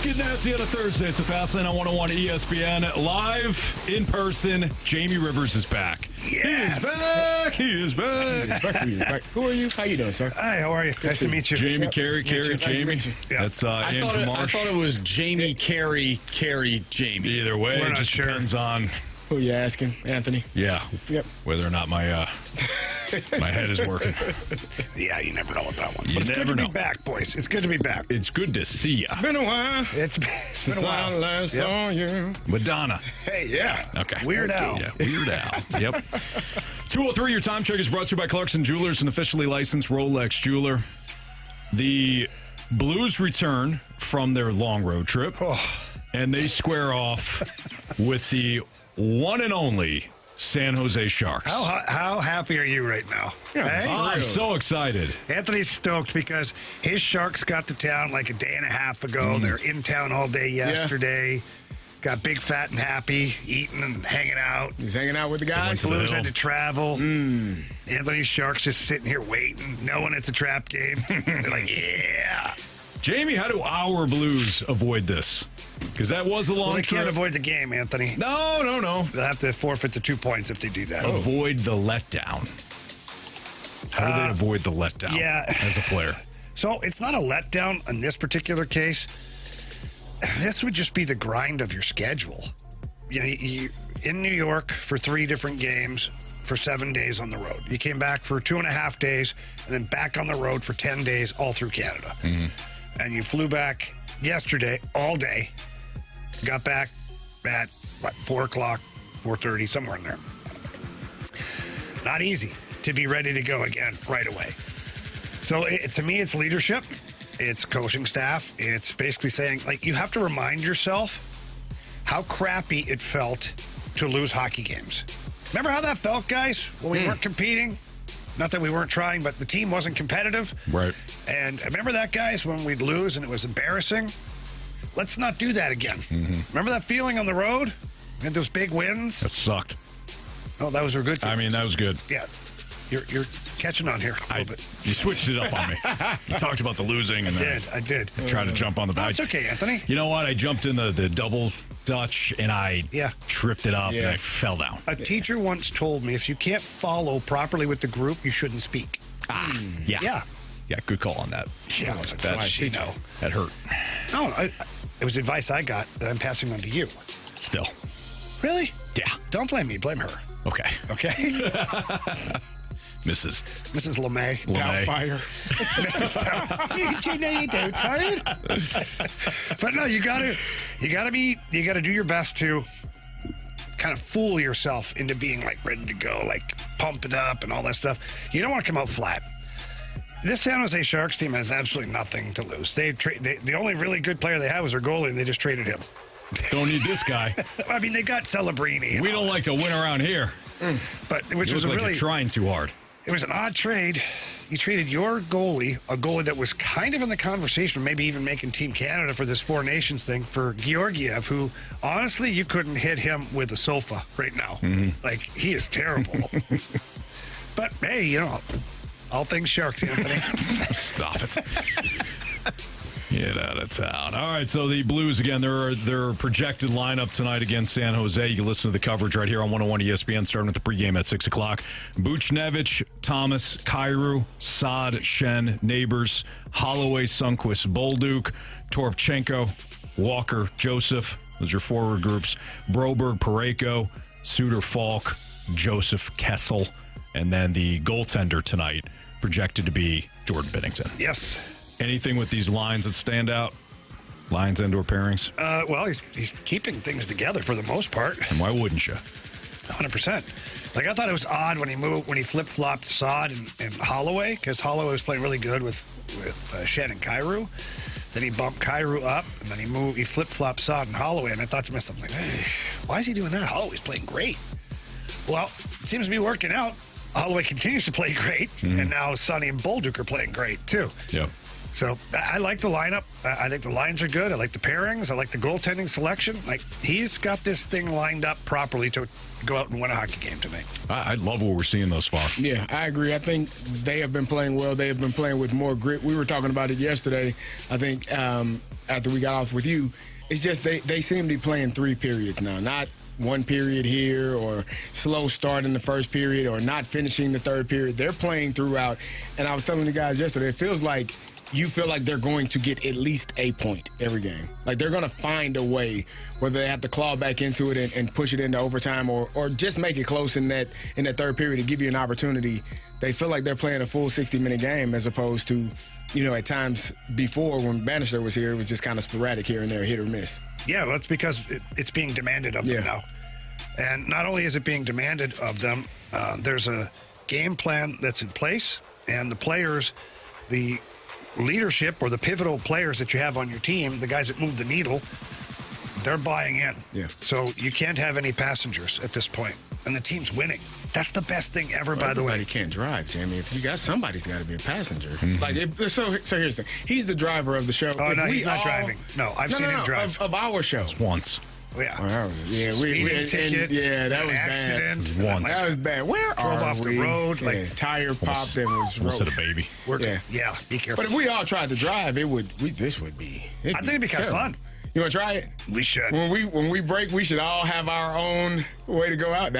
Get nasty on a Thursday. It's a Fastlane on 101 ESPN. Live in person, Jamie Rivers is back. Yes. He is back. Who are you? How you doing, sir? Hi, how are you? Nice to meet you. Jamie, Carey, Jamie. Yeah. That's Andrew Marsh. I thought it was Jamie, Carey, Jamie. Either way, We're it not just sure. depends on, Who you asking? Anthony? yeah, Yep. whether or not my my head is working. Yeah, you never know with that one. You But it's never good to know. be back, boys. It's good to be back. It's good to see ya. Been a while It's been since a I while. last Yep. saw you. Madonna. Hey, yeah. Okay. Weird Al. Yeah, Weird Al. Yep. 203, your time check is brought to you by Clarkson Jewelers, an officially licensed Rolex jeweler. The Blues return from their long road trip, and they square off with the one and only San Jose Sharks. How happy are you right now? Yeah, Hey? I'm so excited. Anthony's stoked because his Sharks got to town like a day and a half ago. They're in town all day yesterday. Got big, fat, and happy, eating and hanging out. He's hanging out with the guys. to the Blues hill. had to travel. Anthony's Sharks just sitting here waiting, knowing it's a trap game. They're like, yeah. Jamie, how do our Blues avoid this? Because that was a long Well, they trip. can't avoid the game, Anthony. No. They'll have to forfeit the 2 points if they do that. Avoid the letdown. How do they avoid the letdown as a player? So it's not a letdown in this particular case. This would just be the grind of your schedule. You know, you in New York for 3 different games for 7 days on the road. You came back for 2.5 days and then back on the road for 10 days all through Canada. And you flew back yesterday all day. Got back at, 4 o'clock, 4:30, somewhere in there. Not easy to be ready to go again right away. So to me, it's leadership. It's coaching staff. It's basically saying, like, you have to remind yourself how crappy it felt to lose hockey games. Remember how that felt, guys, when we weren't competing? Not that we weren't trying, but the team wasn't competitive. Right. And remember that, guys, when we'd lose and it was embarrassing? Let's not do that again. Remember that feeling on the road? We had those big wins? That sucked. Oh, those were good I feelings. mean, that was good. Yeah. You're catching on here a little bit. You switched it up on me. You talked about the losing and then I did. tried to jump on the back. That's okay, Anthony. You know what? I jumped in the double Dutch and I tripped it up and I fell down. A teacher once told me if you can't follow properly with the group, you shouldn't speak. Yeah, good call on that. Yeah, That hurt. No, it was advice I got that I'm passing on to you. Still. Really? Yeah. Don't blame me. Blame her. Okay. Okay? Mrs. LeMay. Doubtfire. Mrs. You know you don't fired. But no, you gotta do your best to kind of fool yourself into being like ready to go, like pump it up and all that stuff. You don't want to come out flat. This San Jose Sharks team has absolutely nothing to lose. The only really good player they have was their goalie, and they just traded him. Don't need this guy. I mean, they got Celebrini. We don't like to win around here. But which You was look a like really you're trying too hard. It was an odd trade. You traded your goalie, a goalie that was kind of in the conversation, maybe even making Team Canada for this Four Nations thing, for Georgiev, who, honestly, you couldn't hit him with a sofa right now. Like, he is terrible. But, hey, you know, all things Sharks, Anthony. Stop it. Get out of town. All right, so the Blues, again, their projected lineup tonight against San Jose. You can listen to the coverage right here on 101 ESPN, starting with the pregame at 6 o'clock. Buchnevich, Thomas, Kyrou, Saad, Shen, Neighbors, Holloway, Sundqvist, Bolduc, Torvchenko, Walker, Joseph. Those are forward groups. Broberg, Parayko, Suter, Falk, Joseph, Kessel. And then the goaltender tonight projected to be Jordan Binnington. Yes. Anything with these lines that stand out? Lines and/or pairings? Well, he's keeping things together for the most part. And why wouldn't you? 100%. Like, I thought it was odd when he flip-flopped Saad and Holloway, because Holloway was playing really good with Shen and Kyrou. Then he bumped Kyrou up, and then he flip-flopped Saad and Holloway, and I thought to myself, like, hey, why is he doing that? Holloway's playing great. Well, it seems to be working out. Holloway continues to play great, and now Sonny and Bolduc are playing great, too. Yep. So I like the lineup. I think the lines are good. I like the pairings. I like the goaltending selection. Like, he's got this thing lined up properly to go out and win a hockey game to me. I love what we're seeing thus far. Yeah, I agree. I think they have been playing well. They have been playing with more grit. We were talking about it yesterday, I think, after we got off with you. It's just they seem to be playing 3 periods now, not one period here or slow start in the first period or not finishing the third period. They're playing throughout. And I was telling the guys yesterday, it feels like you feel like they're going to get at least a point every game. Like, they're going to find a way, whether they have to claw back into it and push it into overtime or just make it close in that third period to give you an opportunity. They feel like they're playing a full 60-minute game as opposed to, at times before when Bannister was here, it was just kind of sporadic here and there, hit or miss. Yeah, well, that's because it's being demanded of them now. And not only is it being demanded of them, there's a game plan that's in place, and the players, the leadership or the pivotal players that you have on your team, the guys that move the needle, they're buying in. Yeah. So you can't have any passengers at this point, and the team's winning. That's the best thing ever, by the way. Everybody can't drive, Jamie. If you got somebody's got to be a passenger. Mm-hmm. So here's the thing. He's the driver of the show. Oh, no, he's not driving. No, I've seen him drive. Of our show. Once. Yeah. Well, ticket. That was accident. bad. Once. That was bad. Where drove off the road? Like, tire popped and was almost hit a baby. Yeah, be careful. But if we all tried to drive, this would be. I think it'd be kind of fun. You want to try it? We should. When we break, we should all have our own way to go out.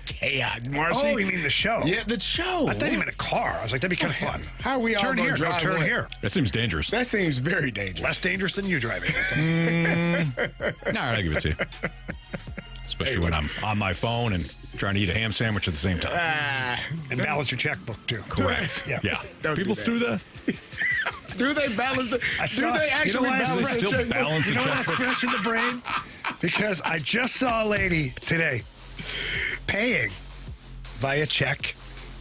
Chaos, Marcy. Oh, you mean the show? Yeah, the show. I thought you meant a car. I was like, that'd be kind of fun. How are we all turn going here? to drive? No, turn here. That seems dangerous. That seems very dangerous. Less dangerous than you driving. All right, I'll give it to you. Especially when I'm on my phone and trying to eat a ham sandwich at the same time. And balance your checkbook, too. Correct. Yeah. People do that. Do they balance it? Do they actually balance still checkbook? balance You a know what's checkbook? fresh in the brain? Because I just saw a lady today paying via check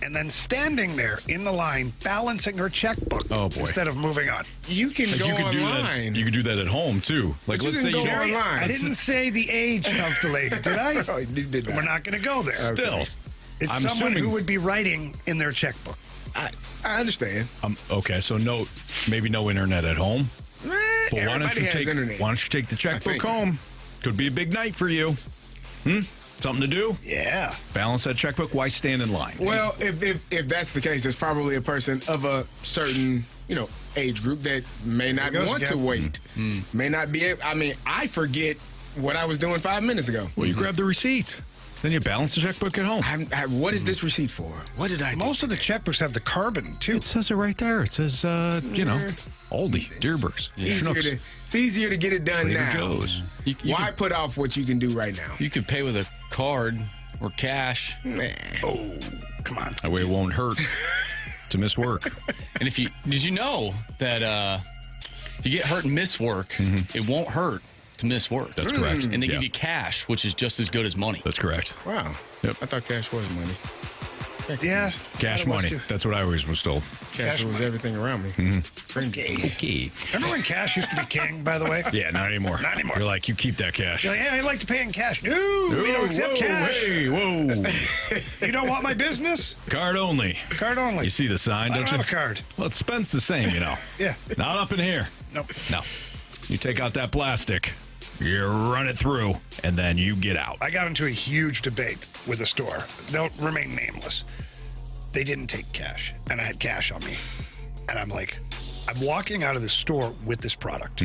and then standing there in the line balancing her checkbook instead of moving on. You can go online. You can do that at home too. Like, let's say you go online. I didn't say the age of the lady, did I? No, you did not. We're not going to go there. Still, It's I'm someone assuming- who would be writing in their checkbook. I understand. Okay, so maybe no internet at home. But why don't Everybody you has internet. take the checkbook home? Could be a big night for you. Something to do? Yeah. Balance that checkbook. Why stand in line? Well, if that's the case, there's probably a person of a certain age group that may not want to wait. May not be able. I mean, I forget what I was doing 5 minutes ago. Well, you grab the receipt. Then you balance the checkbook at home. What is this receipt for? What did I do? Most of the checkbooks have the carbon, too. It says it right there. It says, Aldi, Deerbergs, Schnucks, It's easier to get it done Trader now. Joe's. Why put off what you can do right now? You could pay with a card or cash. Oh, come on. That way it won't hurt to miss work. And did you know that if you get hurt and miss work, it won't hurt to miss work. That's correct. And they give you cash, which is just as good as money. That's correct. Wow. Yep. I thought cash was money. Yeah. Cash money. That's what I always was told. Cash was money. everything around me. Okay. Remember when cash used to be king, by the way? Yeah, not anymore. Not anymore. You're like, you keep that cash. You're like, yeah, I'd like to pay in cash. No, we don't accept cash. Hey, whoa. You don't want my business? Card only. Card only. You see the sign, I don't don't you? have a card. Well, it spends the same, Yeah. Not up in here. Nope. No. You take out that plastic, you run it through, and then you get out. I got into a huge debate with a store. They'll remain nameless. They didn't take cash, and I had cash on me. And I'm like, I'm walking out of the store with this product.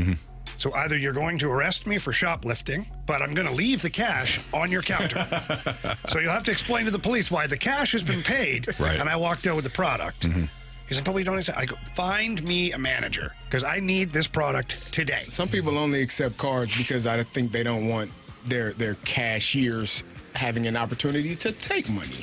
So either you're going to arrest me for shoplifting, but I'm going to leave the cash on your counter. So you'll have to explain to the police why the cash has been paid, Right. and I walked out with the product. He's like, but we don't accept. I go, find me a manager, because I need this product today. Some people only accept cards because I think they don't want their cashiers having an opportunity to take money.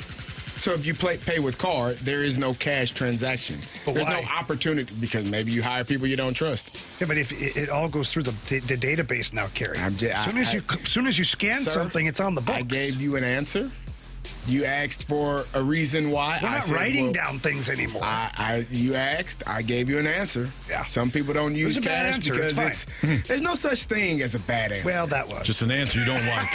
So if you pay with card, there is no cash transaction. But There's why? no opportunity because maybe you hire people you don't trust. Yeah, but if it all goes through the database now, Kerry. As soon as you scan Sir, something, it's on the books. I gave you an answer. You asked for a reason why. We're I not said, writing well, down things anymore. You asked. I gave you an answer. Yeah. Some people don't use a bad cash answer. because It's there's no such thing as a bad answer. Well, that was. Just an answer you don't like.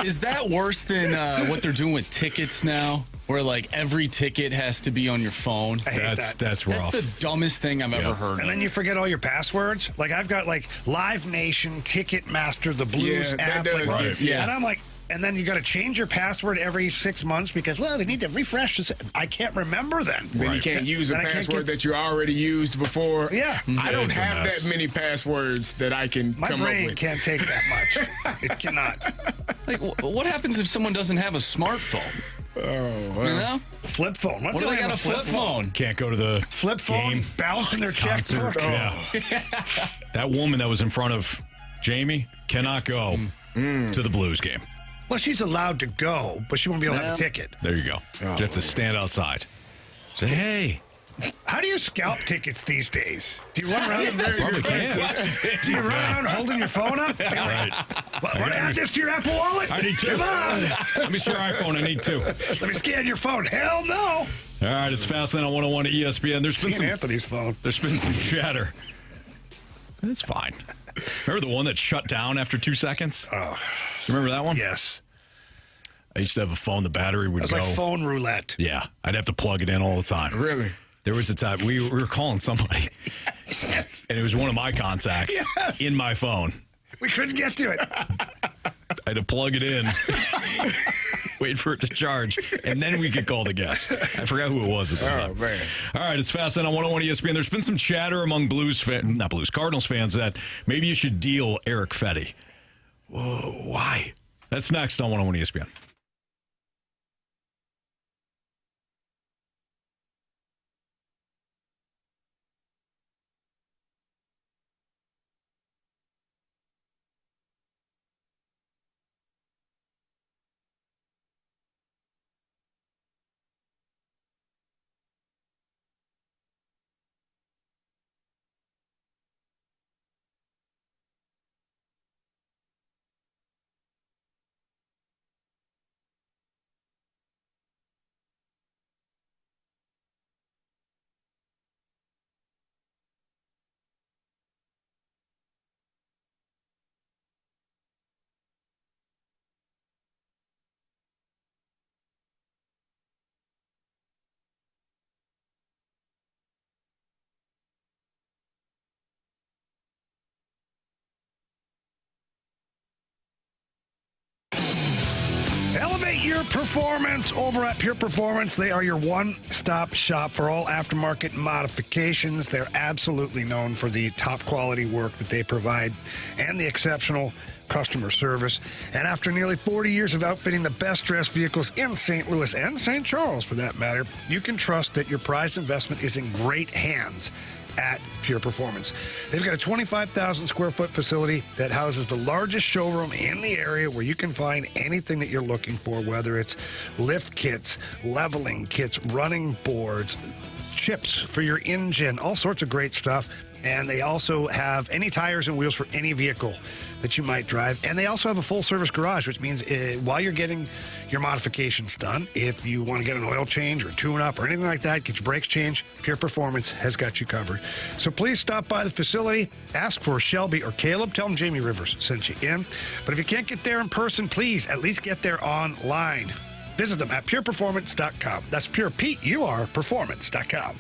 Is that worse than what they're doing with tickets now? where like every ticket has to be on your phone. I hate that. That's rough. That's the dumbest thing I've ever heard. And then you forget all your passwords. Like I've got like Live Nation, Ticketmaster, the Blues Yeah, that app. does like, get- yeah. And I'm like, and then you got to change your password every 6 months because, well, they need to refresh this. I can't remember then. Then you can't use a Then I can't password get- that you already used before. Yeah. I don't It's a have mess. that many passwords that I can My come up brain with. can't take that much. It cannot. Like, what happens if someone doesn't have a smartphone? Oh, You well. know? Flip phone. What What do do they they have got a flip phone? Can't go to the Flip phone, game. bouncing their Concert. checkbook. Yeah. That woman that was in front of Jamie cannot go to the Blues game. Well, she's allowed to go, but she won't be able to have a ticket. There you go. You have to stand outside. Say, hey. How do you scalp tickets these days? Do you run around? Probably can. Do you run around holding your phone up? Right. Want to add this to your Apple Wallet? I need two. Come on. Let me see your iPhone. I need two. Let me scan your phone. Hell no. All right, it's Fastlane on 101 at ESPN. There's been Seen some Anthony's phone. There's been some chatter. It's fine. Remember the one that shut down after 2 seconds? Oh, Remember that one? yes. I used to have a phone. The battery would It was go. like phone roulette. Yeah, I'd have to plug it in all the time. Really? There was a time we were calling somebody, and it was one of my contacts Yes. in my phone. We couldn't get to it. I had to plug it in, wait for it to charge, and then we could call the guest. I forgot who it was at the time. Oh, man. All right, it's Fastlane on 101 ESPN. There's been some chatter among Cardinals fans that maybe you should deal Erick Fedde. Whoa, why? That's next on 101 ESPN. Elevate your performance over at Pure Performance. They are your one-stop shop for all aftermarket modifications. They're absolutely known for the top quality work that they provide and the exceptional customer service. And after nearly 40 years of outfitting the best-dressed vehicles in St. Louis and St. Charles, for that matter, you can trust that your prized investment is in great hands at Pure Performance. They've got a 25,000 square foot facility that houses the largest showroom in the area where you can find anything that you're looking for, whether it's lift kits, leveling kits, running boards, chips for your engine, all sorts of great stuff. And they also have any tires and wheels for any vehicle that you might drive. And they also have a full-service garage, which means while you're getting your modifications done, if you want to get an oil change or tune-up or anything like that, get your brakes changed, Pure Performance has got you covered. So please stop by the facility, ask for Shelby or Caleb, tell them Jamie Rivers sent you in. But if you can't get there in person, please at least get there online. Visit them at pureperformance.com. That's pure, P-U-R, performance.com.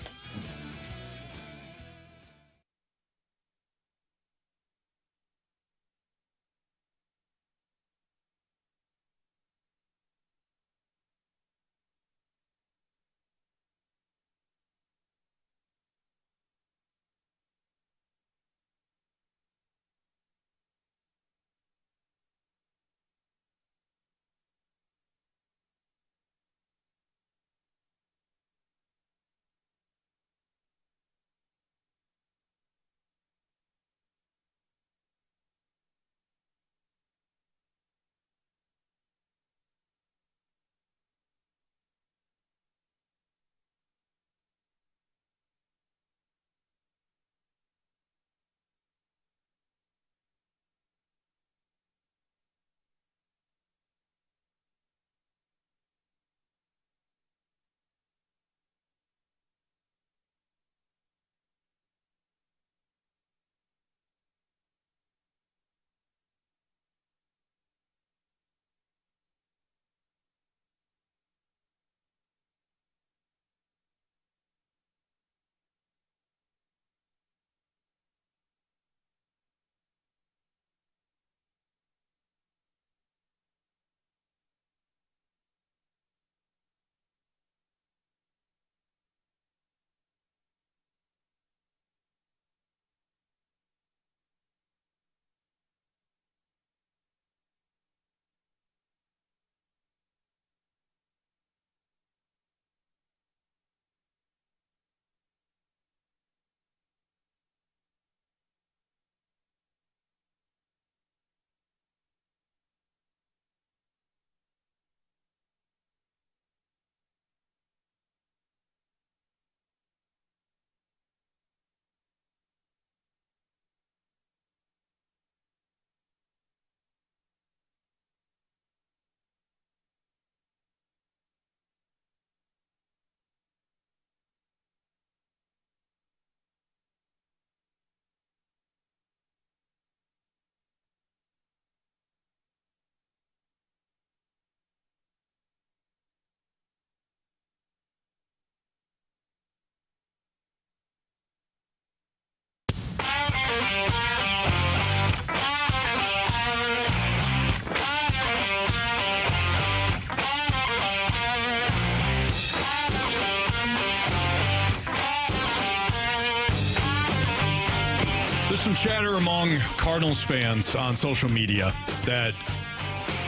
There's some chatter among Cardinals fans on social media that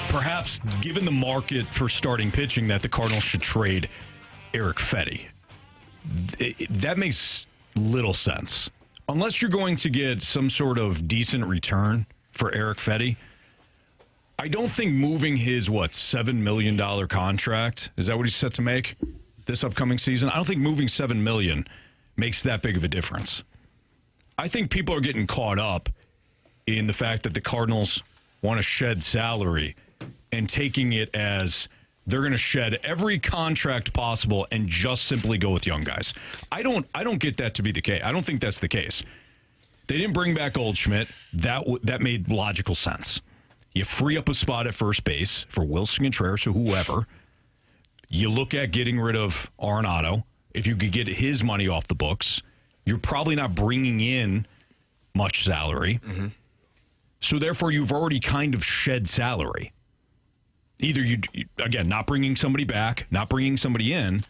perhaps, given the market for starting pitching, that the Cardinals should trade Erick Fedde. That makes little sense. Unless you're going to get some sort of decent return for Erick Fedde, I don't think moving his, $7 million contract, is that what he's set to make this upcoming season? I don't think moving $7 million makes that big of a difference. I think people are getting caught up in the fact that the Cardinals want to shed salary and taking it as they're going to shed every contract possible and just simply go with young guys. I don't get that to be the case. I don't think that's the case. They didn't bring back Goldschmidt. That made logical sense. You free up a spot at first base for Wilson Contreras or whoever. You look at getting rid of Arenado. If you could get his money off the books, you're probably not bringing in much salary. Mm-hmm. So therefore, you've already kind of shed salary. Either again, not bringing somebody back, not bringing somebody in,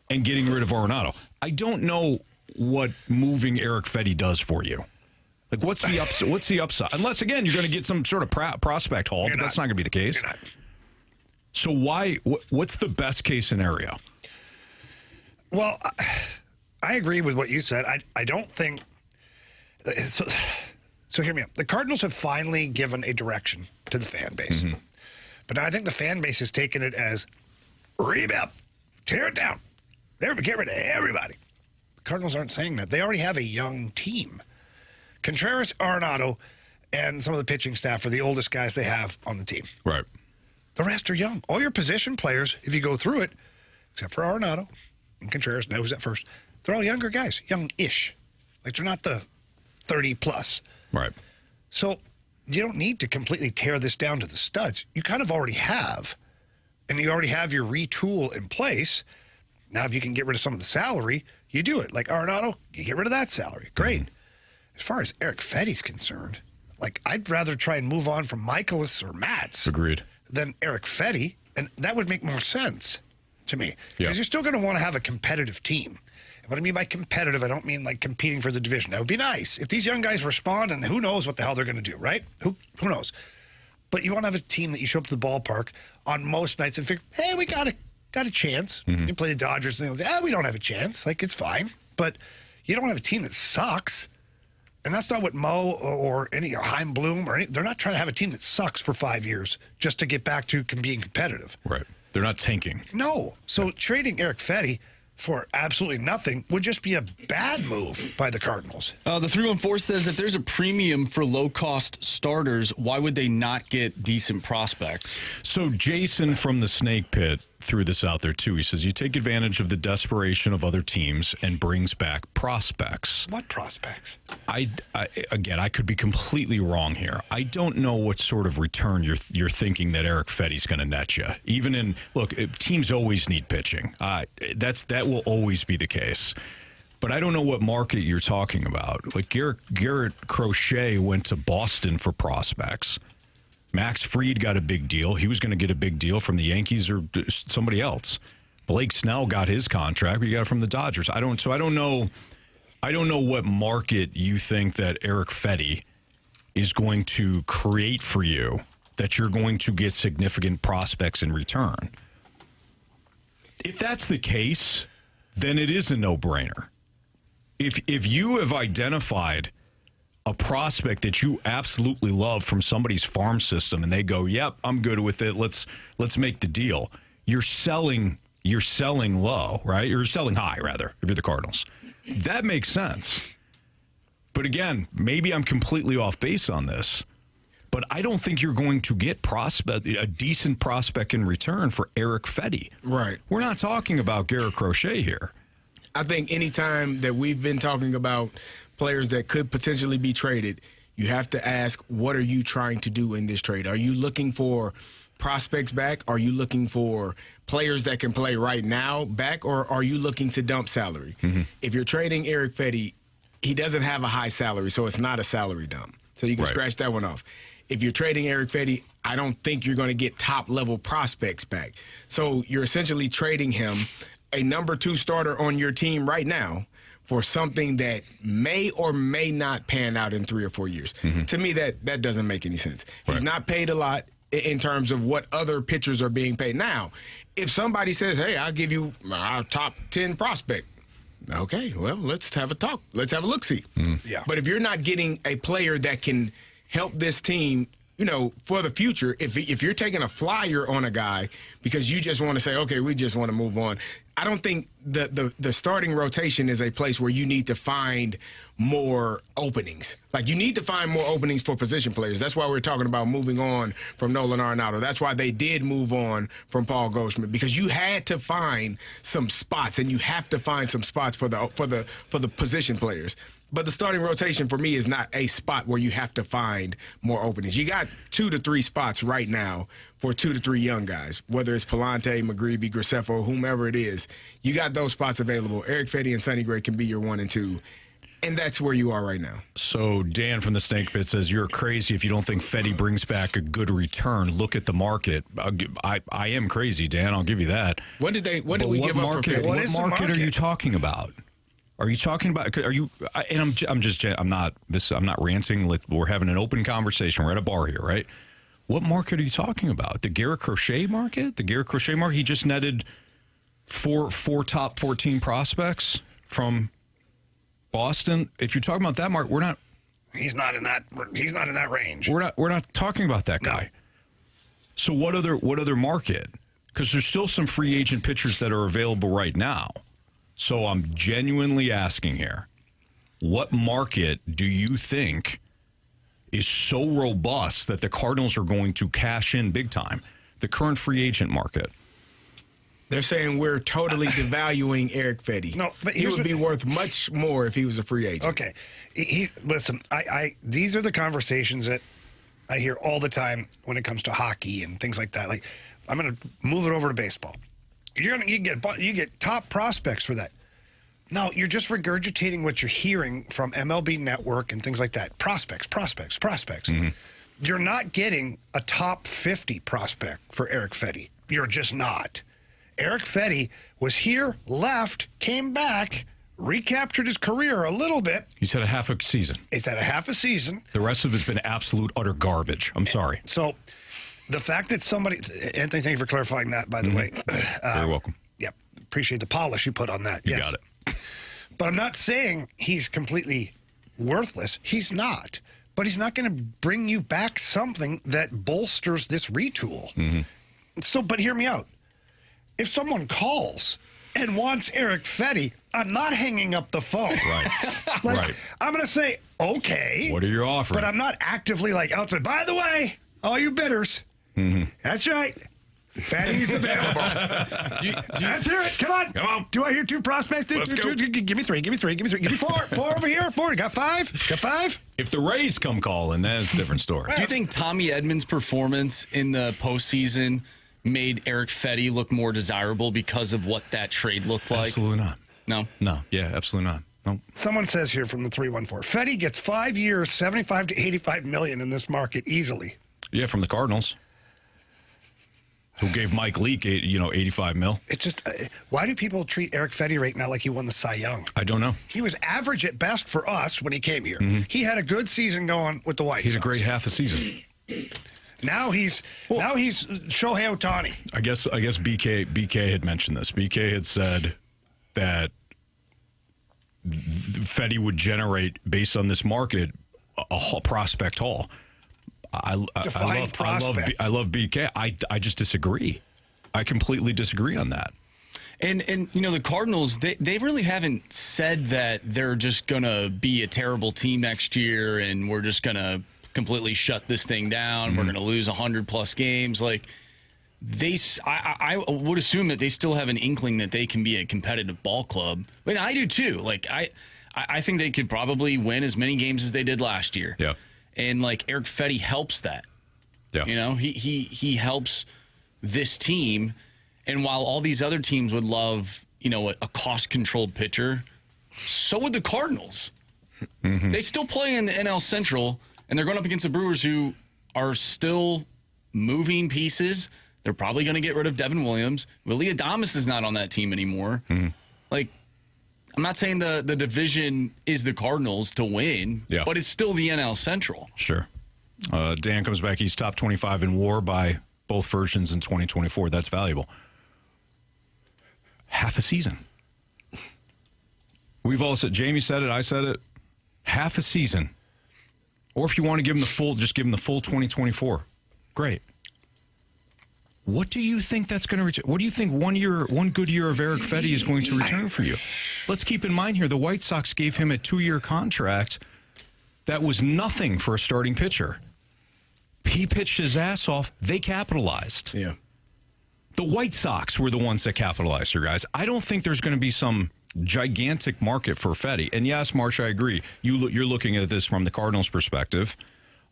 and getting rid of Arenado. I don't know what moving Erick Fedde does for you. Like, what's the upside? What's the upside? Unless, again, you're going to get some sort of prospect haul, but that's not going to be the case. So what's the best case scenario? Well, I agree with what you said. I don't think so. Hear me out. The Cardinals have finally given a direction to the fan base, but now I think the fan base has taken it as rebuild, tear it down, get rid of everybody. The Cardinals aren't saying that. They already have a young team. Contreras, Arenado, and some of the pitching staff are the oldest guys they have on the team. Right. The rest are young. All your position players, if you go through it, except for Arenado and Contreras, who's at first, they're all younger guys, young-ish. Like, they're not the 30-plus. Right. So you don't need to completely tear this down to the studs. You kind of already have. And you already have your retool in place. Now, if you can get rid of some of the salary, you do it. Like Arenado, you get rid of that salary. Great. As far as Erick Fedde's concerned, like, I'd rather try and move on from Michaelis or Matz than Erick Fedde, and that would make more sense to me. Because you're still going to want to have a competitive team. And what I mean by competitive, I don't mean like competing for the division. That would be nice. If these young guys respond, and who knows what the hell they're going to do, right? Who knows? But you want to have a team that you show up to the ballpark on most nights and figure, hey, we got a chance. You play the Dodgers, and they'll say, we don't have a chance. Like, it's fine. But you don't have a team that sucks. And that's not what Mo or Heim Bloom they're not trying to have a team that sucks for 5 years just to get back to being competitive. Right. They're not tanking. No. So trading Erick Fedde for absolutely nothing would just be a bad move by the Cardinals. The 314 says if there's a premium for low-cost starters, why would they not get decent prospects? So Jason from the Snake Pit threw this out there, too. He says you take advantage of the desperation of other teams and brings back prospects. What prospects? Again, I could be completely wrong here. I don't know what sort of return you're thinking that Erick Fedde's going to net you. Even teams always need pitching. That will always be the case. But I don't know what market you're talking about. Like Garrett Crochet went to Boston for prospects. Max Fried got a big deal. He was going to get a big deal from the Yankees or somebody else. Blake Snell got his contract. He got it from the Dodgers. I don't know what market you think that Erick Fedde is going to create for you that you're going to get significant prospects in return. If that's the case, then it is a no-brainer. If you have identified a prospect that you absolutely love from somebody's farm system and they go, yep, I'm good with it. Let's make the deal. You're selling low, right? You're selling high, rather, if you're the Cardinals. That makes sense. But again, maybe I'm completely off base on this, but I don't think you're going to get a decent prospect in return for Erick Fedde. Right. We're not talking about Garrett Crochet here. I think anytime that we've been talking about players that could potentially be traded, you have to ask, what are you trying to do in this trade? Are you looking for prospects back? Are you looking for players that can play right now back? Or are you looking to dump salary? If you're trading Erick Fedde, he doesn't have a high salary, so it's not a salary dump. So you can scratch that one off. If you're trading Erick Fedde, I don't think you're going to get top-level prospects back. So you're essentially trading him a number 2 starter on your team right now for something that may or may not pan out in 3 or 4 years. To me, that doesn't make any sense. Right. He's not paid a lot in terms of what other pitchers are being paid. Now, if somebody says, hey, I'll give you our top 10 prospect, okay, well, let's have a talk. Let's have a look-see. Yeah. But if you're not getting a player that can help this team, for the future, if you're taking a flyer on a guy because you just want to say, okay, we just want to move on, I don't think the starting rotation is a place where you need to find more openings. Like, you need to find more openings for position players. That's why we're talking about moving on from Nolan Arenado. That's why they did move on from Paul Goldschmidt, because you had to find some spots, and you have to find some spots for the position players. But the starting rotation for me is not a spot where you have to find more openings. You got 2 to 3 spots right now for 2 to 3 young guys, whether it's Palante, McGreevy, Graceffo, whomever it is. You got those spots available. Erick Fedde and Sonny Gray can be your 1 and 2. And that's where you are right now. So Dan from the Snake Pit says, you're crazy if you don't think Fedde brings back a good return. Look at the market. I am crazy, Dan. I'll give you that. What did we give up for Fedde? What market are you talking about? Are you talking about? Are you? And I'm not ranting. We're having an open conversation. We're at a bar here, right? What market are you talking about? The Garrett Crochet market? The Garrett Crochet market? He just netted four top 14 prospects from Boston. If you're talking about that market, we're not. He's not in that range. We're not talking about that guy. No. So what other market? Because there's still some free agent pitchers that are available right now. So I'm genuinely asking here, what market do you think is so robust that the Cardinals are going to cash in big time? The current free agent market. They're saying we're totally devaluing Erick Fedde. No, but he would be worth much more if he was a free agent. Okay. Listen, these are the conversations that I hear all the time when it comes to hockey and things like that. Like, I'm going to move it over to baseball. You get top prospects for that. No, you're just regurgitating what you're hearing from MLB Network and things like that. Prospects. Mm-hmm. You're not getting a top 50 prospect for Erick Fedde. You're just not. Erick Fedde was here, left, came back, recaptured his career a little bit. He's had a half a season. He's had a half a season. The rest of it has been absolute, utter garbage. I'm sorry. So the fact that somebody, Anthony, thank you for clarifying that, by the way. You're welcome. Yep. Appreciate the polish you put on that. You got it. But I'm not saying he's completely worthless. He's not. But he's not going to bring you back something that bolsters this retool. Mm-hmm. So, but hear me out. If someone calls and wants Erick Fedde, I'm not hanging up the phone. Right. Right. I'm going to say, okay. What are you offering? But I'm not actively outside. By the way, all you bidders, that's right. Fedde's available. Let's hear it. Come on. Do I hear 2 prospects? Let's go. Give me 3. Give me 4. 4 over here. 4. You got 5? Got 5? If the Rays come calling, then it's a different story. Do you think Tommy Edmonds' performance in the postseason made Erick Fedde look more desirable because of what that trade looked like? Absolutely not. No? Yeah, absolutely not. No. Someone says here from the 314, Fedde gets 5 years, $75 to $85 million in this market easily. Yeah, from the Cardinals, who gave Mike Leake, $85 million. It's just, why do people treat Erick Fedde right now like he won the Cy Young? I don't know. He was average at best for us when he came here. Mm-hmm. He had a good season going with the White Sox. He had a great half a season. Now he's Shohei Ohtani. I guess BK had mentioned this. BK had said that Fedde would generate, based on this market, a prospect haul. I love BK. I just disagree. I completely disagree on that. And the Cardinals, they really haven't said that they're just going to be a terrible team next year and we're just going to completely shut this thing down. Mm-hmm. We're going to lose 100+ games. Like, I would assume that they still have an inkling that they can be a competitive ball club. I mean, I do too. Like, I think they could probably win as many games as they did last year. Yeah. And Erick Fedde helps that. Yeah. He helps this team. And while all these other teams would love, a cost-controlled pitcher, so would the Cardinals. Mm-hmm. They still play in the NL Central, and they're going up against the Brewers, who are still moving pieces. They're probably going to get rid of Devin Williams. Willie Adames is not on that team anymore. Like, I'm not saying the division is the Cardinals to win, but it's still the NL Central. Sure. Dan comes back. He's top 25 in WAR by both versions in 2024. That's valuable. Half a season. We've all said, Jamie said it, I said it, half a season. Or if you want to give him the full, just give him the full 2024. Great. What do you think that's going to return? What do you think one good year of Erick Fedde is going to return for you? Let's keep in mind here, the White Sox gave him a 2-year contract that was nothing for a starting pitcher. He pitched his ass off. They capitalized. Yeah. The White Sox were the ones that capitalized here, guys. I don't think there's going to be some gigantic market for Fedde. And yes, Marsh, I agree. You're looking at this from the Cardinals' perspective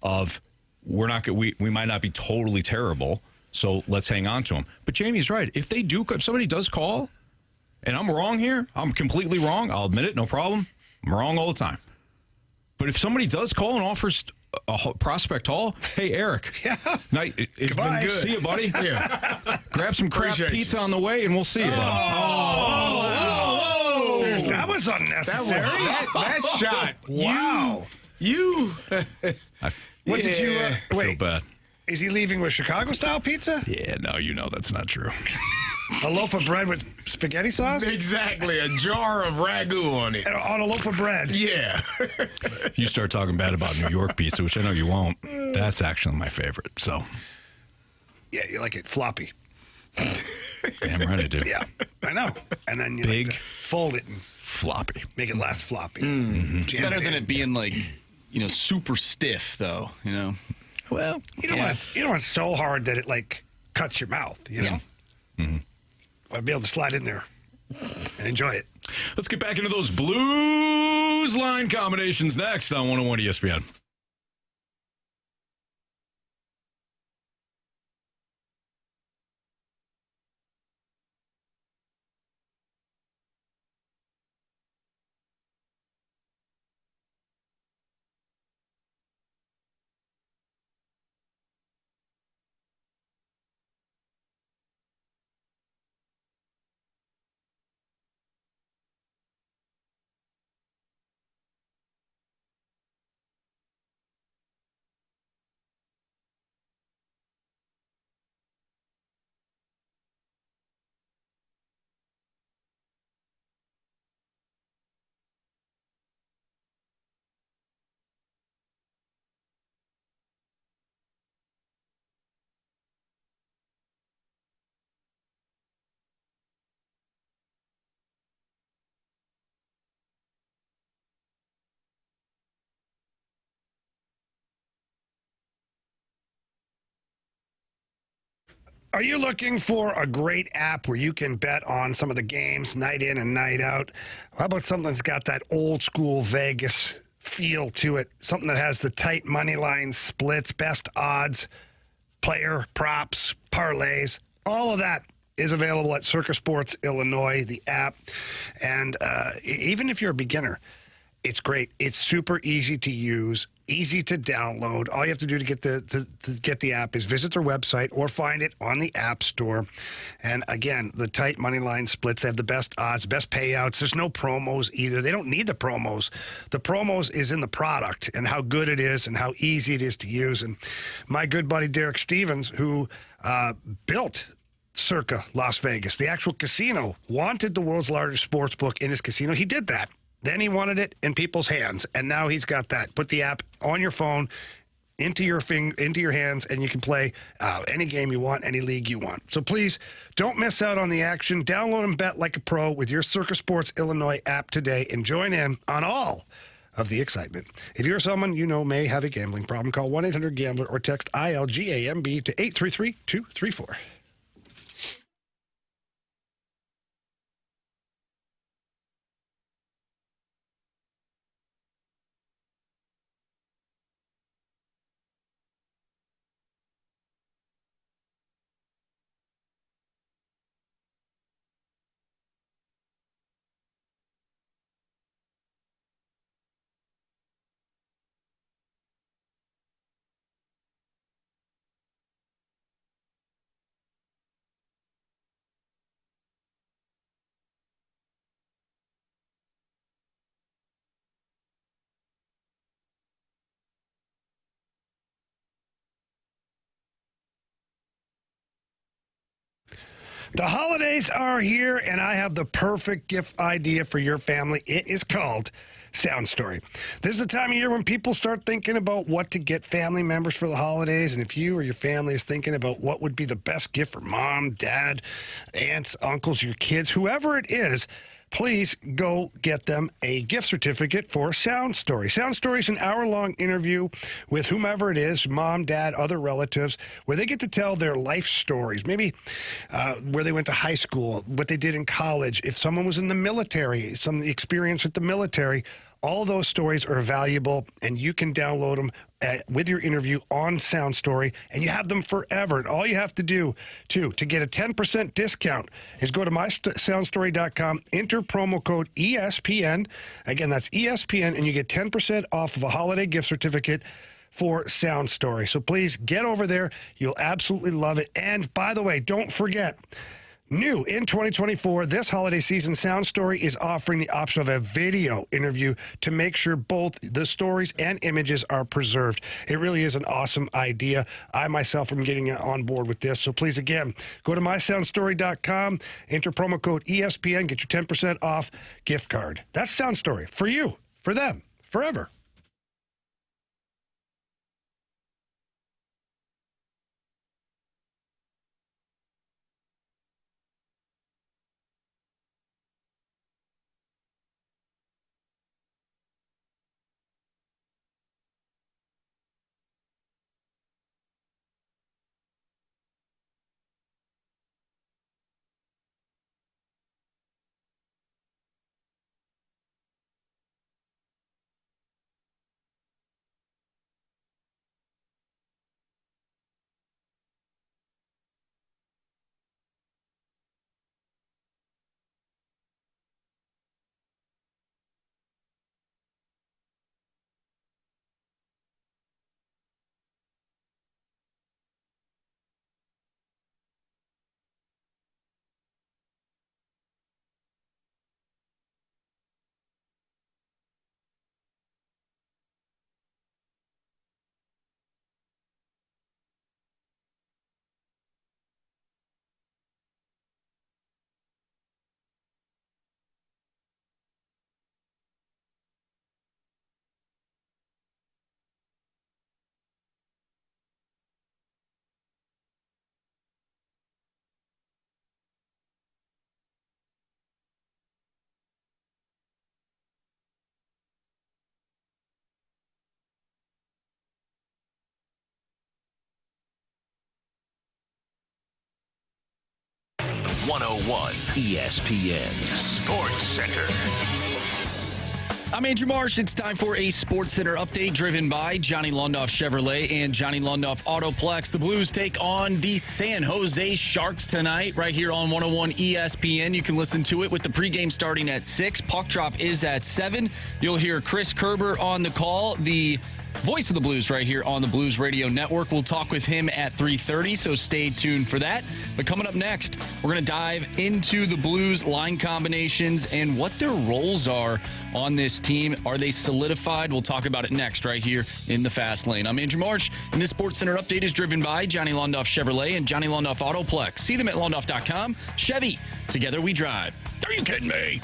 of we might not be totally terrible, so let's hang on to him. But Jamie's right. If somebody does call, and I'm wrong here, I'm completely wrong. I'll admit it, no problem. I'm wrong all the time. But if somebody does call and offers a prospect haul, hey, Eric. Yeah. Night. It's been good. See you, buddy. Yeah. Grab some crap Appreciate pizza you. on the way, and we'll see you, bud. Seriously, that was unnecessary. That shot. Wow. You. What did you I feel wait? bad. Is he leaving with Chicago-style pizza? Yeah, no, that's not true. A loaf of bread with spaghetti sauce? Exactly. A jar of ragu on it. And on a loaf of bread. Yeah. You start talking bad about New York pizza, which I know you won't. That's actually my favorite. So, Yeah, you like it floppy. damn right I do. Yeah, I know. And then you Big. like to fold it and Floppy. make it last floppy. Jam Better it than in. it being like, super stiff, though. Well, You don't want it so hard that it like cuts your mouth. You know. I'd be able to slide in there and enjoy it. let's get back into those blues line combinations next on 101 ESPN. Are you looking for a great app where you can bet on some of the games night in and night out? How about something that's got that old school Vegas feel to it? Something that has the tight money line splits, best odds, player props, parlays, all of that is available at Circus Sports Illinois, the app. And even if you're a beginner, it's great. It's super easy to use, easy to download. All you have to do to get the app is visit their website or find it on the App Store. And again, the tight money line splits, they have the best odds, best payouts. There's no promos either. They don't need the promos. The promos is in the product and how good it is and how easy it is to use. And my good buddy Derek Stevens, who built Circa Las Vegas, the actual casino, wanted the world's largest sports book in his casino. He did that. Then he wanted it in people's hands, and now he's got that. Put the app on your phone, into your hands, and you can play any game you want, any league you want. So please don't miss out on the action. Download and bet like a pro with your Circus Sports Illinois app today, and join in on all of the excitement. If you're someone you know may have a gambling problem, call 1-800-GAMBLER or text ILGAMB to 833-234. The holidays are here, and I have the perfect gift idea for your family. It is called Sound Story. This is the time of year when people start thinking about what to get family members for the holidays, and if you or your family is thinking about what would be the best gift for mom, dad, aunts, uncles, your kids, whoever it is, please go get them a gift certificate for Sound Story. Sound Story is an hour-long interview with whomever it is, mom, dad, other relatives, where they get to tell their life stories, maybe where they went to high school, what they did in college, if someone was in the military, some experience with the military. All of those stories are valuable, and you can download them with your interview on Sound Story, and you have them forever. And all you have to do, to get a 10% discount is go to mysoundstory.com, enter promo code ESPN. Again, that's ESPN, and you get 10% off of a holiday gift certificate for Sound Story. So please get over there. You'll absolutely love it. And by the way, don't forget, new in 2024, this holiday season, Sound Story is offering the option of a video interview to make sure both the stories and images are preserved. It really is an awesome idea. I myself am getting on board with this. So please, again, go to mysoundstory.com, enter promo code ESPN, get your 10% off gift card. That's Sound Story for you, for them, forever. ESPN Sports Center. I'm Andrew Marsh. It's time for a Sports Center update driven by Johnny Londoff Chevrolet and Johnny Londoff Autoplex. The Blues take on the San Jose Sharks tonight right here on 101 ESPN. You can listen to it with the pregame starting at 6. Puck drop is at 7. You'll hear Chris Kerber on the call, the voice of the Blues right here on the Blues Radio Network. We'll talk with him at 3:30, so stay tuned for that. But coming up next, we're going to dive into the Blues line combinations and what their roles are on this team. Are they solidified? We'll talk about it next right here in the Fast Lane. I'm Andrew Marsh, and this Sports Center update is driven by Johnny Londoff Chevrolet and Johnny Londoff Autoplex. See them at londoff.com. Chevy, together we drive. Are you kidding me?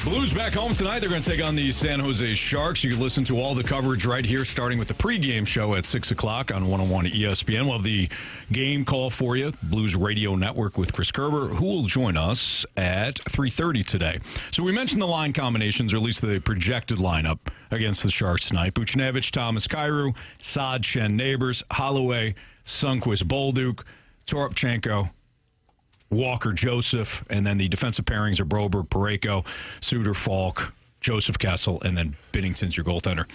Blues back home tonight. They're going to take on the San Jose Sharks. You can listen to all the coverage right here, starting with the pregame show at 6 o'clock on 101 ESPN. We'll have the game call for you, Blues Radio Network with Chris Kerber, who will join us at 3:30 today. So we mentioned the line combinations, or at least the projected lineup against the Sharks tonight. Buchnevich, Thomas Kyrou, Saad, Shen, Neighbors, Holloway, Sundqvist, Bolduc, Toropchenko, Walker, Joseph, and then the defensive pairings are Broberg, Parayko, Suter, Falk, Joseph Kessel, and then Binnington's your goaltender.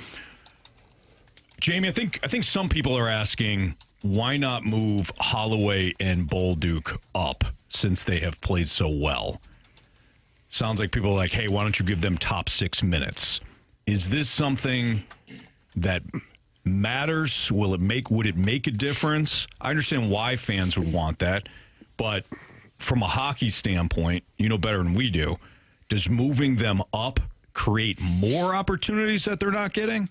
Jamie, I think some people are asking, why not move Holloway and Bolduc up since they have played so well? Sounds like people are like, hey, why don't you give them top 6 minutes? Is this something that matters? Would it make a difference? I understand why fans would want that, but from a hockey standpoint, you know better than we do. Does moving them up create more opportunities that they're not getting?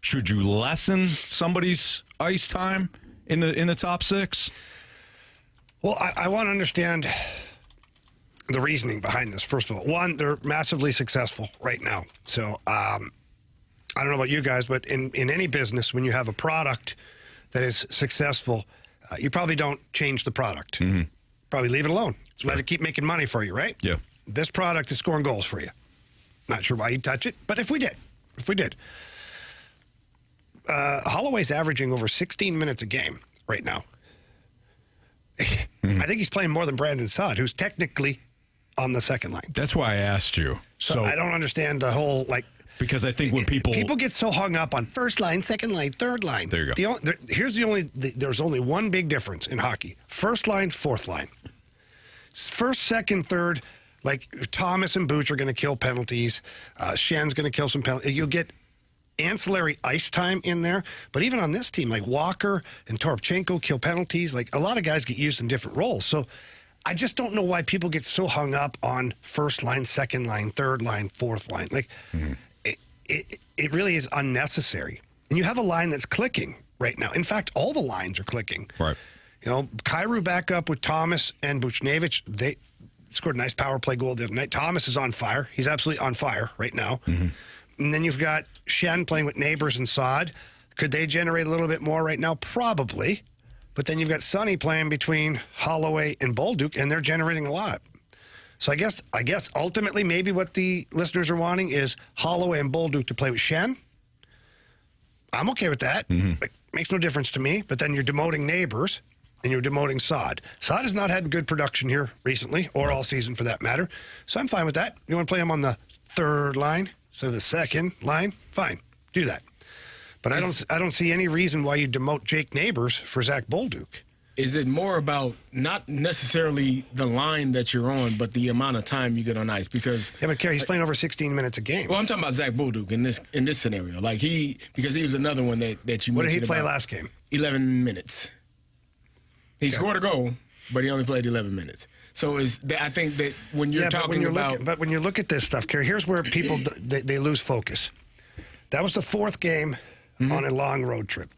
Should you lessen somebody's ice time in the top six? Well, I want to understand the reasoning behind this. First of all, one, they're massively successful right now. So I don't know about you guys, but in any business, when you have a product that is successful, you probably don't change the product. Mm-hmm. Probably leave it alone. Let it keep making money for you, right? Yeah. This product is scoring goals for you. Not sure why you'd touch it, but if we did. Holloway's averaging over 16 minutes a game right now. I think he's playing more than Brandon Saad, who's technically on the second line. That's why I asked you. So I don't understand the whole, because I think when people get so hung up on first line, second line, third line. There you go. There's only one big difference in hockey: first line, fourth line. First, second, third, like Thomas and Booch are going to kill penalties. Shen's going to kill some penalties. You'll get ancillary ice time in there. But even on this team, like Walker and Toropchenko kill penalties. Like a lot of guys get used in different roles. So I just don't know why people get so hung up on first line, second line, third line, fourth line. It really is unnecessary. And you have a line that's clicking right now. In fact, all the lines are clicking. Right. Kyrou back up with Thomas and Buchnevich. They scored a nice power play goal the other night. Thomas is on fire. He's absolutely on fire right now. Mm-hmm. And then you've got Shen playing with Neighbors and Saad. Could they generate a little bit more right now? Probably. But then you've got Sonny playing between Holloway and Bolduc, and they're generating a lot. So I guess ultimately maybe what the listeners are wanting is Holloway and Bolduc to play with Shen. I'm okay with that. Mm-hmm. It makes no difference to me. But then you're demoting Neighbors and you're demoting Saad. Saad has not had good production here recently, or all season for that matter. So I'm fine with that. You want to play him on the third line, so the second line? Fine, do that. But I don't see any reason why you demote Jake Neighbors for Zach Bolduc. Is it more about not necessarily the line that you're on, but the amount of time you get on ice? Because but Kerry, he's playing over 16 minutes a game. Well, I'm talking about Zach Bolduc in this scenario. Because he was another one that you mentioned. What did he play last game? 11 minutes. He scored a goal, but he only played 11 minutes. So I think that when you're talking about... But when you look at this stuff, Kerry, here's where people, they lose focus. That was the fourth game on a long road trip.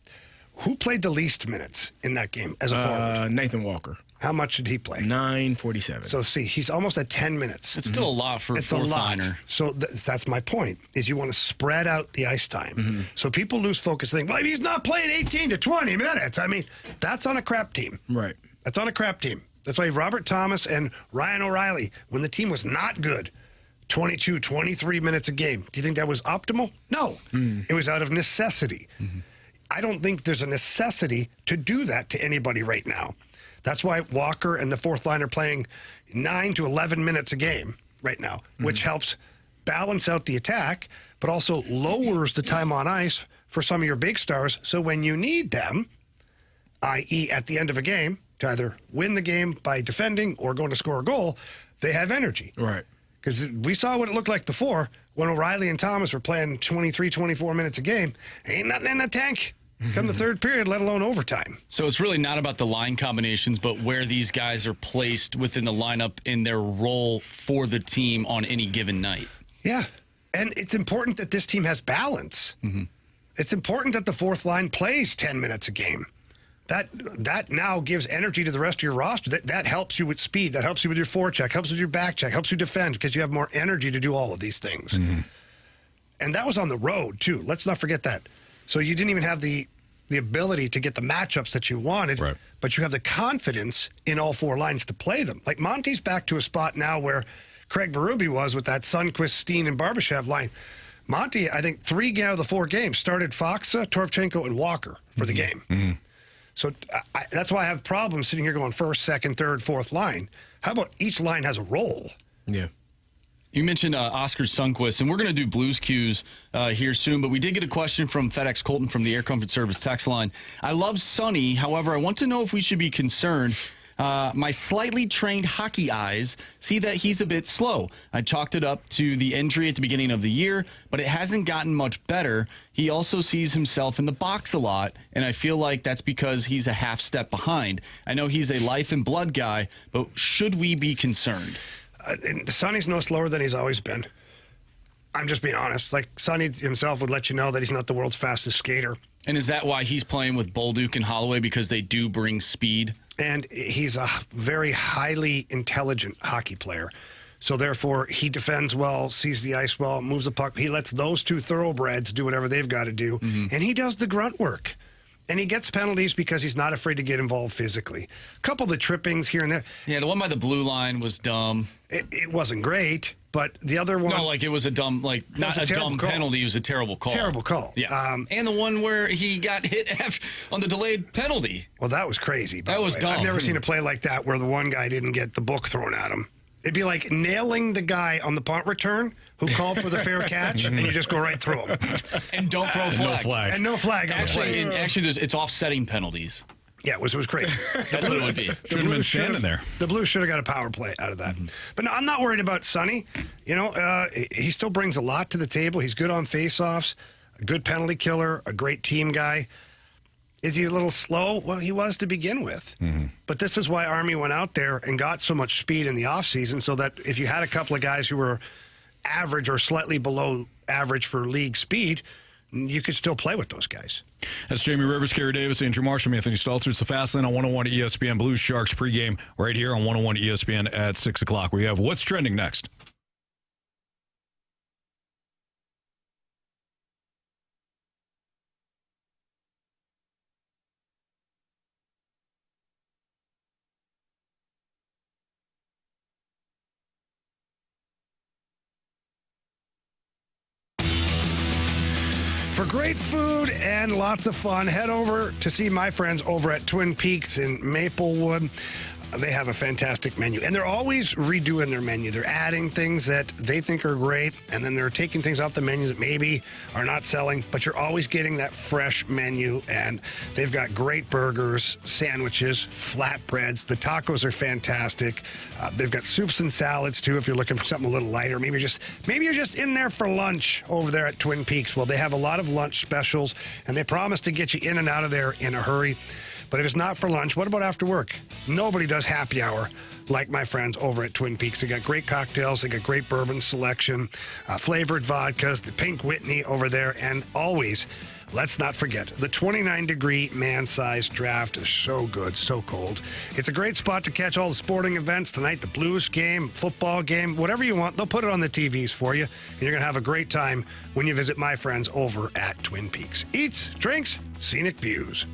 Who played the least minutes in that game as a forward? Nathan Walker. How much did he play? 9:47. So see, he's almost at 10 minutes. It's still a lot for a fourth liner. So that's my point, is you want to spread out the ice time. Mm-hmm. So people lose focus and think, well, he's not playing 18 to 20 minutes. I mean, that's on a crap team. Right. That's on a crap team. That's why Robert Thomas and Ryan O'Reilly, when the team was not good, 22, 23 minutes a game. Do you think that was optimal? No. It was out of necessity. Mm-hmm. I don't think there's a necessity to do that to anybody right now. That's why Walker and the fourth line are playing 9 to 11 minutes a game right now, which helps balance out the attack, but also lowers the time on ice for some of your big stars. So when you need them, i.e. at the end of a game, to either win the game by defending or going to score a goal, they have energy. Right. Because we saw what it looked like before when O'Reilly and Thomas were playing 23, 24 minutes a game. Ain't nothing in the tank come the third period, let alone overtime. So it's really not about the line combinations, but where these guys are placed within the lineup in their role for the team on any given night. Yeah. And it's important that this team has balance. Mm-hmm. It's important that the fourth line plays 10 minutes a game. That now gives energy to the rest of your roster. That helps you with speed. That helps you with your forecheck, helps with your back check, helps you defend because you have more energy to do all of these things. Mm-hmm. And that was on the road, too. Let's not forget that. So you didn't even have the ability to get the matchups that you wanted, right, but you have the confidence in all four lines to play them. Like Monty's back to a spot now where Craig Berube was with that Sundqvist, Steen, and Barbashev line. Monty, I think 3 out of the 4 games started Faksa, Toropchenko, and Walker for the game. Mm-hmm. So that's why I have problems sitting here going first, second, third, fourth line. How about each line has a role? Yeah. You mentioned Oscar Sundqvist, and we're going to do Blues Cues here soon, but we did get a question from FedEx Colton from the Air Comfort Service text line. I love Sonny. However, I want to know if we should be concerned My slightly trained hockey eyes see that he's a bit slow. I chalked it up to the injury at the beginning of the year, but it hasn't gotten much better. He also sees himself in the box a lot, and I feel like that's because he's a half step behind. I know he's a life and blood guy, but should we be concerned? Sonny's no slower than he's always been. I'm just being honest. Like, Sonny himself would let you know that he's not the world's fastest skater. And is that why he's playing with Bolduc and Holloway, because they do bring speed? And he's a very highly intelligent hockey player. So, therefore, he defends well, sees the ice well, moves the puck. He lets those two thoroughbreds do whatever they've got to do. And he does the grunt work. And he gets penalties because he's not afraid to get involved physically. A couple of the trippings here and there. Yeah, the one by the blue line was dumb. It wasn't great, but the other one... No, like it was a dumb, like not a dumb penalty, it was a terrible call. Terrible call. Yeah. And the one where he got hit on the delayed penalty. Well, that was crazy. That was dumb. I've never seen a play like that where the one guy didn't get the book thrown at him. It'd be like nailing the guy on the punt return who called for the fair catch, and you just go right through him. And don't throw a flag. No flag. And no flag. On Actually, the play. it's offsetting penalties. Yeah, it was great. That's what it would be. Should have been standing there. The Blues should have got a power play out of that. But no, I'm not worried about Sonny. You know, he still brings a lot to the table. He's good on faceoffs, a good penalty killer, a great team guy. Is he a little slow? Well, he was to begin with. But this is why Army went out there and got so much speed in the offseason, so that if you had a couple of guys who were average or slightly below average for league speed, you could still play with those guys. That's Jamie Rivers, Kerry Davis, Andrew Marshall, Anthony Stalter. It's the Fast Lane on 101 ESPN. Blues Sharks pregame right here on 101 ESPN at 6 o'clock. We have What's Trending next. For great food and lots of fun, head over to see my friends over at Twin Peaks in Maplewood. They have a fantastic menu, and they're always redoing their menu. They're adding things that they think are great, and then they're taking things off the menu that maybe are not selling, but you're always getting that fresh menu, and they've got great burgers, sandwiches, flatbreads. The tacos are fantastic. They've got soups and salads, too, if you're looking for something a little lighter. Maybe you're just in there for lunch over there at Twin Peaks. Well, they have a lot of lunch specials, and they promise to get you in and out of there in a hurry. But if it's not for lunch, what about after work? Nobody does happy hour like my friends over at Twin Peaks. They got great cocktails. They got great bourbon selection, flavored vodkas, the Pink Whitney over there, and always, let's not forget, the 29-degree man-sized draft is so good, so cold. It's a great spot to catch all the sporting events tonight, the Blues game, football game, whatever you want. They'll put it on the TVs for you, and you're going to have a great time when you visit my friends over at Twin Peaks. Eats, drinks, scenic views.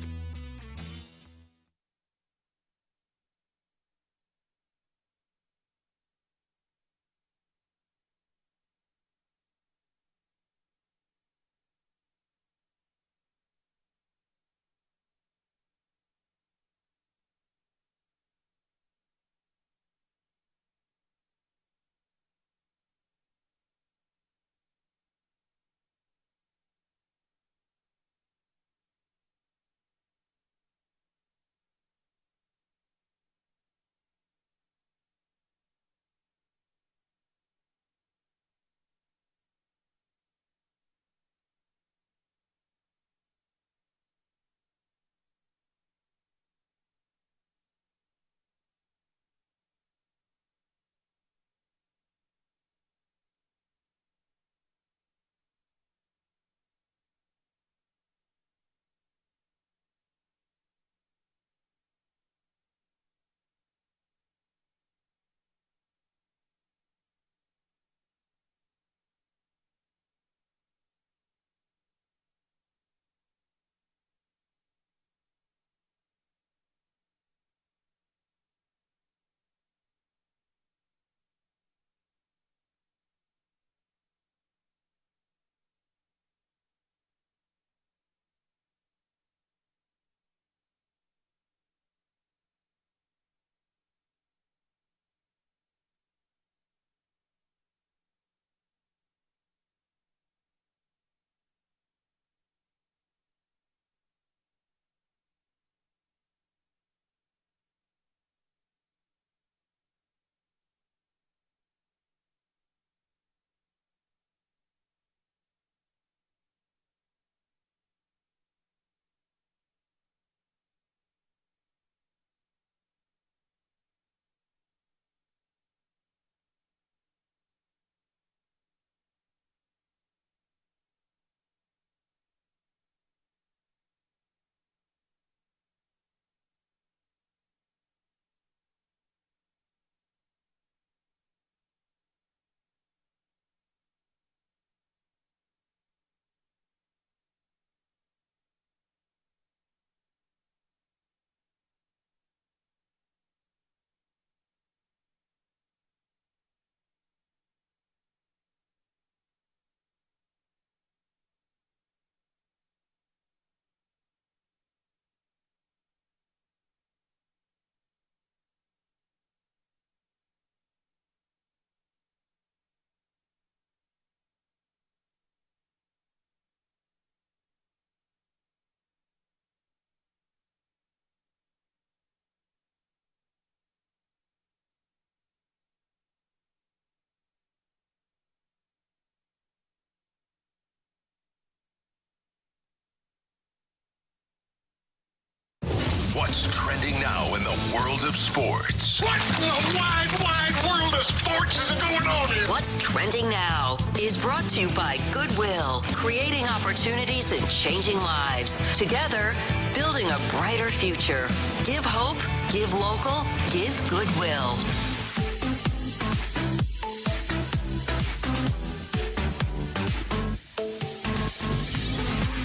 What's trending now in the world of sports? What in the wide, wide world of sports is going on here? What's trending now is brought to you by Goodwill, creating opportunities and changing lives. Together, building a brighter future. Give hope, give local, give Goodwill.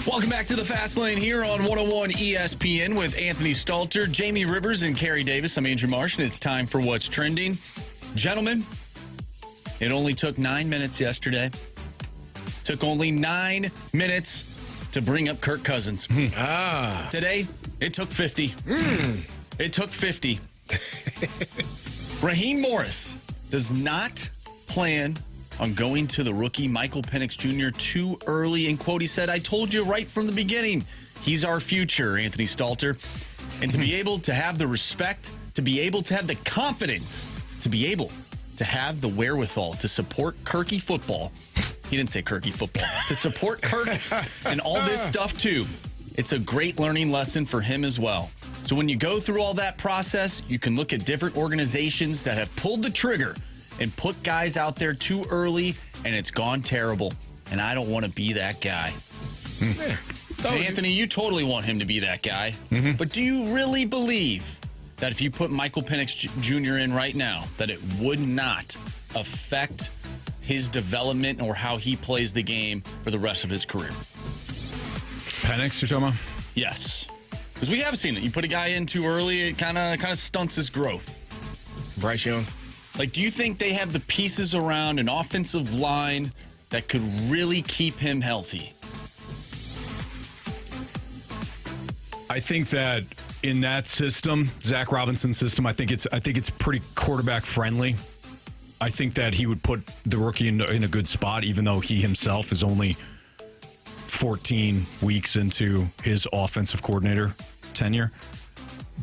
Welcome back to the Fast Lane here on 101 ESPN with Anthony Stalter, Jamie Rivers, and Kerry Davis. I'm Andrew Marsh, and it's time for What's Trending. Gentlemen, it only took 9 minutes yesterday. Took only 9 minutes to bring up Kirk Cousins. Today, it took 50. It took 50. Raheem Morris does not plan on going to the rookie Michael Penix Jr. too early. And quote, he said, "I told you right from the beginning, he's our future," Anthony Stalter. And to be able to have the respect, to be able to have the confidence, to be able to have the wherewithal to support Kirky football. He didn't say Kirky football. To support Kirk and all this stuff too. It's a great learning lesson for him as well. So when you go through all that process, you can look at different organizations that have pulled the trigger and put guys out there too early, and it's gone terrible. And I don't want to be that guy. Anthony, you totally want him to be that guy. But do you really believe that if you put Michael Penix Jr. in right now, that it would not affect his development or how he plays the game for the rest of his career? Penix, you're talking about? Yes. Because we have seen it. You put a guy in too early, it kind of stunts his growth. Bryce Young. Like, do you think they have the pieces around an offensive line that could really keep him healthy? I think that in that system, Zach Robinson's system, I think it's pretty quarterback friendly. I think that he would put the rookie in a good spot, even though he himself is only 14 weeks into his offensive coordinator tenure.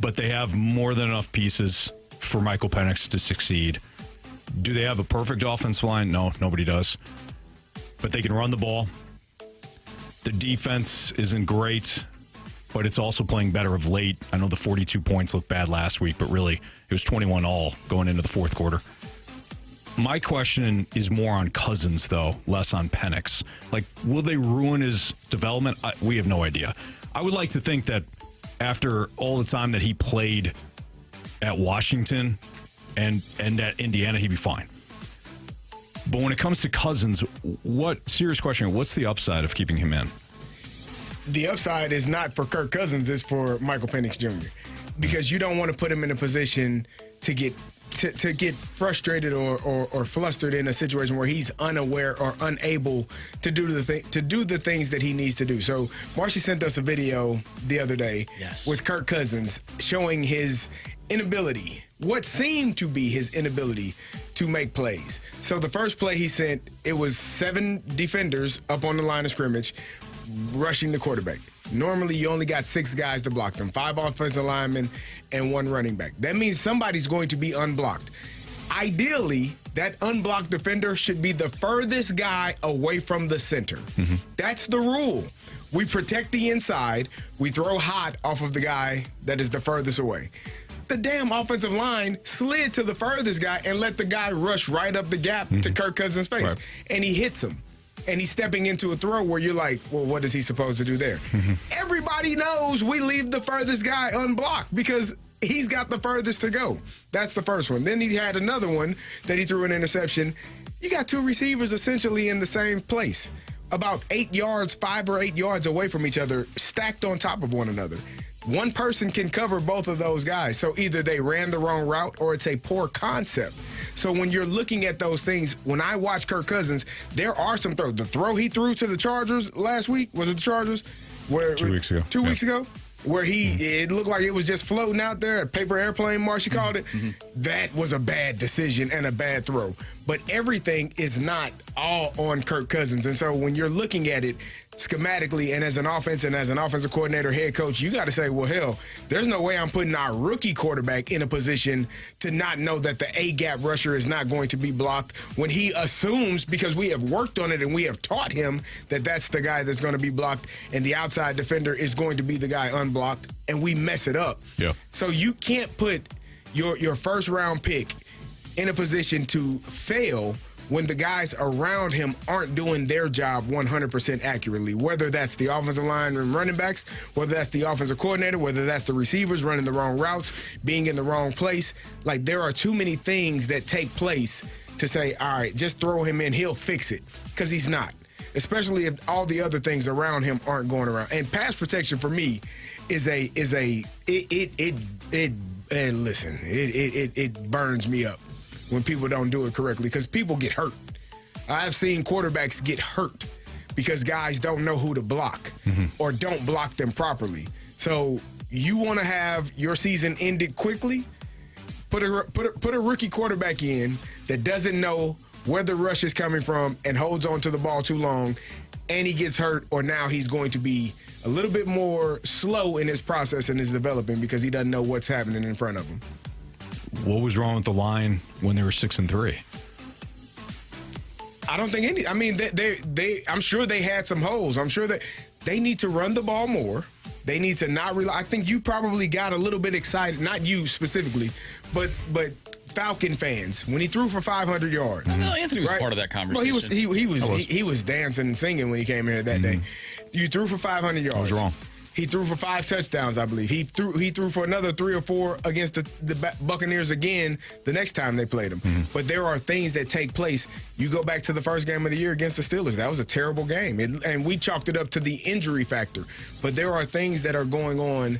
But they have more than enough pieces for Michael Penix to succeed. Do they have a perfect offensive line? No, nobody does. But they can run the ball. The defense isn't great, but it's also playing better of late. I know the 42 points looked bad last week, but really it was 21-all going into the fourth quarter. My question is more on Cousins, though, less on Penix. Like, will they ruin his development? We have no idea. I would like to think that after all the time that he played at Washington and at Indiana, he'd be fine. But when it comes to Cousins, serious question, what's the upside of keeping him in? The upside is not for Kirk Cousins, it's for Michael Penix Jr. Because you don't want to put him in a position to get frustrated or flustered in a situation where he's unaware or unable to do the things that he needs to do. So Marshy sent us a video the other day with Kirk Cousins showing his inability, what seemed to be his inability to make plays. So the first play he sent, it was 7 defenders up on the line of scrimmage rushing the quarterback. Normally, you only got 6 guys to block them, 5 offensive linemen and 1 running back. That means somebody's going to be unblocked. Ideally, that unblocked defender should be the furthest guy away from the center. That's the rule. We protect the inside. We throw hot off of the guy that is the furthest away. The damn offensive line slid to the furthest guy and let the guy rush right up the gap to Kirk Cousins' face. Right. And he hits him. And he's stepping into a throw where you're like, well, what is he supposed to do there? Everybody knows we leave the furthest guy unblocked because he's got the furthest to go. That's the first one. Then he had another one that he threw an interception. You got 2 receivers essentially in the same place, about 8 yards, 5 or 8 yards away from each other, stacked on top of one another. One person can cover both of those guys. So either they ran the wrong route or it's a poor concept. So when you're looking at those things, when I watch Kirk Cousins, there are some throws. The throw he threw to the Chargers last week, was it the Chargers? 2 weeks ago. 2 weeks ago? Where it looked like it was just floating out there, a paper airplane, Marshy called it. That was a bad decision and a bad throw. but everything is not all on Kirk Cousins. And so when you're looking at it schematically and as an offensive coordinator, head coach, you got to say, well, hell, there's no way I'm putting our rookie quarterback in a position to not know that the A-gap rusher is not going to be blocked when he assumes, because we have worked on it and we have taught him that that's the guy that's going to be blocked and the outside defender is going to be the guy unblocked, and we mess it up. Yeah. So you can't put your first-round pick in a position to fail when the guys around him aren't doing their job 100% accurately, whether that's the offensive line and running backs, whether that's the offensive coordinator, whether that's the receivers running the wrong routes, being in the wrong place. Like, there are too many things that take place to say, all right, just throw him in, he'll fix it, because he's not, especially if all the other things around him aren't going around. And pass protection for me it burns me up when people don't do it correctly, because people get hurt. I've seen quarterbacks get hurt because guys don't know who to block or don't block them properly. So you want to have your season ended quickly? Put a rookie quarterback in that doesn't know where the rush is coming from and holds on to the ball too long, and he gets hurt, or now he's going to be a little bit more slow in his process and his development because he doesn't know what's happening in front of him. What was wrong with the line when they were 6-3? I don't think any. I mean, I'm sure they had some holes. I'm sure that they need to run the ball more. They need to not rely. I think you probably got a little bit excited, not you specifically, but Falcon fans when he threw for 500 yards. No, Anthony was part of that conversation. Well, he was dancing and singing when he came here that day. You threw for 500 yards. I was wrong. He threw for 5 touchdowns, I believe. He threw for another 3 or 4 against the Buccaneers again the next time they played him. But there are things that take place. You go back to the first game of the year against the Steelers. That was a terrible game. And we chalked it up to the injury factor. But there are things that are going on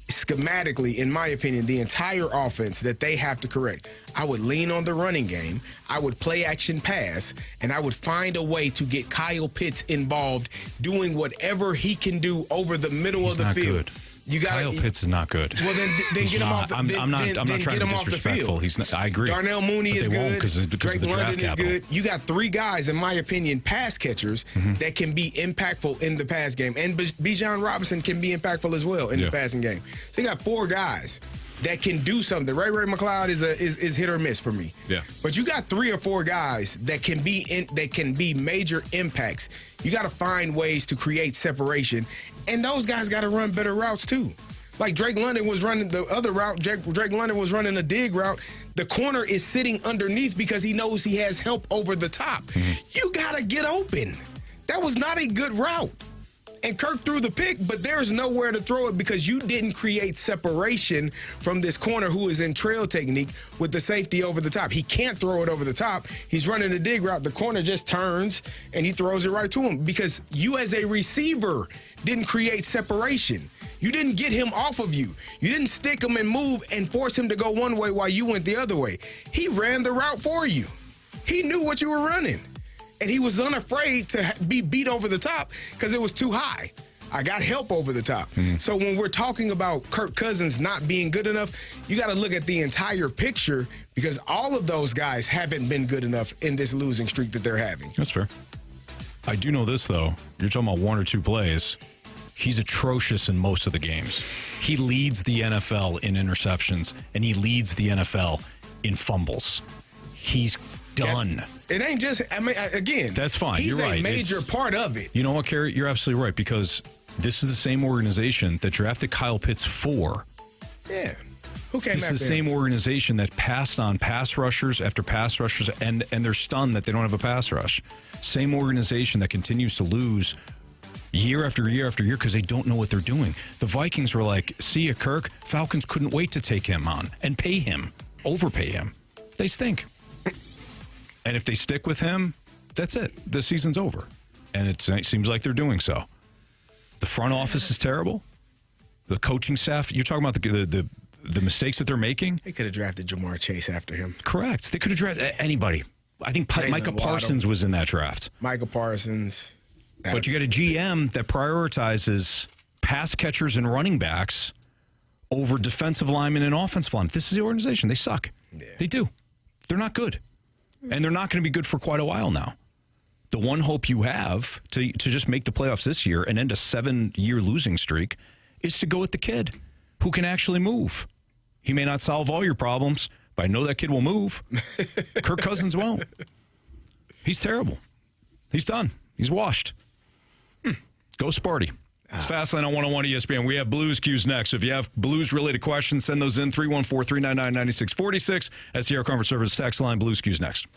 schematically, in my opinion, the entire offense that they have to correct. I would lean on the running game. I would play action pass, and I would find a way to get Kyle Pitts involved doing whatever he can do over the middle of the field. Good. Kyle Pitts is not good. Well, then get him off the field. I'm not trying to be disrespectful. He's not, I agree. Darnell Mooney is good. Because Drake of the draft London is capital. good. You got 3 guys, in my opinion, pass catchers that can be impactful in the pass game. And Bijan Robinson can be impactful as well in the passing game. So you got 4 guys that can do something. Ray McLeod is hit or miss for me. Yeah. But you got 3 or 4 guys that can be major impacts. You got to find ways to create separation, and those guys got to run better routes too. Like Drake London was running the other route. Drake London was running a dig route. The corner is sitting underneath because he knows he has help over the top. You got to get open. That was not a good route. And Kirk threw the pick, but there's nowhere to throw it because you didn't create separation from this corner who is in trail technique with the safety over the top. He can't throw it over the top. He's running a dig route. The corner just turns, and he throws it right to him because you as a receiver didn't create separation. You didn't get him off of you. You didn't stick him and move and force him to go one way while you went the other way. He ran the route for you. He knew what you were running. And he was unafraid to be beat over the top because it was too high. I got help over the top. So when we're talking about Kirk Cousins not being good enough, you got to look at the entire picture because all of those guys haven't been good enough in this losing streak that they're having. That's fair. I do know this, though. You're talking about 1 or 2 plays. He's atrocious in most of the games. He leads the NFL in interceptions, and he leads the NFL in fumbles. He's done. It ain't just, I mean, again, that's fine. He's You're right. a major part of it. You know what, Kerry? You're absolutely right because this is the same organization that drafted Kyle Pitts 4. Yeah. Who came This after is the same him? organization that passed on pass rushers after pass rushers, and they're stunned that they don't have a pass rush. Same organization that continues to lose year after year after year because they don't know what they're doing. The Vikings were like, see ya, Kirk. Falcons couldn't wait to take him on and pay him, overpay him. They stink. And if they stick with him, that's it. The season's over. And it seems like they're doing so. The front office is terrible. The coaching staff, you're talking about the mistakes that they're making. They could have drafted Jamar Chase after him. Correct. They could have drafted anybody. I think Micah Parsons was in that draft. Micah Parsons. But you got a GM that prioritizes pass catchers and running backs over defensive linemen and offensive linemen. This is the organization. They suck. Yeah. They do. They're not good. And they're not going to be good for quite a while now. The one hope you have to just make the playoffs this year and end a 7-year losing streak is to go with the kid who can actually move. He may not solve all your problems, but I know that kid will move. Kirk Cousins won't. He's terrible. He's done. He's washed. Go Sparty. It's Fastlane on 101 ESPN. We have Blues Cues next. If you have Blues-related questions, send those in 314-399-9646. STR Conference Service text line. Blues Cues next.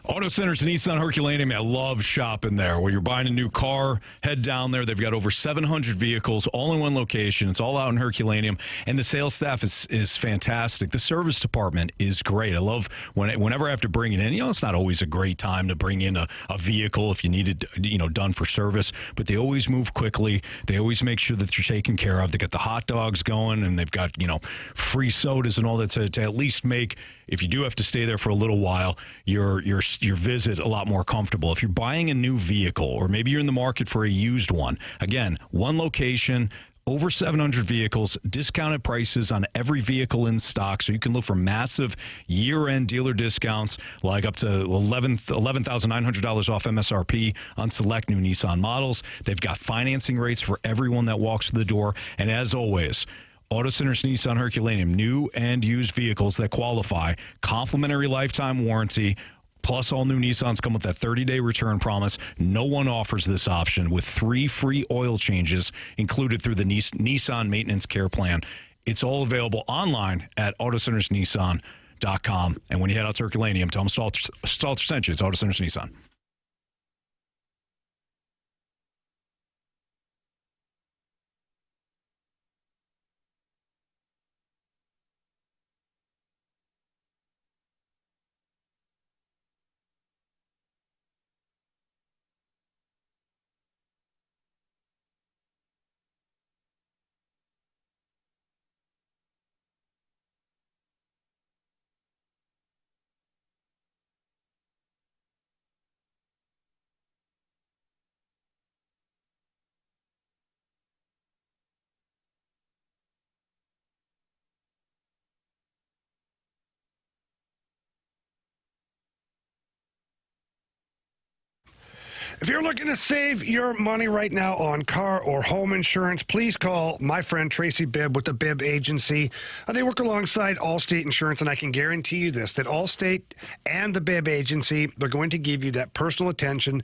Auto Centers and Nissan Herculaneum, I love shopping there. When you're buying a new car, head down there. They've got over 700 vehicles, all in one location. It's all out in Herculaneum, and the sales staff is fantastic. The service department is great. I love whenever I have to bring it in. It's not always a great time to bring in a vehicle if you need it, done for service, but they always move quickly. They always make sure that you're taken care of. They got the hot dogs going, and they've got free sodas and all that to at least make, if you do have to stay there for a little while, your visit a lot more comfortable. If you're buying a new vehicle, or maybe you're in the market for a used one, again, one location, over 700 vehicles, discounted prices on every vehicle in stock, so you can look for massive year-end dealer discounts, like up to $11,900 off MSRP on select new Nissan models. They've got financing rates for everyone that walks through the door, and as always, Auto Centers Nissan Herculaneum, new and used vehicles that qualify, complimentary lifetime warranty, plus all new Nissans come with that 30-day return promise. No one offers this option, with 3 free oil changes included through the Nissan Maintenance Care Plan. It's all available online at autocentersnissan.com. And when you head out to Herculaneum, tell them Stalter sent you. It's Auto Centers Nissan. If you're looking to save your money right now on car or home insurance, please call my friend Tracy Bibb with the Bibb Agency. They work alongside Allstate Insurance, and I can guarantee you this, that Allstate and the Bibb Agency, they're going to give you that personal attention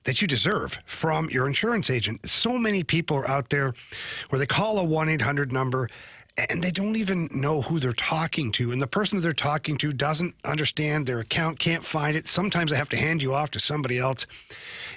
that you deserve from your insurance agent. So many people are out there where they call a 1-800 number and they don't even know who they're talking to. And the person that they're talking to doesn't understand their account, can't find it. Sometimes I have to hand you off to somebody else.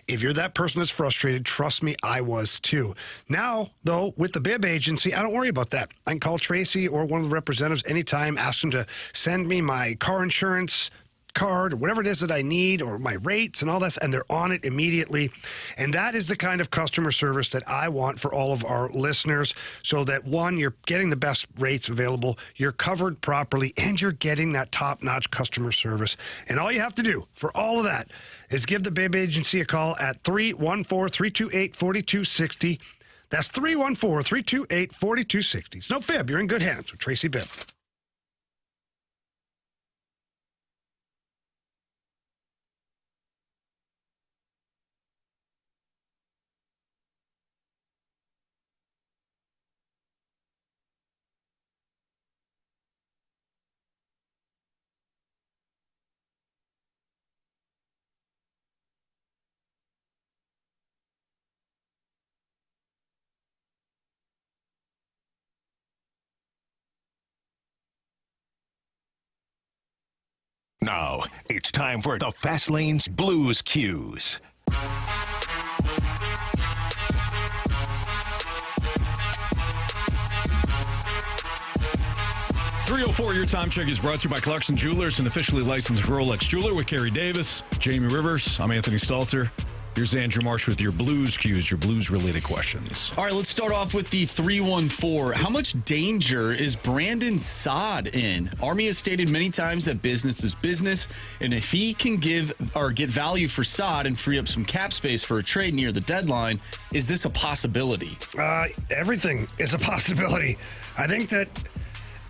If you're that person that's frustrated, trust me, I was too. Now, though, with the Bibb Agency, I don't worry about that. I can call Tracy or one of the representatives anytime, ask them to send me my car insurance card or whatever it is that I need, or my rates and all that, and they're on it immediately. And that is the kind of customer service that I want for all of our listeners, so that, one, you're getting the best rates available, you're covered properly, and you're getting that top-notch customer service. And all you have to do for all of that is give the Bibb Agency a call at 314-328-4260. That's 314-328-4260. It's no fib. You're in good hands with Tracy Bibb. Now, it's time for the Fast Lane's Blues Cues. 3:04, your time check is brought to you by Clarkson Jewelers, an officially licensed Rolex jeweler with Kerry Davis, Jamie Rivers. I'm Anthony Stalter. Here's Andrew Marsh with your Blues cues, your Blues-related questions. All right, let's start off with the 314. How much danger is Brandon Saad in? Army has stated many times that business is business, and if he can give or get value for Saad and free up some cap space for a trade near the deadline, is this a possibility? Everything is a possibility. I think that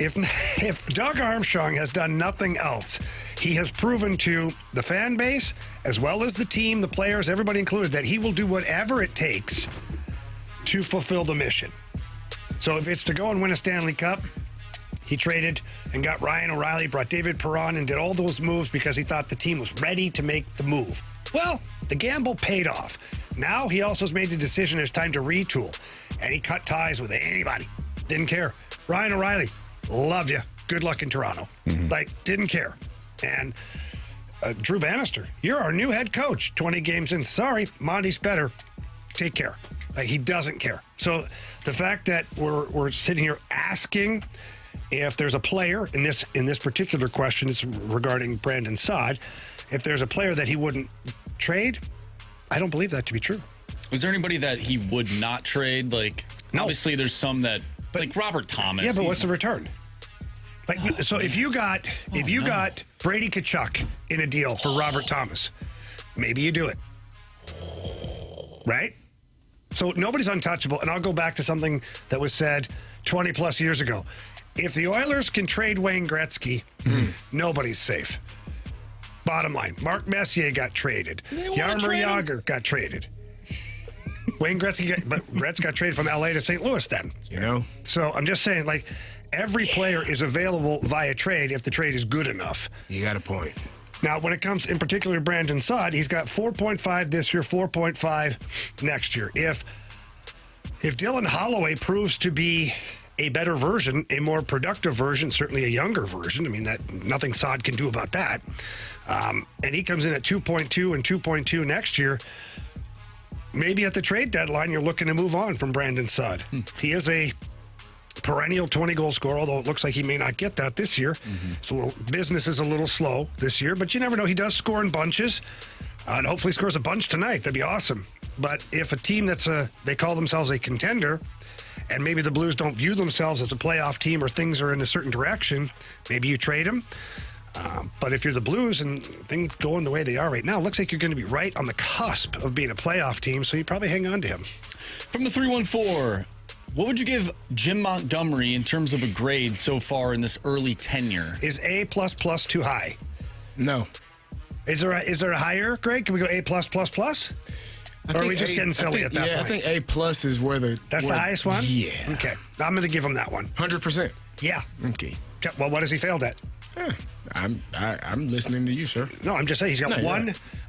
if Doug Armstrong has done nothing else, he has proven to the fan base, as well as the team, the players, everybody included, that he will do whatever it takes to fulfill the mission. So if it's to go and win a Stanley Cup, he traded and got Ryan O'Reilly, brought David Perron, and did all those moves because he thought the team was ready to make the move. Well, the gamble paid off. Now he also has made the decision it's time to retool, and he cut ties with anybody. Didn't care. Ryan O'Reilly, love you. Good luck in Toronto. Didn't care. And Drew Bannister, you're our new head coach. 20 games in. Sorry, Monty's better. Take care. He doesn't care. So the fact that we're sitting here asking if there's a player in this particular question, it's regarding Brandon Saad, if there's a player that he wouldn't trade, I don't believe that to be true. Is there anybody that he would not trade? No. Obviously there's some that, like Robert Thomas. Yeah, but what's the return? If you got Brady Tkachuk in a deal for Robert Thomas, maybe you do it. Right? So nobody's untouchable. And I'll go back to something that was said 20 plus years ago. If the Oilers can trade Wayne Gretzky, nobody's safe. Bottom line, Mark Messier got traded. Jaromir Jagr got traded. Wayne Gretzky got traded from LA to St. Louis then. So I'm just saying, every player is available via trade if the trade is good enough. You got a point. Now, when it comes in particular to Brandon Saad, he's got 4.5 this year, 4.5 next year. If Dylan Holloway proves to be a better version, a more productive version, certainly a younger version, nothing Saad can do about that, and he comes in at 2.2 and 2.2 next year, maybe at the trade deadline, you're looking to move on from Brandon Saad. He is a perennial 20-goal scorer, although it looks like he may not get that this year. So business is a little slow this year, but you never know. He does score in bunches, and hopefully scores a bunch tonight. That'd be awesome. But if a team they call themselves a contender, and maybe the Blues don't view themselves as a playoff team or things are in a certain direction, maybe you trade him. But if you're the Blues and things going the way they are right now, it looks like you're going to be right on the cusp of being a playoff team, so you probably hang on to him. From the 314, what would you give Jim Montgomery in terms of a grade so far in this early tenure? Is A++ too high? No. Is there a higher grade? Can we go A+++? Or are we just getting silly at that point? I think A+ is where That's the highest one? Yeah. Okay. I'm going to give him that one. 100%. Yeah. Okay. Well, what has he failed at? I'm listening to you, sir. No, I'm just saying he's got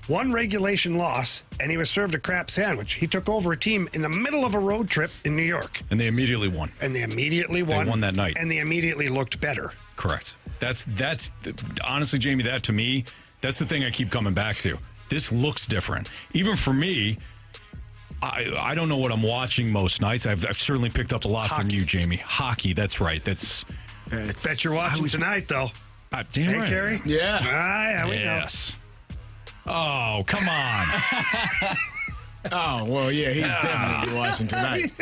one regulation loss, and he was served a crap sandwich. He took over a team in the middle of a road trip in New York. And they immediately won. They won that night. And they immediately looked better. Correct. That's honestly, Jamie, that to me, that's the thing I keep coming back to. This looks different. Even for me, I don't know what I'm watching most nights. I've certainly picked up a lot from you, Jamie. Hockey, that's right. Bet you're watching tonight, though. Damn hey, right. Carey? Yeah. Yeah, we know. Yes. Oh, come on. Oh, well, yeah, he's definitely watching tonight.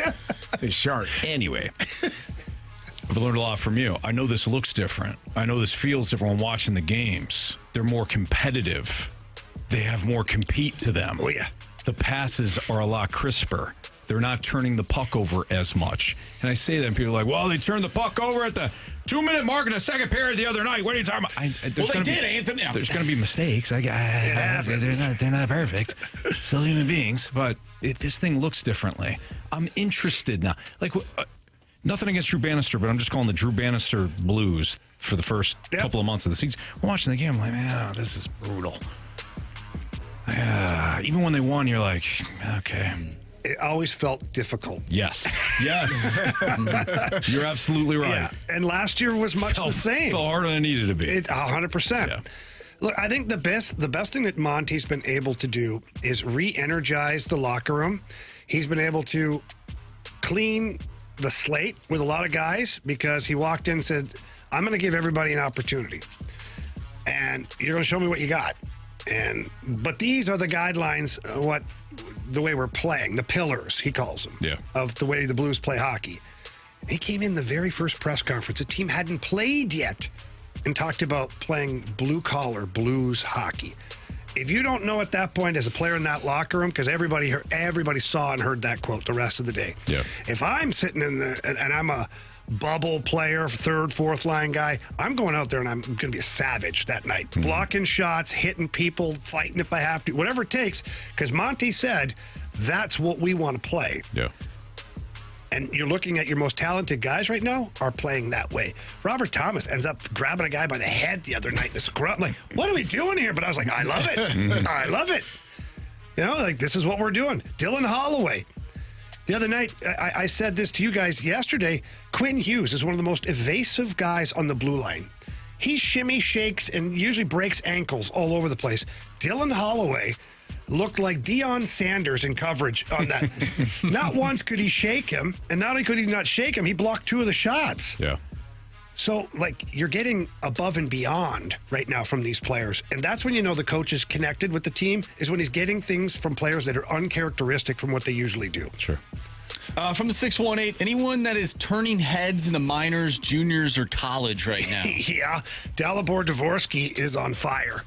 He's sharp. Anyway, I've learned a lot from you. I know this looks different. I know this feels different when watching the games. They're more competitive. They have more compete to them. Oh, yeah. The passes are a lot crisper. They're not turning the puck over as much. And I say that, and people are like, well, they turned the puck over at the 2-minute mark in the second period the other night. What are you talking about? Anthony. There's going to be mistakes. They're not perfect. Still human beings. But this thing looks differently. I'm interested now. Nothing against Drew Bannister, but I'm just calling the Drew Bannister Blues for the first couple of months of the season. I'm watching the game. I'm like, man, this is brutal. Even when they won, you're like, okay. It always felt difficult. Yes. You're absolutely right. Yeah. And last year was much the same. Felt harder than it needed to be. 100%. Yeah. Look, I think the best thing that Monty's been able to do is re-energize the locker room. He's been able to clean the slate with a lot of guys because he walked in and said, I'm going to give everybody an opportunity. And you're going to show me what you got. But these are the guidelines, the way we're playing, the pillars, he calls them, of the way the Blues play hockey. He came in the very first press conference. The team hadn't played yet and talked about playing blue-collar Blues hockey. If you don't know at that point as a player in that locker room, because everybody saw and heard that quote the rest of the day. Yeah. If I'm sitting in there and I'm a bubble player, third, fourth line guy, I'm going out there and I'm going to be a savage that night. Blocking shots, hitting people, fighting if I have to, whatever it takes. Because Monty said that's what we want to play. Yeah. And you're looking at your most talented guys right now are playing that way. Robert Thomas ends up grabbing a guy by the head the other night in a scrum. Like, what are we doing here? But I was like, I love it. I love it. You know, like, this is what we're doing. Dylan Holloway. The other night, I said this to you guys yesterday. Quinn Hughes is one of the most evasive guys on the blue line. He shimmy shakes and usually breaks ankles all over the place. Dylan Holloway looked like Deion Sanders in coverage on that. Not once could he shake him, and not only could he not shake him, he blocked 2 of the shots. Yeah. So, like, you're getting above and beyond right now from these players, and that's when you know the coach is connected with the team, is when he's getting things from players that are uncharacteristic from what they usually do. Sure. From the 618, anyone that is turning heads in the minors, juniors, or college right now? Yeah. Dalibor Dvorsky is on fire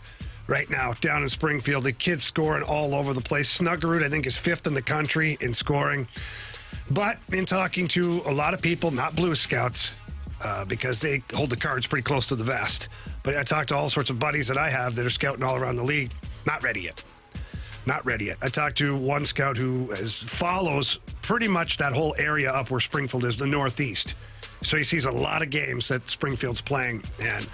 right now down in Springfield. The kid's scoring all over the place. Snuggerud, I think, is 5th in the country in scoring. But in talking to a lot of people, not Blue Scouts, because they hold the cards pretty close to the vest. But I talked to all sorts of buddies that I have that are scouting all around the league. Not ready yet. Not ready yet. I talked to one scout who follows pretty much that whole area up where Springfield is, the Northeast. So he sees a lot of games that Springfield's playing, and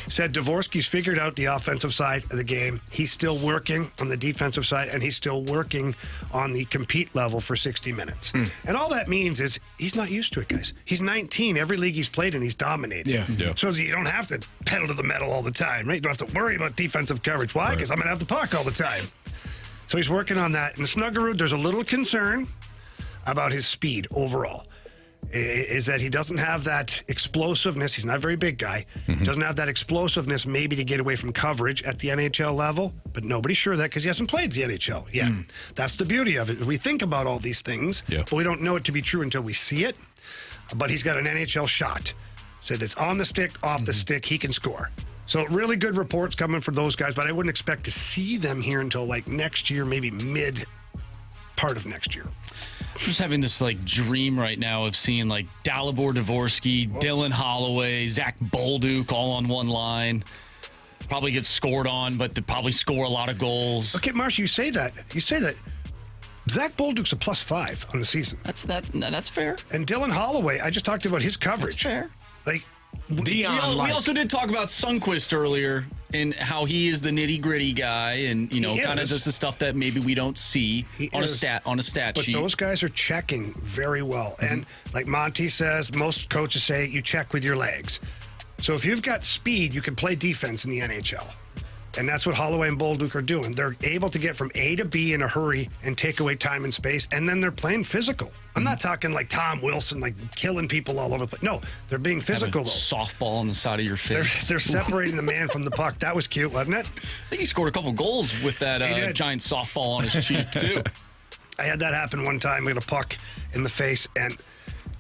said Dvorsky's figured out the offensive side of the game. He's still working on the defensive side, and he's still working on the compete level for 60 minutes. And all that means is he's not used to it, guys. He's 19. Every league he's played in, he's dominated. Yeah. So you don't have to pedal to the metal all the time, right? You don't have to worry about defensive coverage. Why? Because I'm going to have the puck all the time. So he's working on that. And Snuggerud, there's a little concern about his speed overall. Is that he doesn't have that explosiveness. He's not a very big guy. Doesn't have that explosiveness maybe to get away from coverage at the NHL level, but nobody's sure of that because he hasn't played the NHL yet. That's the beauty of it. We think about all these things, but we don't know it to be true until we see it. But he's got an NHL shot. Said it's on the stick, off the stick, he can score. So really good reports coming for those guys, but I wouldn't expect to see them here until like next year, maybe mid part of next year. I'm just having this like dream right now of seeing like Dalibor Dvorsky, Dylan Holloway, Zach Bolduc all on one line. Probably get scored on, but they probably score a lot of goals. Okay, Marsh, you say that. Zach Bolduc's a +5 on the season. That's fair. And Dylan Holloway, I just talked about his coverage. That's fair. Like, we also did talk about Sundqvist earlier and how he is the nitty-gritty guy and, you know, kind of just the stuff that maybe we don't see on a stat sheet. But those guys are checking very well. And like Monty says, most coaches say you check with your legs. So if you've got speed, you can play defense in the NHL. And that's what Holloway and Bolduc are doing. They're able to get from A to B in a hurry and take away time and space, and then they're playing physical. I'm not talking like Tom Wilson, like killing people all over the place. No, they're being physical, though. Softball on the side of your face. They're separating the man from the puck. That was cute, wasn't it? I think he scored a couple goals with that giant softball on his cheek, too. I had that happen one time. We had a puck in the face, and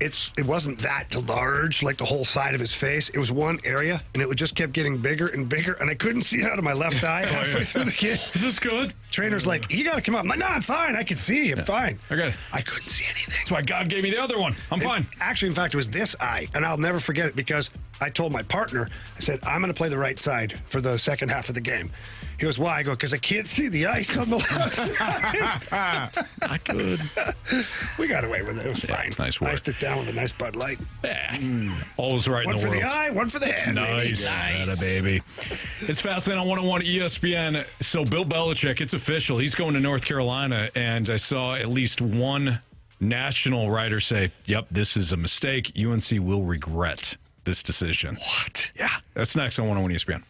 it wasn't that large, like the whole side of his face. It was one area, and it just kept getting bigger and bigger, and I couldn't see out of my left eye halfway through the game. Is this good? Trainer's like, you got to come up. I'm like, no, I'm fine. I can see. I'm fine. Okay. I couldn't see anything. That's why God gave me the other one. I'm fine. Actually, in fact, it was this eye, and I'll never forget it because I told my partner, I said, I'm going to play the right side for the second half of the game. He goes, why? I go, because I can't see the ice on the left side. I could. We got away with it. It was fine. Nice work. Iced it down with a nice Bud Light. Yeah. Always right One in the for world. the eye, one for the head. Nice. Atta baby. It's Fastlane on 101 ESPN. So Bill Belichick, it's official. He's going to North Carolina, and I saw at least one national writer say, yep, this is a mistake. UNC will regret this decision. What? Yeah. That's next on 101 ESPN.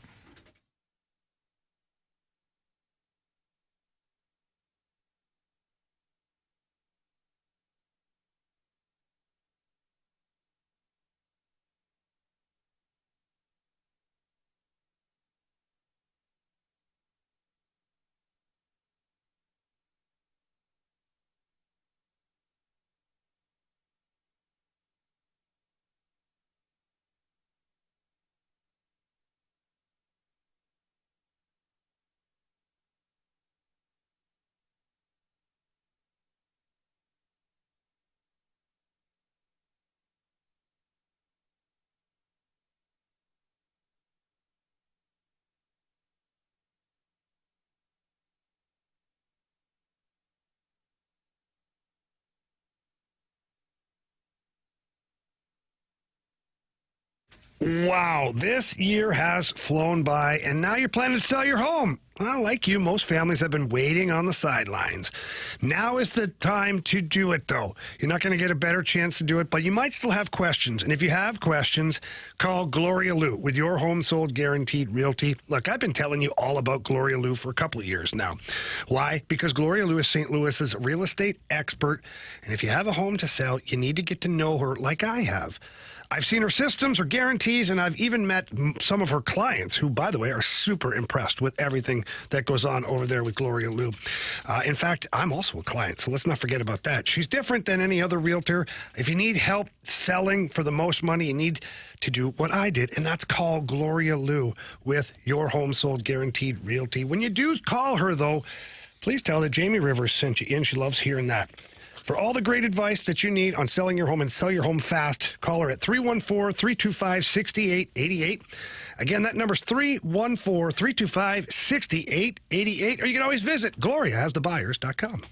Wow, this year has flown by, and now you're planning to sell your home. Well, like you, most families have been waiting on the sidelines. Now is the time to do it, though. You're not going to get a better chance to do it, but you might still have questions. And if you have questions, call Gloria Lou with Your Home Sold Guaranteed Realty. Look, I've been telling you all about Gloria Lou for a couple of years now. Why? Because Gloria Lou is St. Louis's real estate expert, and if you have a home to sell, you need to get to know her like I have. I've seen her systems, her guarantees, and I've even met some of her clients who, by the way, are super impressed with everything that goes on over there with Gloria Lou. In fact, I'm also a client, so let's not forget about that. She's different than any other realtor. If you need help selling for the most money, you need to do what I did, and that's call Gloria Lou with Your Home Sold Guaranteed Realty. When you do call her, though, please tell her that Jamie Rivers sent you in. She loves hearing that. For all the great advice that you need on selling your home and sell your home fast, call her at 314-325-6888. Again, that number's 314-325-6888. Or you can always visit GloriaHasTheBuyers.com.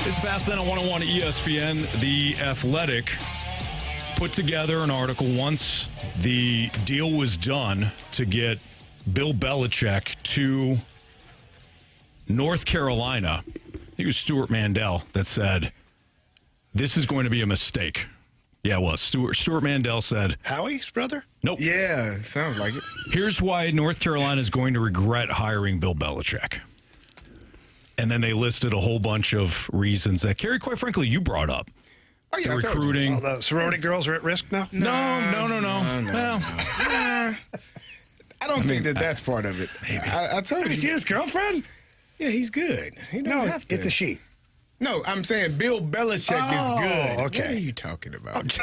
It's Fast Lane on 101 ESPN. The Athletic put together an article once the deal was done to get Bill Belichick to North Carolina. I think it was Stuart Mandel that said, this is going to be a mistake. Yeah, it was. Stuart Mandel said. Howie's brother? Nope. Yeah, sounds like it. Here's why North Carolina is going to regret hiring Bill Belichick. And then they listed a whole bunch of reasons that, Kerry, quite frankly, you brought up. Oh, yeah, The recruiting. Oh, the sorority girls are at risk now? No. Well, I don't think that's part of it. Maybe. I told Have you seen his girlfriend? Yeah, he's good. He don't have to. It's a she. No, I'm saying Bill Belichick is good. okay. What are you talking about?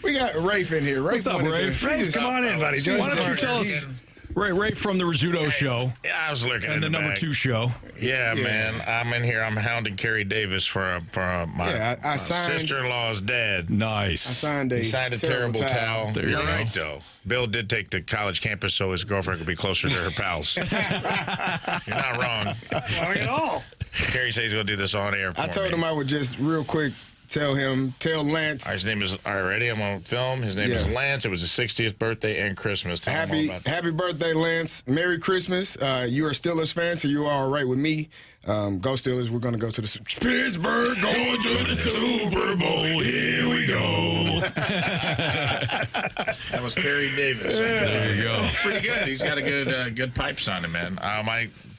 We got Rafe in here. What's up, Rafe? Rafe, come on in, buddy. Why don't you tell us, Ray from the Rizzuto show I was looking and in the number bag. 2 show. Yeah, man. I'm in here. I'm hounding Kerry Davis for my signed- sister-in-law's dad. Nice. I signed He signed a terrible towel. There you You're go. right, though. Bill did take the college campus so his girlfriend could be closer to her pals. You're not wrong. Wrong at all. Kerry says he's going to do this on air for I told me. him I would just real quick Tell Lance. His name is already. I'm on film. His name is Lance. It was his 60th birthday and Christmas. Tell him all about that. Happy birthday, Lance. Merry Christmas. You're a Steelers fan, so you are all right with me. Go Steelers. We're going to go to the Pittsburgh, going to the Super Bowl. Here we go. That was Kerry Davis. There you go. Pretty good. He's got a good pipes on him, man.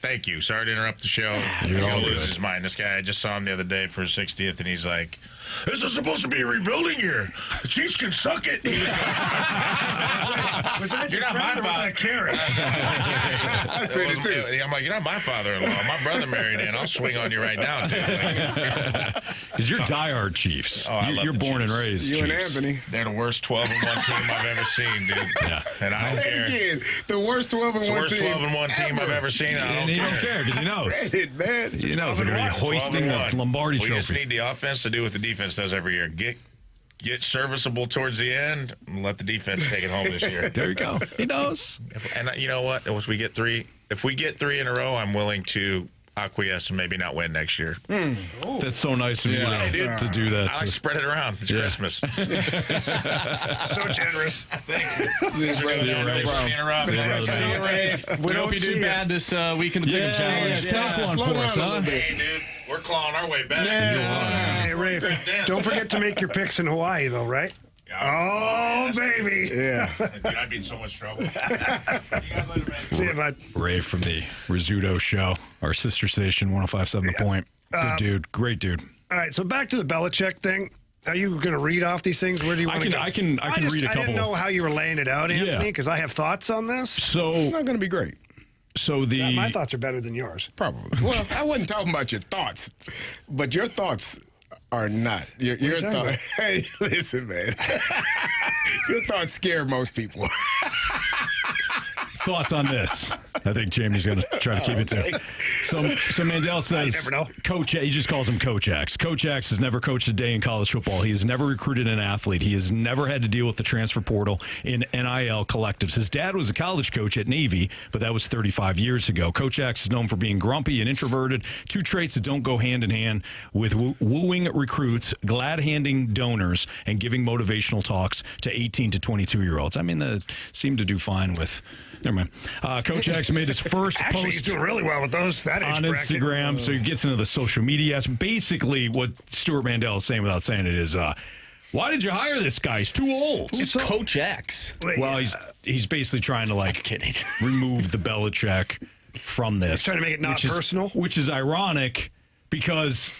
Thank you. Sorry to interrupt the show. He's going to lose his mind. This guy, I just saw him the other day for his 60th, and he's like, this is supposed to be a rebuilding year. The Chiefs can suck it. Was that You're not my father. Kerry? I said it too. I'm like, you're not my father-in-law. My brother married in. I'll swing on you right now, dude. Because you're diehard Chiefs. Oh, I love you're the born Chiefs. and raised You and Chiefs. Anthony. They're the worst 12-1 team I've ever seen, dude. Yeah. And I don't Say care. it again. The worst 12-1 It's the worst team. 12-1 team I've ever seen. And I And don't he don't care. care because he knows. Say it, man. He knows they're going to be hoisting the 12-1. Lombardi We just trophy. need the offense to do what the defense does every year. Get serviceable towards the end and let the defense take it home this year. There you go. He knows. And you know what? If we get three in a row, I'm willing to acquiesce and maybe not win next year. That's so nice of you to do that. I like spread it around. It's Christmas. So generous. Thank you. See you, Ray. See you, Ray. We hope you do bad this week in the Pick'em Challenge. Talk one Slow for down us, a huh? little bit. Hey, dude, we're clawing our way back. Hey, Ray, don't forget to make your picks in Hawaii, though, right? Oh, baby. Yeah. Dude, I'd be in so much trouble. See you guys later, man. See you, bud. Ray from the Rizzuto Show, our sister station, 105.7 The Point. Good dude. Great dude. All right, so back to the Belichick thing. Are you going to read off these things? Where do you want to go? I can read a couple. I didn't know how you were laying it out, Anthony, Yeah. because I have thoughts on this. It's So not going to be great. My thoughts are better than yours. Probably. Well, I wasn't talking about your thoughts, but your thoughts are not. Your talking about? thoughts. Hey, listen, man. Your thoughts scare most people. thoughts on this. I think Jamie's going to try to keep it to. So Mandel says, never know. Coach, he just calls him Coach X. Coach X has never coached a day in college football. He has never recruited an athlete. He has never had to deal with the transfer portal in NIL collectives. His dad was a college coach at Navy, but that was 35 years ago. Coach X is known for being grumpy and introverted, two traits that don't go hand in hand with wooing recruits, glad-handing donors, and giving motivational talks to 18 to 22-year-olds. I mean, that seemed to do fine with... Never mind. Coach X made his first Actually, post he's doing really well with those. That age on bracket. Instagram. So he gets into the social media. Basically, what Stuart Mandel is saying without saying it is, why did you hire this guy? He's too old. Who's Coach X? Well, he's basically trying to remove the Belichick from this. He's trying to make it not personal. Which is ironic because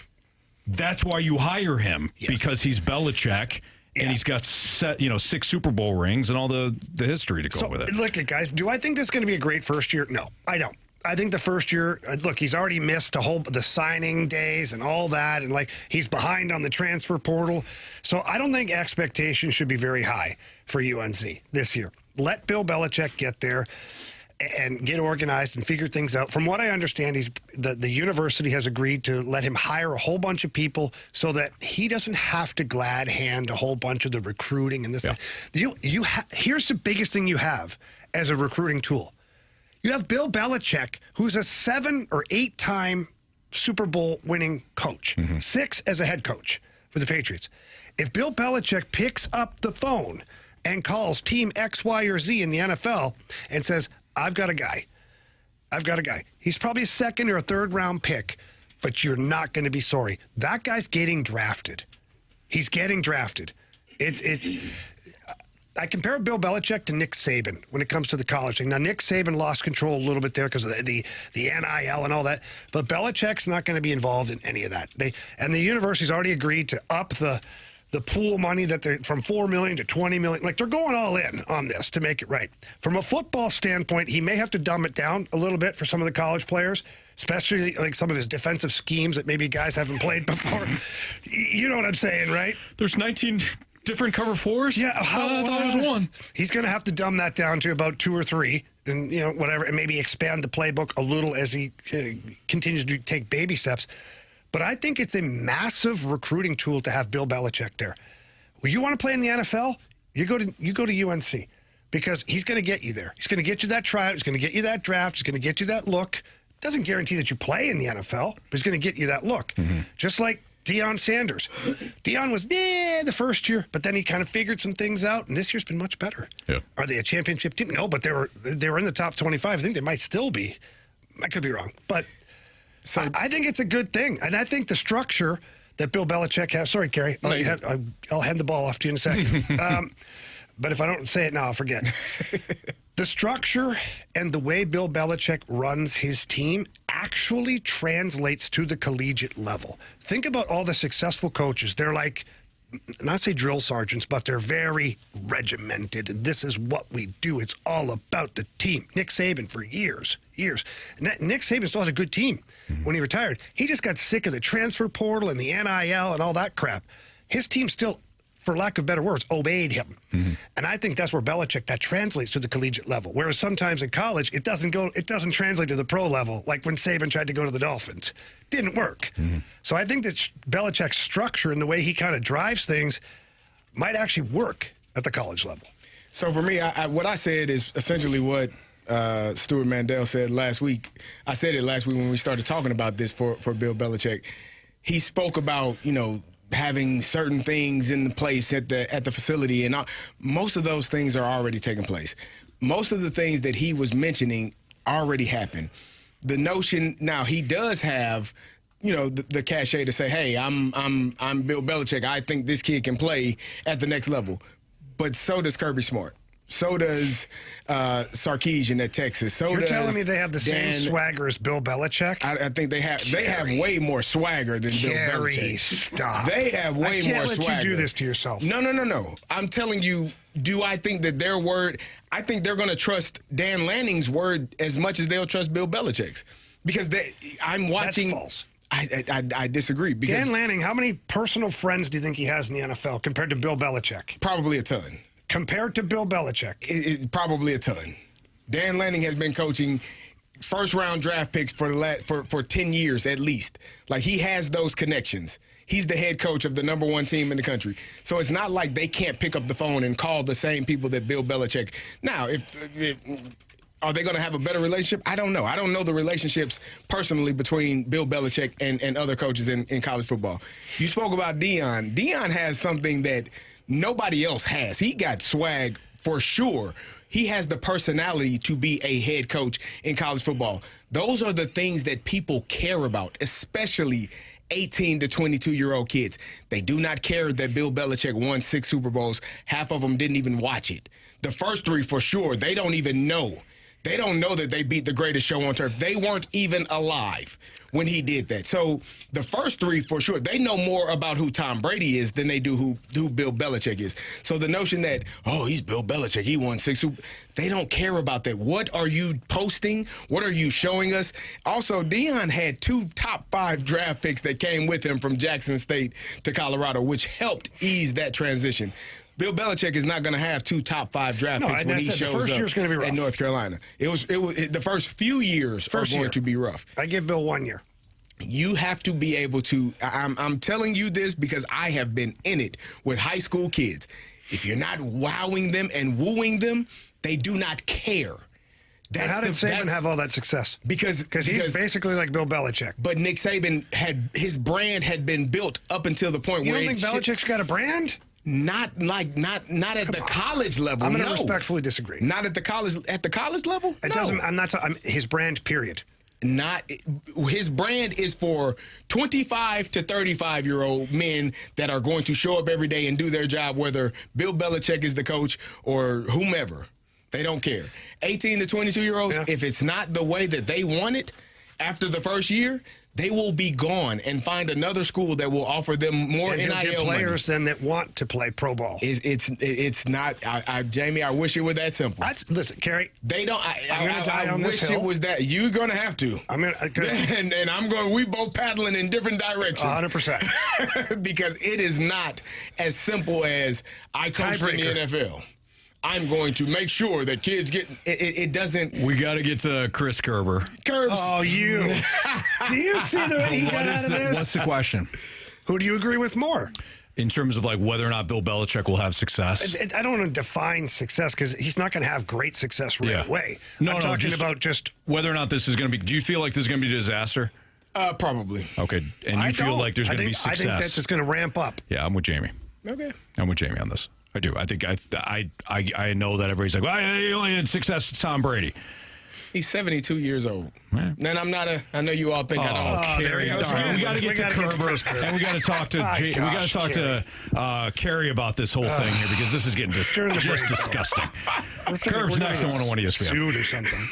that's why you hire him, because he's Belichick. And he's got 6 Super Bowl rings and all the history to go with it. Look, guys, do I think this is going to be a great first year? No, I don't. I think the first year, look, he's already missed the signing days and all that, and he's behind on the transfer portal. So I don't think expectations should be very high for UNC this year. Let Bill Belichick get there and get organized and figure things out. From what I understand, the university has agreed to let him hire a whole bunch of people so that he doesn't have to glad hand a whole bunch of the recruiting and this. Yeah. Here's the biggest thing you have as a recruiting tool. You have Bill Belichick, who's a 7 or 8-time Super Bowl winning coach, 6 as a head coach for the Patriots. If Bill Belichick picks up the phone and calls team X, Y, or Z in the NFL and says, I've got a guy. He's probably a second or a third round pick, but you're not going to be sorry. That guy's getting drafted. He's getting drafted. I compare Bill Belichick to Nick Saban when it comes to the college thing. Now, Nick Saban lost control a little bit there because of the NIL and all that, but Belichick's not going to be involved in any of that. And the university's already agreed to up the pool money that they're from $4 million to $20 million. They're going all in on this to make it right. From a football standpoint, he may have to dumb it down a little bit for some of the college players, especially some of his defensive schemes that maybe guys haven't played before. You know what I'm saying, right? There's 19 different cover fours? Yeah. I thought it was one. He's going to have to dumb that down to about 2 or 3 and, whatever, and maybe expand the playbook a little as he continues to take baby steps. But I think it's a massive recruiting tool to have Bill Belichick there. Well, you want to play in the NFL? You go to UNC because he's going to get you there. He's going to get you that tryout. He's going to get you that draft. He's going to get you that look. Doesn't guarantee that you play in the NFL, but he's going to get you that look. Just like Deion Sanders. Deion was the first year, but then he kind of figured some things out, and this year's been much better. Yeah. Are they a championship team? No, but they were in the top 25. I think they might still be. I could be wrong, but so I think it's a good thing, and I think the structure that Bill Belichick has. Sorry, Kerry. I'll hand the ball off to you in a second. But if I don't say it now, I'll forget. The structure and the way Bill Belichick runs his team actually translates to the collegiate level. Think about all the successful coaches. They're like, not say drill sergeants, but they're very regimented. And this is what we do. It's all about the team. Nick Saban for years. Nick Saban still had a good team when he retired. He just got sick of the transfer portal and the NIL and all that crap. His team still, for lack of better words, obeyed him. And I think that's where Belichick, that translates to the collegiate level. Whereas sometimes in college, it doesn't translate to the pro level, like when Saban tried to go to the Dolphins. Didn't work. So I think that Belichick's structure and the way he kind of drives things might actually work at the college level. So for me, what I said is essentially what Stuart Mandel said last week. I said it last week when we started talking about this for Bill Belichick. He spoke about, having certain things in place at the facility, and most of those things are already taking place. Most of the things that he was mentioning already happened. The notion now, he does have, the cachet to say, "Hey, I'm Bill Belichick. I think this kid can play at the next level." But so does Kirby Smart. So does Sarkisian at Texas. So You're does telling me they have the same Dan, swagger as Bill Belichick? I think they have way more swagger than Bill Belichick. Stop. They have way more swagger. I can't let you do this to yourself. No. I'm telling you, do I think that their word, I think they're going to trust Dan Lanning's word as much as they'll trust Bill Belichick's. Because I'm watching. That's false. I disagree. Because Dan Lanning, how many personal friends do you think he has in the NFL compared to Bill Belichick? Probably a ton. Compared to Bill Belichick? Probably a ton. Dan Lanning has been coaching first-round draft picks for 10 years at least. Like, he has those connections. He's the head coach of the number one team in the country. So it's not like they can't pick up the phone and call the same people that Bill Belichick. Now, are they going to have a better relationship? I don't know. I don't know the relationships personally between Bill Belichick and other coaches in college football. You spoke about Deion. Deion has something that nobody else has. He got swag for sure. He has the personality to be a head coach in college football. Those are the things that people care about, especially 18 to 22-year-old kids. They do not care that Bill Belichick won 6 Super Bowls. Half of them didn't even watch it. The first 3 for sure, they don't even know. They don't know that they beat the greatest show on turf. They weren't even alive when he did that. So the first 3 for sure, they know more about who Tom Brady is than they do who Bill Belichick is. So the notion that, he's Bill Belichick, he won 6 Super, they don't care about that. What are you posting? What are you showing us? Also, Deion had 2 top 5 draft picks that came with him from Jackson State to Colorado, which helped ease that transition. Bill Belichick is not going to have 2 top 5 draft picks when he shows the first year's going to be rough. At North Carolina. It was the first few years are going to be rough. I give Bill 1 year. You have to be able to. I'm telling you this because I have been in it with high school kids. If you're not wowing them and wooing them, they do not care. How did Saban have all that success? Because he's basically like Bill Belichick. But Nick Saban his brand had been built up until the point where you don't think Belichick's got a brand? Not at the college level. I'm going to respectfully disagree. Not at the college level. It doesn't. I'm his brand. Period. His brand is for 25 to 35-year-old men that are going to show up every day and do their job, whether Bill Belichick is the coach or whomever. They don't care. 18 to 22-year-olds, if it's not the way that they want it after the first year, they will be gone and find another school that will offer them more NIL get players money. than that want to play pro ball. It's not, Jamie. I wish it were that simple. Listen, Kerry. They don't. I'm going to die on this hill. I wish it was that. You're going to have to. I'm going to. And I'm going. We both paddling in different directions. 100%. Because it is not as simple as I coached in the NFL. I'm going to make sure that kids get it doesn't. We got to get to Chris Kerber. Curbs. Oh, you. Do you see the way he got out of this? What's the question? Who do you agree with more? In terms of like whether or not Bill Belichick will have success? I don't want to define success because he's not going to have great success right away. No, I'm talking about just whether or not this is going to be. Do you feel like this is going to be a disaster? Probably. Okay, and you feel like there's going to be success. I think that's just going to ramp up. Yeah, I'm with Jamie. Okay. I'm with Jamie on this. I do. I think I know that everybody's like, well, he only had success with Tom Brady. He's 72 years old. Man. And I know you all think I don't. there he goes. We got to get to Kerber, and we got to talk to Carey about this whole thing here because this is getting just disgusting. Kerb's next on 101 ESPN. Suit or something.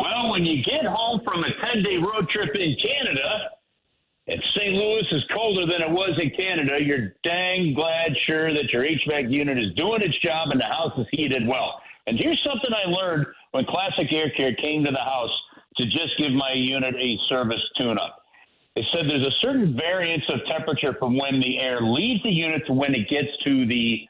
Well, when you get home from a 10-day road trip in Canada, and St. Louis is colder than it was in Canada, you're dang glad sure that your HVAC unit is doing its job and the house is heated well. And here's something I learned when Classic Air Care came to the house to just give my unit a service tune-up. They said there's a certain variance of temperature from when the air leaves the unit to when it gets to the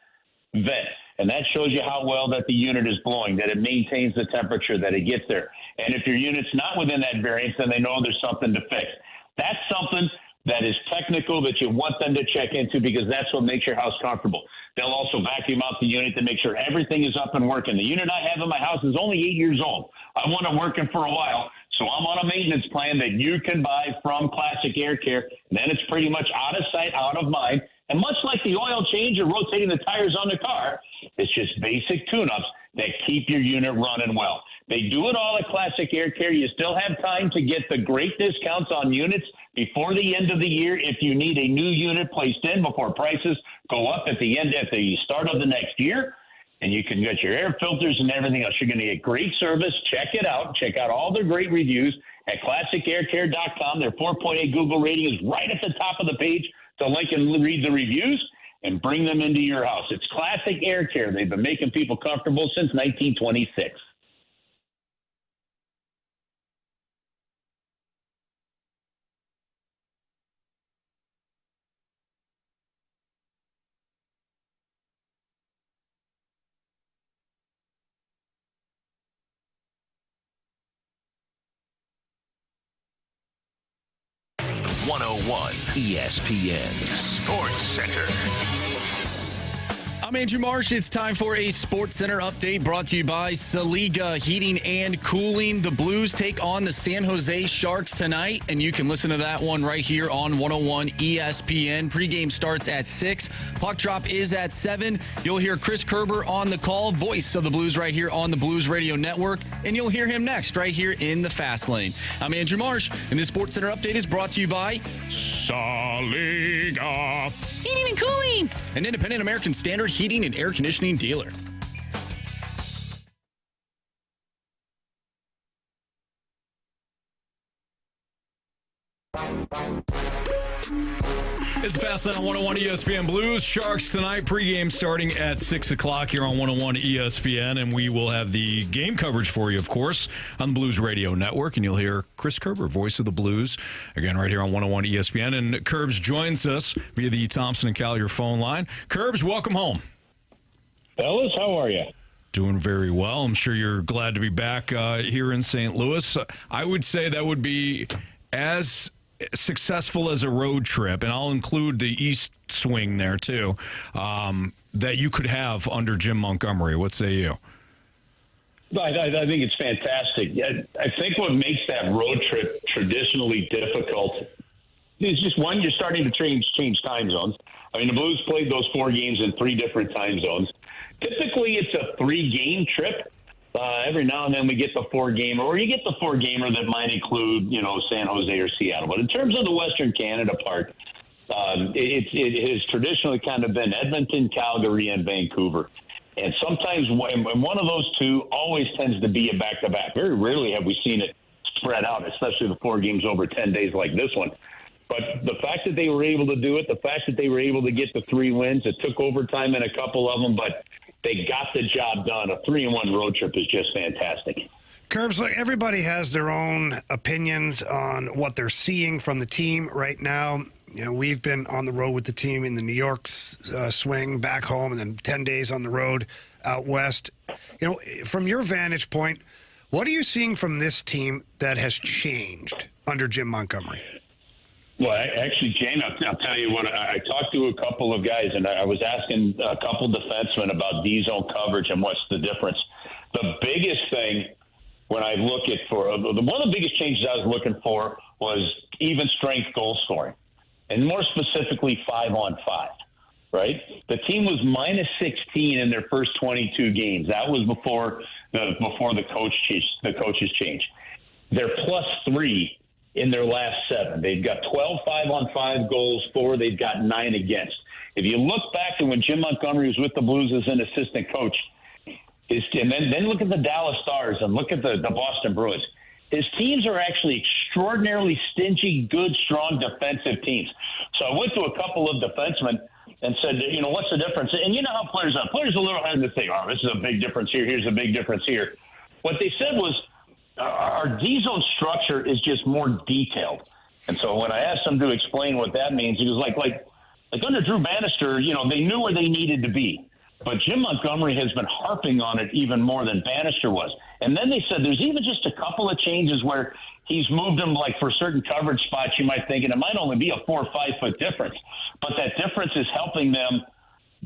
vent. And that shows you how well that the unit is blowing, that it maintains the temperature, that it gets there. And if your unit's not within that variance, then they know there's something to fix. That's something that is technical that you want them to check into because that's what makes your house comfortable. They'll also vacuum out the unit to make sure everything is up and working. The unit I have in my house is only 8 years old. I want it working for a while, so I'm on a maintenance plan that you can buy from Classic Air Care. And then it's pretty much out of sight, out of mind. And much like the oil change or rotating the tires on the car, it's just basic tune-ups that keep your unit running well. They do it all at Classic Air Care. You still have time to get the great discounts on units before the end of the year if you need a new unit placed in before prices go up at the start of the next year. And you can get your air filters and everything else. You're going to get great service. Check it out. Check out all their great reviews at ClassicAirCare.com. Their 4.8 Google rating is right at the top of the page. So link and read the reviews and bring them into your house. It's Classic Air Care. They've been making people comfortable since 1926. ESPN Sports Center. I'm Andrew Marsh. It's time for a Sports Center update brought to you by Saliga Heating and Cooling. The Blues take on the San Jose Sharks tonight, and you can listen to that one right here on 101 ESPN. Pregame starts at 6. Puck drop is at 7. You'll hear Chris Kerber on the call, voice of the Blues right here on the Blues Radio Network, and you'll hear him next right here in the Fast Lane. I'm Andrew Marsh, and this Sports Center update is brought to you by Saliga Heating and Cooling, an independent American Standard heating and air conditioning dealer. It's Fast Lane on 101 ESPN. Blues Sharks tonight. Pregame starting at 6 o'clock here on 101 ESPN. And we will have the game coverage for you, of course, on the Blues Radio Network. And you'll hear Chris Kerber, voice of the Blues, again, right here on 101 ESPN. And Kerbs joins us via the Thompson and Collier phone line. Kerbs, welcome home. Fellas, how are you? Doing very well. I'm sure you're glad to be back here in St. Louis. I would say that would be as successful as a road trip, and I'll include the East swing there too, that you could have under Jim Montgomery. What say you? I think it's fantastic. I think what makes that road trip traditionally difficult is just, one, you're starting to change time zones. I mean, the Blues played those 4 games in 3 different time zones. Typically, it's a 3-game trip. Every now and then we get the 4-gamer, or you get the 4-gamer that might include, San Jose or Seattle. But in terms of the Western Canada part, it has traditionally kind of been Edmonton, Calgary, and Vancouver. And sometimes one of those two always tends to be a back-to-back. Very rarely have we seen it spread out, especially the 4 games over 10 days like this one. But the fact that they were able to do it, the fact that they were able to get the 3 wins, it took overtime in a couple of them, but they got the job done. A 3-1 road trip is just fantastic. Curbs, look, everybody has their own opinions on what they're seeing from the team right now. We've been on the road with the team in the New York swing, back home, and then 10 days on the road out west. From your vantage point, what are you seeing from this team that has changed under Jim Montgomery? Well, actually, Jane, I'll tell you what, I talked to a couple of guys, and I was asking a couple defensemen about D-zone coverage and what's the difference. The biggest thing when I look at one of the biggest changes I was looking for was even strength goal scoring, and more specifically 5-on-5, right? The team was minus 16 in their first 22 games. That was before the coaches changed. They're plus 3 in their last 7. They've got 12 5-on-5 goals for. They've got 9 against. If you look back to when Jim Montgomery was with the Blues as an assistant coach, and then look at the Dallas Stars and look at the Boston Bruins, his teams are actually extraordinarily stingy, good, strong defensive teams. So I went to a couple of defensemen and said, what's the difference? And you know how players are. Players are a little hard to say, this is a big difference here, here's a big difference here. What they said was, our D-zone structure is just more detailed. And so when I asked him to explain what that means, he was like under Drew Bannister, they knew where they needed to be. But Jim Montgomery has been harping on it even more than Bannister was. And then they said there's even just a couple of changes where he's moved them, like for certain coverage spots, you might think, and it might only be a 4 or 5 foot difference. But that difference is helping them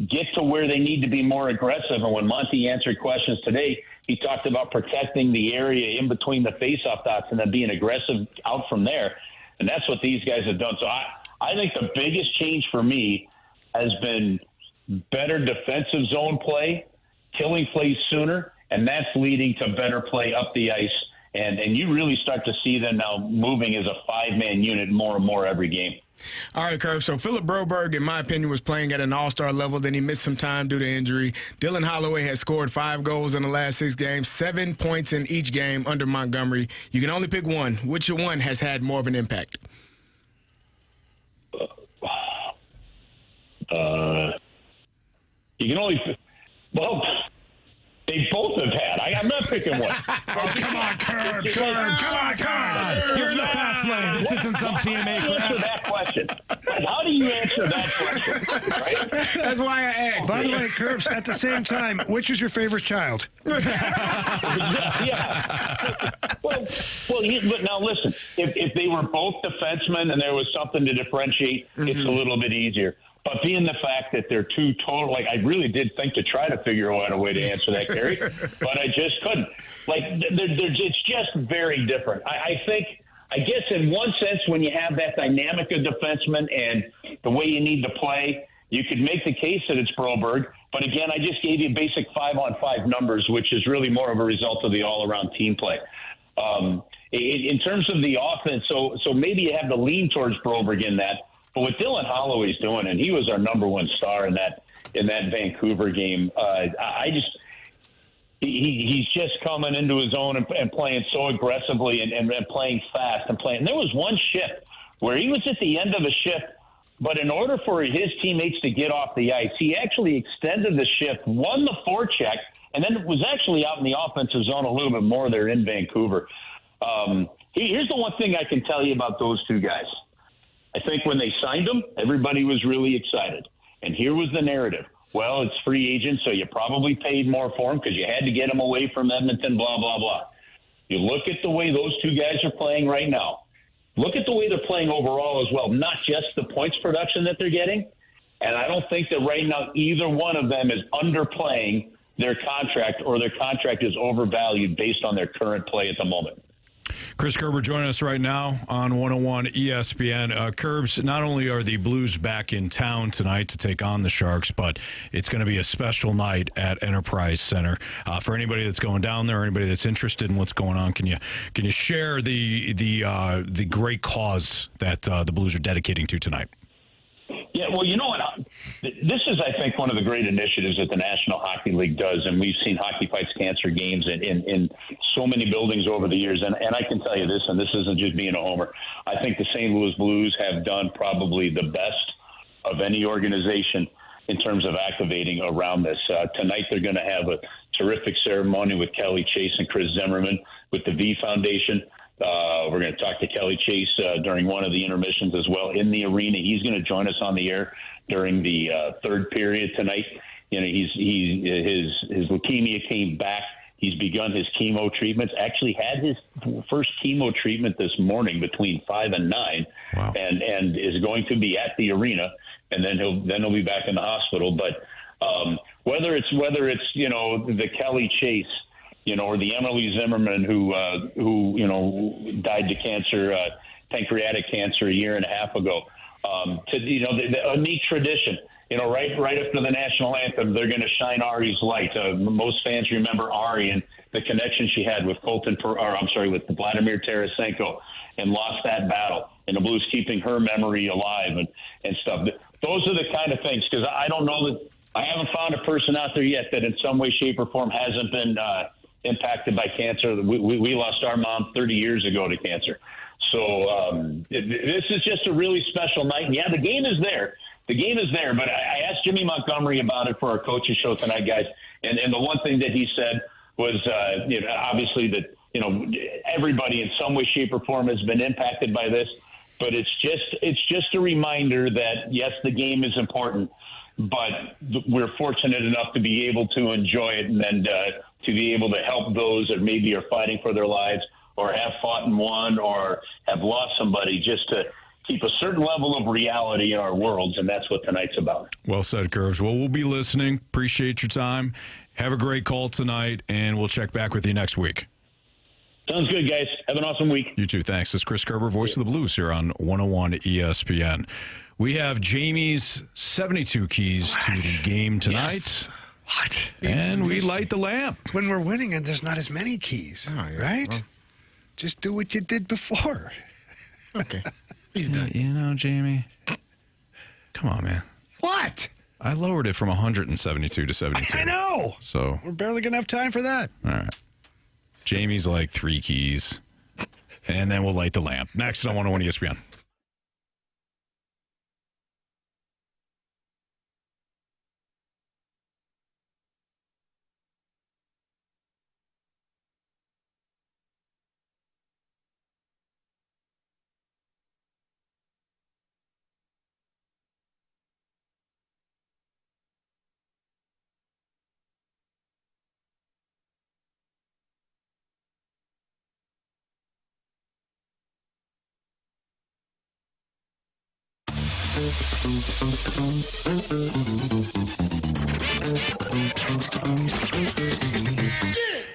get to where they need to be more aggressive. And when Monty answered questions today, he talked about protecting the area in between the faceoff dots and then being aggressive out from there. And that's what these guys have done. So I think the biggest change for me has been better defensive zone play, killing plays sooner, and that's leading to better play up the ice. And you really start to see them now moving as a five-man unit more and more every game. All right, Kerb. So Philip Broberg, in my opinion, was playing at an all-star level. Then he missed some time due to injury. Dylan Holloway has scored 5 goals in the last 6 games, 7 points in each game under Montgomery. You can only pick one. Which one has had more of an impact? You can only well, they both have had. I'm not picking one. Oh, come on, Kerb. Come on. You're in the fast lane. This isn't some TMA How do you answer that question? How do you answer that question? Right? That's why I asked. By the way, Kerbs, at the same time, which is your favorite child? Yeah. Well, but now listen. If they were both defensemen and there was something to differentiate, it's a little bit easier. But being the fact that they're two total, like I really did think to try to figure out a way to answer that, Carey, but I just couldn't. Like it's just very different. I guess in one sense, when you have that dynamic of defenseman and the way you need to play, you could make the case that it's Broberg. But again, I just gave you basic 5-on-5 numbers, which is really more of a result of the all-around team play. In terms of the offense, so maybe you have to lean towards Broberg in that. But what Dylan Holloway's doing, and he was our number one star in that Vancouver game, he's just coming into his own and playing so aggressively and playing fast and playing. And there was one shift where he was at the end of a shift, but in order for his teammates to get off the ice, he actually extended the shift, won the forecheck, and then was actually out in the offensive zone a little bit more there in Vancouver. Here's the one thing I can tell you about those two guys. I think when they signed him, everybody was really excited. And here was the narrative. Well, it's free agent, so you probably paid more for him because you had to get him away from Edmonton, blah, blah, blah. You look at the way those two guys are playing right now. Look at the way they're playing overall as well, not just the points production that they're getting. And I don't think that right now either one of them is underplaying their contract or their contract is overvalued based on their current play at the moment. Chris Kerber joining us right now on 101 ESPN. Kerbs, not only are the Blues back in town tonight to take on the Sharks, but it's going to be a special night at Enterprise Center. For anybody that's going down there, or anybody that's interested in what's going on, can you share the great cause that the Blues are dedicating to tonight? Yeah, well, you know what? This is, I think, one of the great initiatives that the National Hockey League does, and we've seen Hockey Fights Cancer games in so many buildings over the years. And I can tell you this, and this isn't just being a homer. I think the St. Louis Blues have done probably the best of any organization in terms of activating around this. Tonight they're going to have a terrific ceremony with Kelly Chase and Chris Zimmerman with the V Foundation. We're going to talk to Kelly Chase during one of the intermissions as well in the arena. He's going to join us on the air during the third period tonight. You know, his leukemia came back. He's begun his chemo treatments. Actually had his first chemo treatment this morning between 5 and 9, wow. and is going to be at the arena, and then he'll be back in the hospital. But whether it's you know the Kelly Chase, you know, or the Emily Zimmerman who you know died to cancer, pancreatic cancer a year and a half ago. To you know a neat tradition. You know, right after the national anthem, they're going to shine Ari's light. Most fans remember Ari and the connection she had with with Vladimir Tarasenko, and lost that battle. And the Blues keeping her memory alive and stuff. Those are the kind of things, because I don't know that I haven't found a person out there yet that in some way, shape, or form hasn't been impacted by cancer. We lost our mom 30 years ago to cancer. So this is just a really special night. And yeah, the game is there. The game is there, but I asked Jimmy Montgomery about it for our coaches show tonight, guys. And the one thing that he said was, you know, obviously that, you know, everybody in some way, shape, or form has been impacted by this. But it's just a reminder that, yes, the game is important, but we're fortunate enough to be able to enjoy it and to be able to help those that maybe are fighting for their lives or have fought and won or have lost somebody, just to keep a certain level of reality in our worlds, and that's what tonight's about. Well said, Kerbs. Well, we'll be listening. Appreciate your time. Have a great call tonight, and we'll check back with you next week. Sounds good, guys. Have an awesome week. You too. Thanks. This is Chris Kerber, voice of the Blues, here on 101 ESPN. We have Jamie's 72 keys to the game tonight. Yes. What? And we light the lamp. When we're winning and there's not as many keys, right? Well. Just do what you did before. Okay. He's done. You know, Jamie, come on, man. What? I lowered it from 172 to 72. I know. So, We're barely going to have time for that. all right. Jamie's like 3 keys. And then we'll light the lamp. Next on 101 ESPN.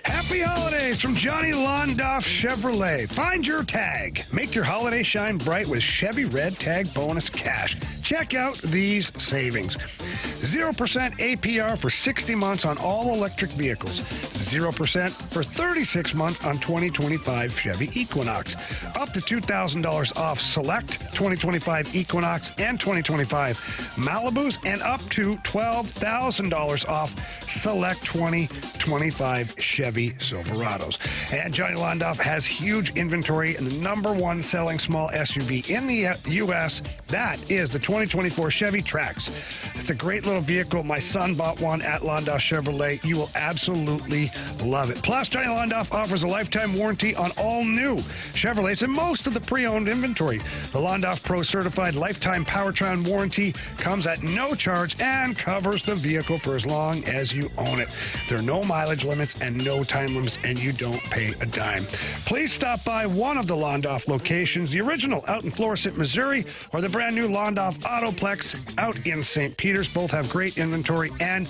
Happy holidays from Johnny Londoff Chevrolet. Find your tag. Make your holiday shine bright with Chevy Red Tag Bonus Cash. Check out these savings. 0% APR for 60 months on all electric vehicles. 0% for 36 months on 2025 Chevy Equinox. Up to $2,000 off select 2025 Equinox and 2025 Malibus, and up to $12,000 off select 2025 Chevy Silverados. And Johnny Londoff has huge inventory and the number one selling small SUV in the U.S. That is the 2024 Chevy Trax. It's a great little vehicle. My son bought one at Londoff Chevrolet. You will absolutely love it. Plus, Johnny Londoff offers a lifetime warranty on all new Chevrolets and most of the pre-owned inventory. The Londoff Pro Certified Lifetime Powertrain Warranty comes at no charge and covers the vehicle for as long as you own it. There are no mileage limits and no time limits, and you don't pay a dime. Please stop by one of the Londoff locations, the original out in Florissant, Missouri, or the brand new Londoff Autoplex out in St. Peters. Both have great inventory and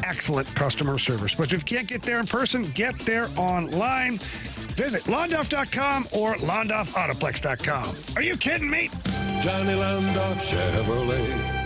excellent customer service. But if you can't get there in person, get there online. Visit Londoff.com or LondoffAutoplex.com. Are you kidding me? Johnny Londoff Chevrolet.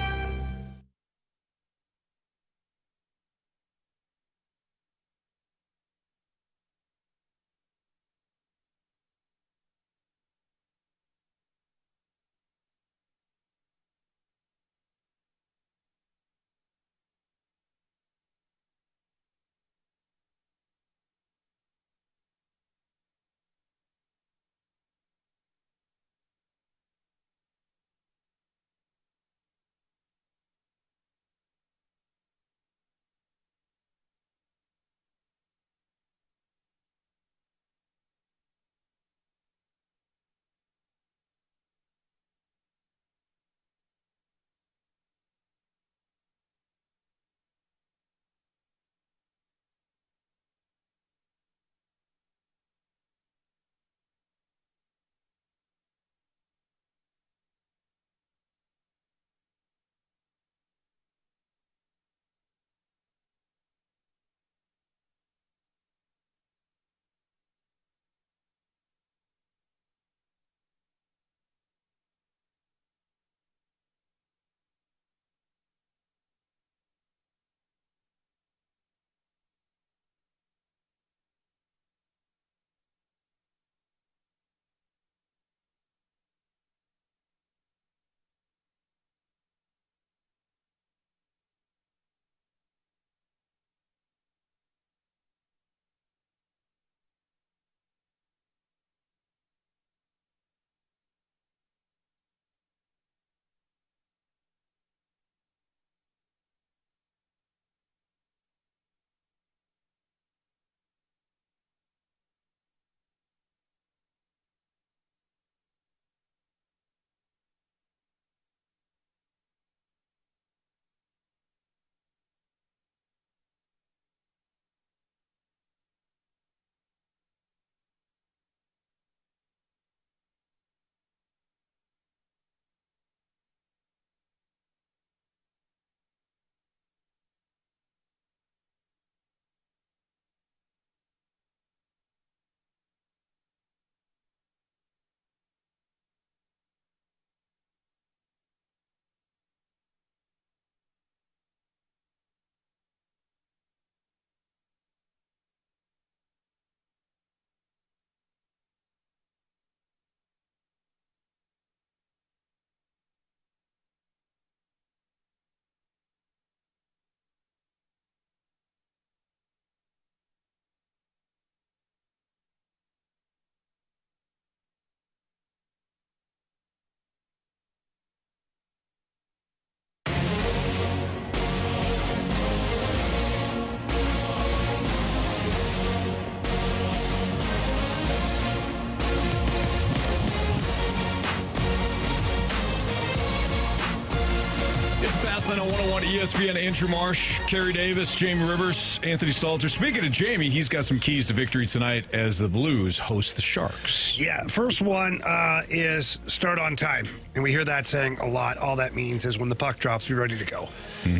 Gauntlet on 101 ESPN. Andrew Marsh, Kerry Davis, Jamie Rivers, Anthony Stalter. Speaking of Jamie, he's got some keys to victory tonight as the Blues host the Sharks. Yeah, first one is start on time. And we hear that saying a lot. All that means is when the puck drops, be ready to go.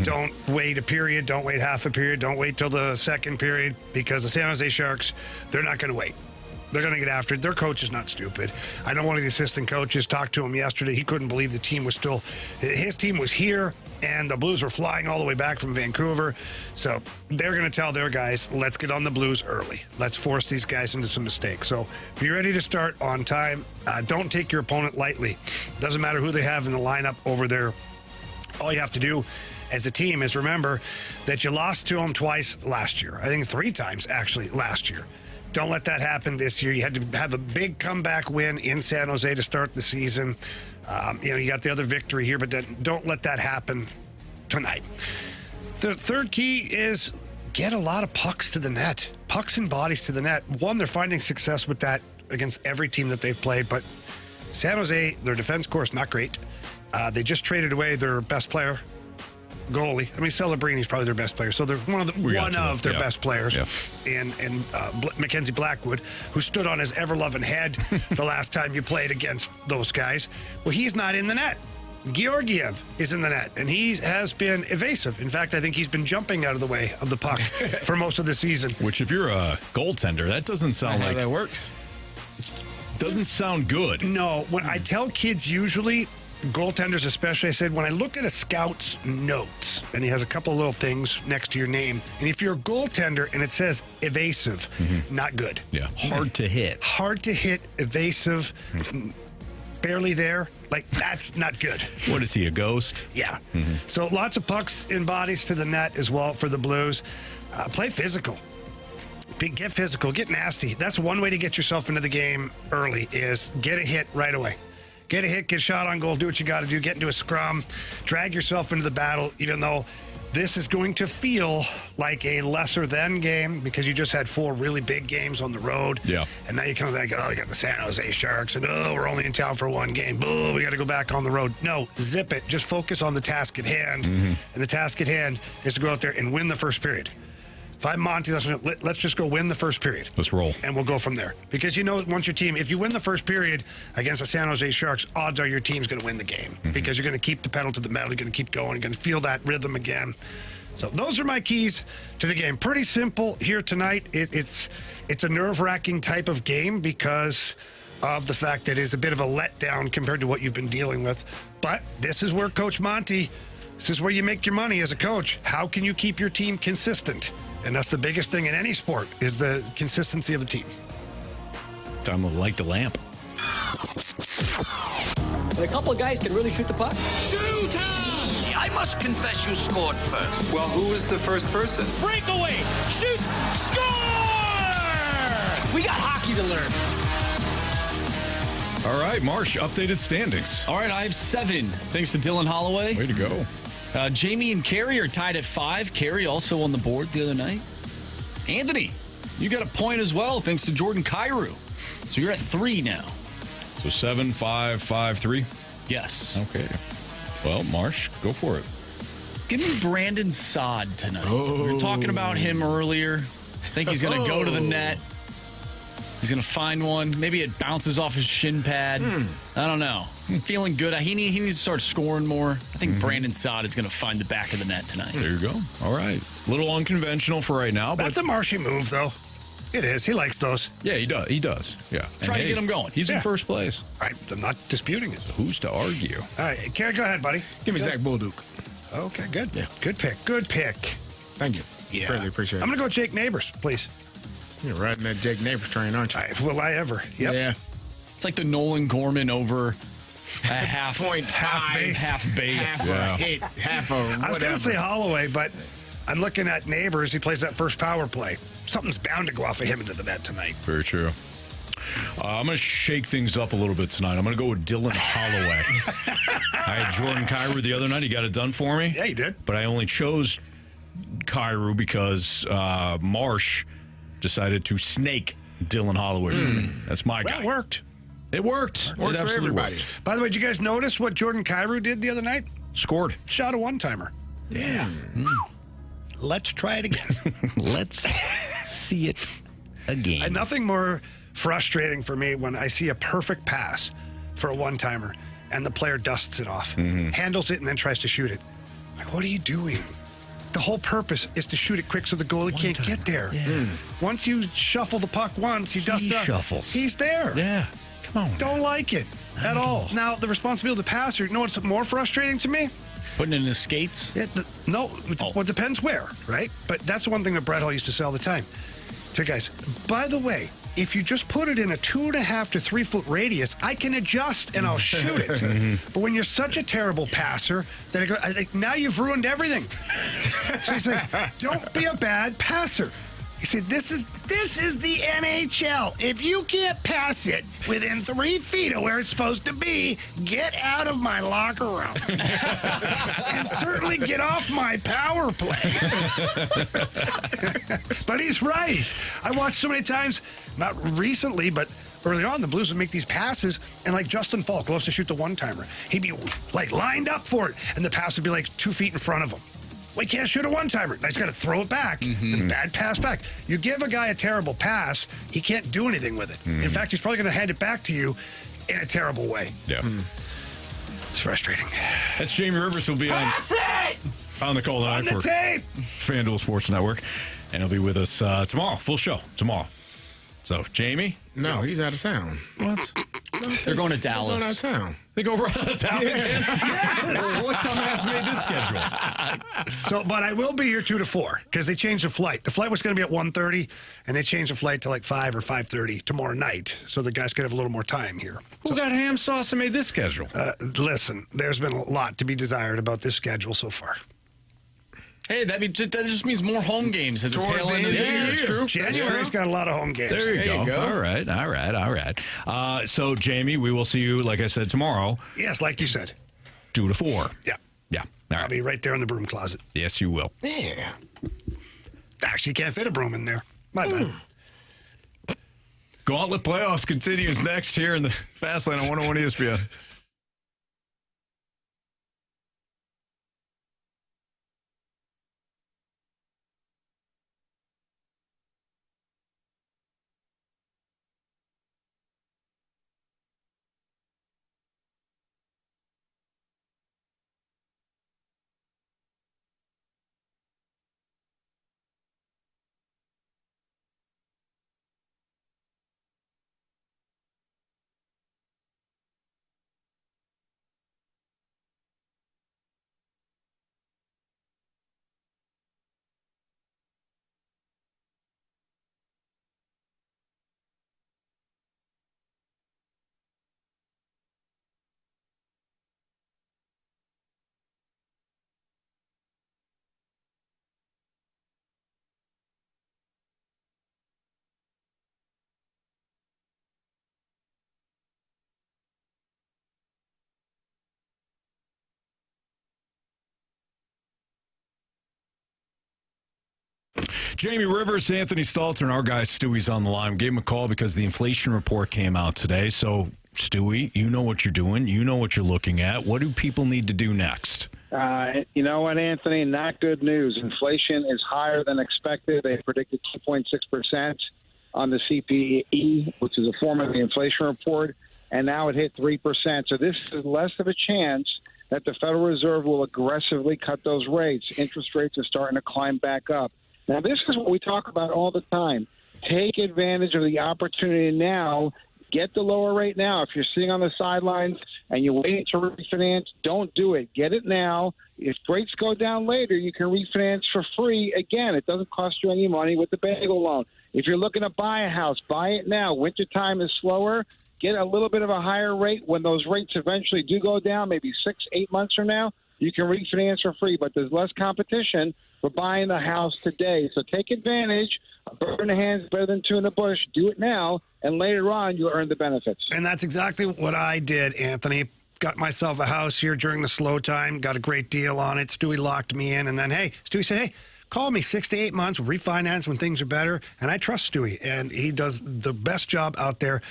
Don't wait a period. Don't wait half a period. Don't wait till the second period, because the San Jose Sharks, they're not going to wait. They're going to get after it. Their coach is not stupid. I know one of the assistant coaches talked to him yesterday. He couldn't believe the team was still, his team was here, and the Blues were flying all the way back from Vancouver. So they're going to tell their guys, let's get on the Blues early. Let's force these guys into some mistakes. So be ready to start on time. Don't take your opponent lightly. Doesn't matter who they have in the lineup over there. All you have to do as a team is remember that you lost to them twice last year. I think 3 times, actually, last year. Don't let that happen this year. You had to have a big comeback win in San Jose to start the season. You got the other victory here, but don't let that happen tonight. The third key is get a lot of pucks to the net. Pucks and bodies to the net. One, they're finding success with that against every team that they've played, but San Jose, their defense core is not great. They just traded away their best player, goalie. I mean, Celebrini's probably their best player. So they're one of their best players. Yeah. And Mackenzie Blackwood, who stood on his ever-loving head the last time you played against those guys. Well, he's not in the net. Georgiev is in the net, and he has been evasive. In fact, I think he's been jumping out of the way of the puck for most of the season. Which, if you're a goaltender, that doesn't sound like... how that works. Doesn't sound good. No. When I tell kids usually... goaltenders especially, I said, when I look at a scout's notes, and he has a couple little things next to your name, and if you're a goaltender and it says evasive, not good. Yeah, hard to hit. Hard to hit, evasive, barely there, like that's not good. What is he, a ghost? Yeah. So lots of pucks and bodies to the net as well for the Blues. Play physical. Get physical, get nasty. That's one way to get yourself into the game early is get a hit right away. Get a hit, get a shot on goal, do what you got to do, get into a scrum, drag yourself into the battle, even though this is going to feel like a lesser than game because you just had 4 really big games on the road. Yeah. And now you come back, you got the San Jose Sharks, and we're only in town for 1 game. We got to go back on the road. No, zip it. Just focus on the task at hand. And the task at hand is to go out there and win the first period. If I'm Monty, let's just go win the first period. Let's roll. And we'll go from there. Because once your team, if you win the first period against the San Jose Sharks, odds are your team's going to win the game. Because you're going to keep the pedal to the metal. You're going to keep going. You're going to feel that rhythm again. So those are my keys to the game. Pretty simple here tonight. It's a nerve-wracking type of game because of the fact that it's a bit of a letdown compared to what you've been dealing with. But this is where Coach Monty, this is where you make your money as a coach. How can you keep your team consistent? And that's the biggest thing in any sport is the consistency of the team. Time to light the lamp. When a couple of guys can really shoot the puck. Shoot! I must confess you scored first. Well, who was the first person? Breakaway! Shoot! Score! We got hockey to learn. All right, Marsh, updated standings. All right, I have 7, thanks to Dylan Holloway. Way to go. Jamie and Carey are tied at 5. Carey also on the board the other night. Anthony, you got a point as well, thanks to Jordan Kyrou. So you're at 3 now. So 7, 5, 5, 3? Yes. Okay. Well, Marsh, go for it. Give me Brandon Saad tonight. We were talking about him earlier. I think he's going to go to the net. He's going to find one. Maybe it bounces off his shin pad. I don't know. I'm feeling good. He needs to start scoring more. I think Brandon Saad is going to find the back of the net tonight. There you go. All right. A little unconventional for right now. That's a Marshy move, though. It is. He likes those. Yeah, he does. He does. Yeah. Try to get him going. He's in first place. I'm not disputing it. Who's to argue? All right. Kerry, go ahead, buddy. Give me Zach Bolduc. Okay, good. Yeah. Good pick. Good pick. Thank you. Yeah. Really appreciate it. I'm going to go Jake Neighbors, please. You're riding that Jake Neighbors train, aren't you? Will I ever? Yep. Yeah. It's like the Nolan Gorman over a half base. Half base. Half a hit, half a whatever. I was going to say Holloway, but I'm looking at Neighbors. He plays that first power play. Something's bound to go off of him into the net tonight. Very true. I'm going to shake things up a little bit tonight. I'm going to go with Dylan Holloway. I had Jordan Kyrou the other night. He got it done for me. Yeah, he did. But I only chose Kyrou because Marsh decided to snake Dylan Holloway for me. That's my guy. That worked. It worked. Worked It for absolutely everybody. worked. By the way, did you guys notice what Jordan Kyrou did the other night? Scored. Shot a one-timer. Yeah. Let's try it again. Let's see it again. And nothing more frustrating for me when I see a perfect pass for a one-timer and the player dusts it off, handles it, and then tries to shoot it. Like, what are you doing? The whole purpose is to shoot it quick so the goalie can't get there. Yeah. Once you shuffle the puck once, he dusts it. Shuffles. He's there. Yeah. Come on. Don't like it at all. Now, the responsibility of the passer, you know what's more frustrating to me? Putting it in his skates? Well, it depends where, right? But that's the one thing that Brett Hall used to say all the time to guys. By the way, if you just put it in a 2.5 to 3 foot radius, I can adjust and I'll shoot it. But when you're such a terrible passer, that I think now you've ruined everything. So he's like, don't be a bad passer. He said, this is the NHL. If you can't pass it within 3 feet of where it's supposed to be, get out of my locker room. And certainly get off my power play. But he's right. I watched so many times, not recently, but early on, the Blues would make these passes, and like Justin Falk loves to shoot the one-timer. He'd be like lined up for it, and the pass would be like 2 feet in front of him. We can't shoot a one-timer. Now he's got to throw it back. And bad pass back. You give a guy a terrible pass, he can't do anything with it. In fact, he's probably going to hand it back to you in a terrible way. Yeah. It's frustrating. That's Jamie Rivers who'll be on the call tonight for tape. FanDuel Sports Network. And he'll be with us tomorrow. Full show tomorrow. So, Jamie? No, he's out of town. What? They're going to Dallas. Going out of town. They go right out of town again? Yes. What time has made this schedule? So, but I will be here 2 to 4 because they changed the flight. The flight was going to be at 1:30, and they changed the flight to like 5 or 5:30 tomorrow night, so the guys could have a little more time here. Who got ham sauce and made this schedule? Listen, there's been a lot to be desired about this schedule so far. Hey, that just means more home games at the tail end of the year. That's true. January's got a lot of home games. There you go. All right. So, Jamie, we will see you, like I said, tomorrow. Yes, like you said. 2 to 4. Yeah. Yeah. All I'll right. be right there in the broom closet. Yes, you will. Yeah. Actually, you can't fit a broom in there. My bad. Gauntlet playoffs continues next here in the Fast Lane on 101 ESPN. Jamie Rivers, Anthony Stalter, and our guy Stewie's on the line. We gave him a call because the inflation report came out today. So, Stewie, you know what you're doing. You know what you're looking at. What do people need to do next? You know what, Anthony? Not good news. Inflation is higher than expected. They predicted 2.6% on the CPE, which is a form of the inflation report, and now it hit 3%. So this is less of a chance that the Federal Reserve will aggressively cut those rates. Interest rates are starting to climb back up. Now, this is what we talk about all the time. Take advantage of the opportunity now. Get the lower rate now. If you're sitting on the sidelines and you're waiting to refinance, don't do it. Get it now. If rates go down later, you can refinance for free. Again, it doesn't cost you any money with the bagel loan. If you're looking to buy a house, buy it now. Wintertime is slower. Get a little bit of a higher rate. When those rates eventually do go down, maybe 6-8 months from now, you can refinance for free, but there's less competition for buying the house today. So take advantage. A bird in the hand is better than two in the bush. Do it now, and later on you'll earn the benefits. And that's exactly what I did, Anthony. Got myself a house here during the slow time, got a great deal on it. Stewie locked me in, and then, Stewie said, hey, call me 6 to 8 months. We'll refinance when things are better. And I trust Stewie, and he does the best job out there.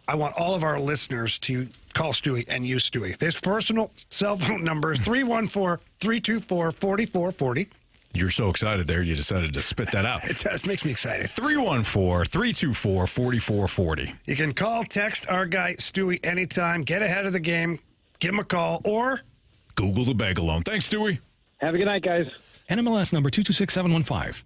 I want all of our listeners to call Stewie and use Stewie. His personal cell phone number is 314 324-4440. You're so excited there, you decided to spit that out. It does. Makes me excited. 314-324-4440. You can call, text our guy, Stewie, anytime. Get ahead of the game. Give him a call or Google the bag alone. Thanks, Stewie. Have a good night, guys. NMLS number 226715.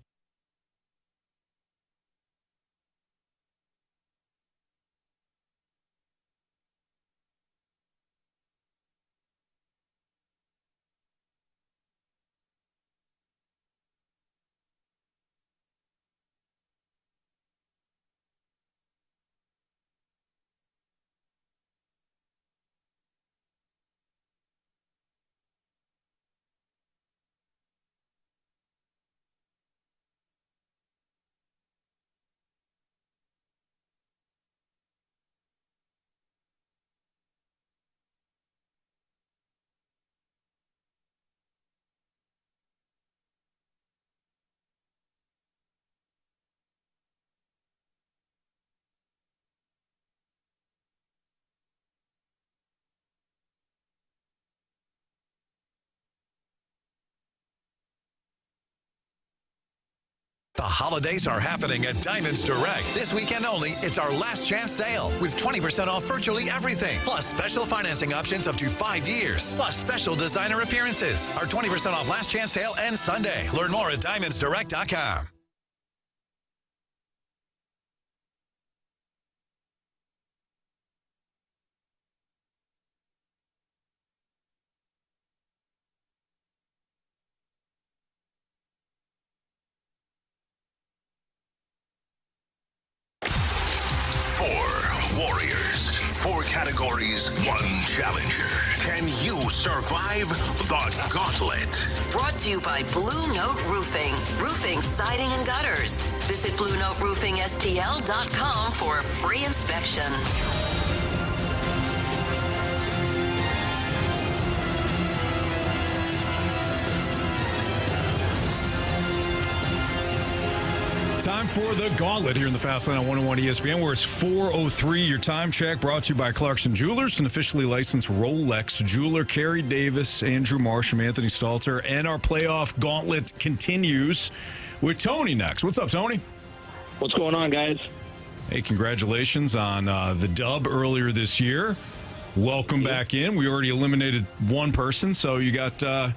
The holidays are happening at Diamonds Direct. This weekend only, it's our last chance sale with 20% off virtually everything. Plus special financing options up to 5 years. Plus special designer appearances. Our 20% off last chance sale ends Sunday. Learn more at diamondsdirect.com. Warriors. 4 categories, 1 challenger. Can you survive the Gauntlet? Brought to you by Blue Note Roofing. Roofing, siding, and gutters. Visit BlueNoteRoofingSTL.com for a free inspection. Time for the Gauntlet here in the Fast Lane on 101 ESPN, where it's 4:03. Your time check brought to you by Clarkson Jewelers, an officially licensed Rolex jeweler. Kerry Davis, Andrew Marsham, Anthony Stalter, and our playoff Gauntlet continues with Tony next. What's up, Tony? What's going on, guys? Hey, congratulations on the dub earlier this year. Welcome back in. We already eliminated one person, so you got at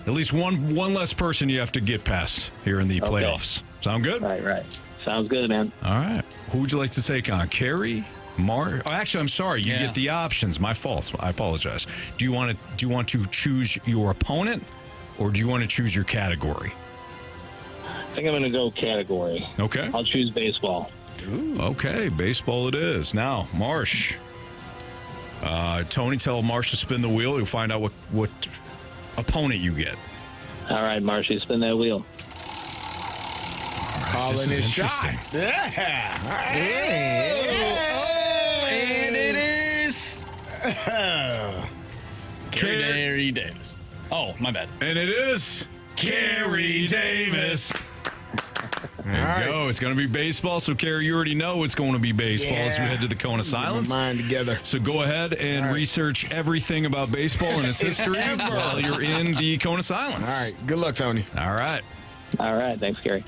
least one less person you have to get past here in the playoffs. Sound good? Right. Sounds good, man. All right. Who would you like to take on? Kerry? Actually, I'm sorry. You get the options. My fault. I apologize. Do you want to choose your opponent, or do you want to choose your category? I think I'm going to go category. Okay. I'll choose baseball. Ooh. Okay, baseball it is. Now, Marsh. Tony, tell Marsh to spin the wheel. You'll find out what opponent you get. All right, Marshy, spin that wheel. Calling his shot. Yeah. And it is Kerry Davis. Oh, my bad. And it is Kerry Davis. There you go. It's going to be baseball. So, Kerry, you already know it's going to be baseball as we head to the Cone of Silence. Get my mind together. So go ahead and research everything about baseball and its history while you're in the Cone of Silence. All right. Good luck, Tony. All right. All right. Thanks, Kerry.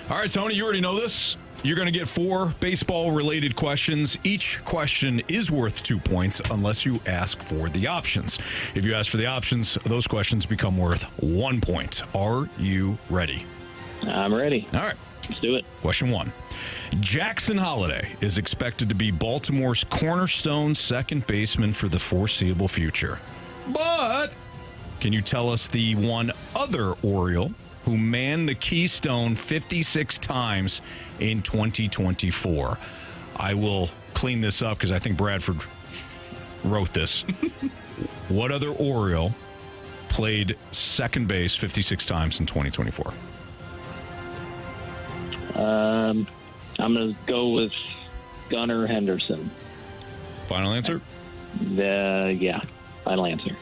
All right, Tony, you already know this. You're going to get 4 baseball-related questions. Each question is worth 2 points unless you ask for the options. If you ask for the options, those questions become worth 1 point. Are you ready? I'm ready. All right. Let's do it. Question 1. Jackson Holliday is expected to be Baltimore's cornerstone second baseman for the foreseeable future. But can you tell us the one other Oriole who manned the Keystone 56 times in 2024? I will clean this up because I think Bradford wrote this. What other Oriole played second base 56 times in 2024? I'm going to go with Gunnar Henderson. Final answer? Yeah, final answer.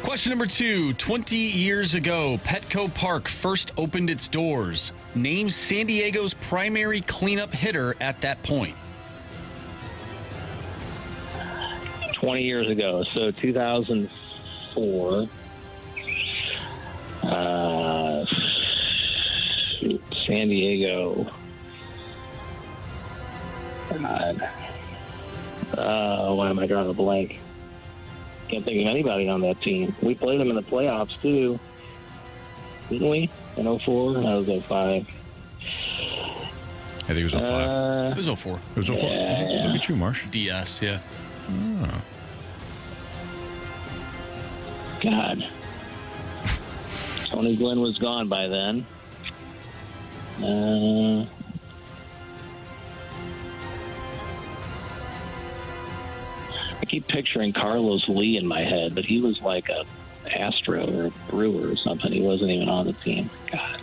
Question number 2. 20 years ago, Petco Park first opened its doors. Name San Diego's primary cleanup hitter at that point. 20 years ago, so 2004. 04. San Diego. God. Why am I drawing a blank? Can't think of anybody on that team. We played them in the playoffs, too. Didn't we? In 04? That was 05. I think it was 05. It was 04. It was 04. Yeah. Look at you, Marsh. DS, yeah. Oh. God. Tony Gwynn was gone by then. I keep picturing Carlos Lee in my head, but he was like a Astro or a Brewer or something. He wasn't even on the team. God.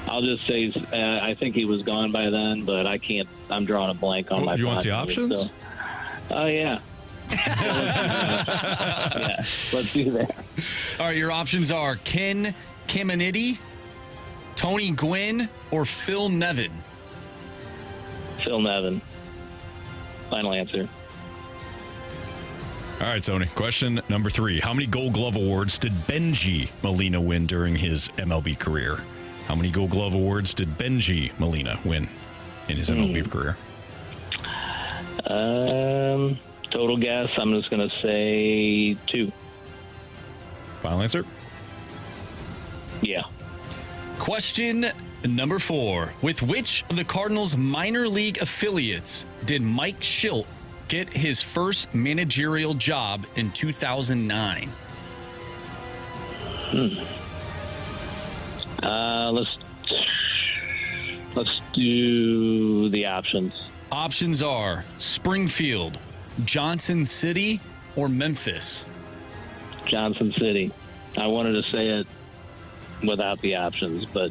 I'll just say I think he was gone by then, but I can't. I'm drawing a blank on my. You want the options? So. Oh yeah. Yeah, let's do that. All right, your options are Ken Caminiti, Tony Gwynn, or Phil Nevin. Phil Nevin. Final answer. All right, Tony. Question number 3. How many Gold Glove awards did Benji Molina win during his MLB career? How many Gold Glove awards did Benji Molina win in his MLB career? Total guess, I'm just going to say 2. Final answer? Yeah. Question number 4. With which of the Cardinals' minor league affiliates did Mike Schilt get his first managerial job in 2009? Let's do the options. Options are Springfield, Johnson City, or Memphis. Johnson City. I wanted to say it without the options, but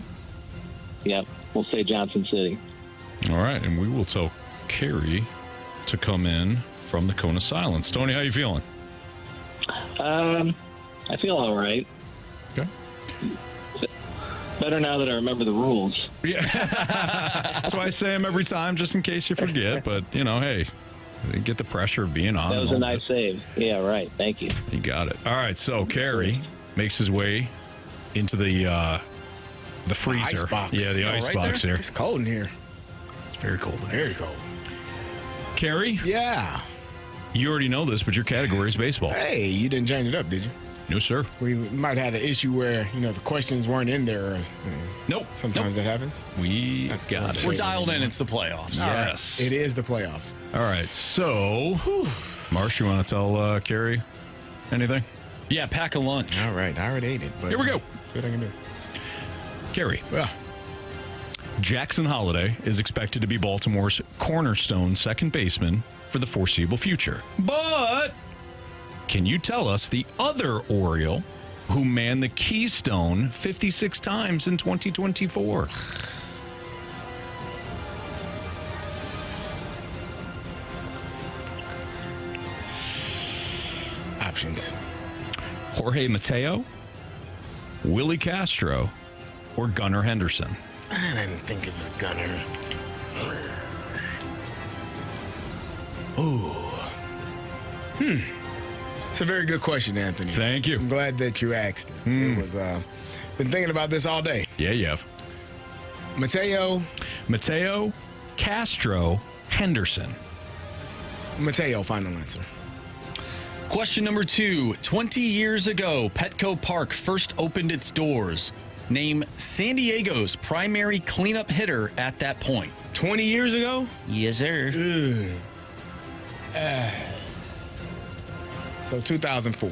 yeah, we'll say Johnson City. All right, and we will tell Carey to come in from the cone of silence. Tony, how you feeling? I feel all right. Okay. Better now that I remember the rules. Yeah. That's why I say them every time, just in case you forget. But, you know, hey, you get the pressure of being on. That was a nice save. Yeah, right. Thank you. You got it. All right, so Carey makes his way into the freezer. Ice box. Yeah, the ice box there. It's cold in here. It's very cold in Very cold. Carey? Yeah. You already know this, but your category is baseball. Hey, you didn't change it up, did you? No, sir. We might have had an issue where, the questions weren't in there. Or, Nope. Sometimes that happens. We got it. We're dialed in. It's the playoffs. Yes. It is the playoffs. All right, so, Marsh, you want to tell Carey anything? Yeah, pack a lunch. All right, I already ate it. But Here we go. See what I can do. Carey. Yeah. Jackson Holliday is expected to be Baltimore's cornerstone second baseman for the foreseeable future. But can you tell us the other Oriole who manned the Keystone 56 times in 2024? Options. Jorge Mateo, Willie Castro, or Gunnar Henderson? I didn't think it was Gunnar. Ooh. It's a very good question, Anthony. Thank you. I'm glad that you asked. It was been thinking about this all day. Yeah, you have. Mateo, Castro, Henderson. Mateo, final answer. Question number 2. 20 years ago, Petco Park first opened its doors. Name San Diego's primary cleanup hitter at that point. 20 years ago? Yes, sir. So 2004.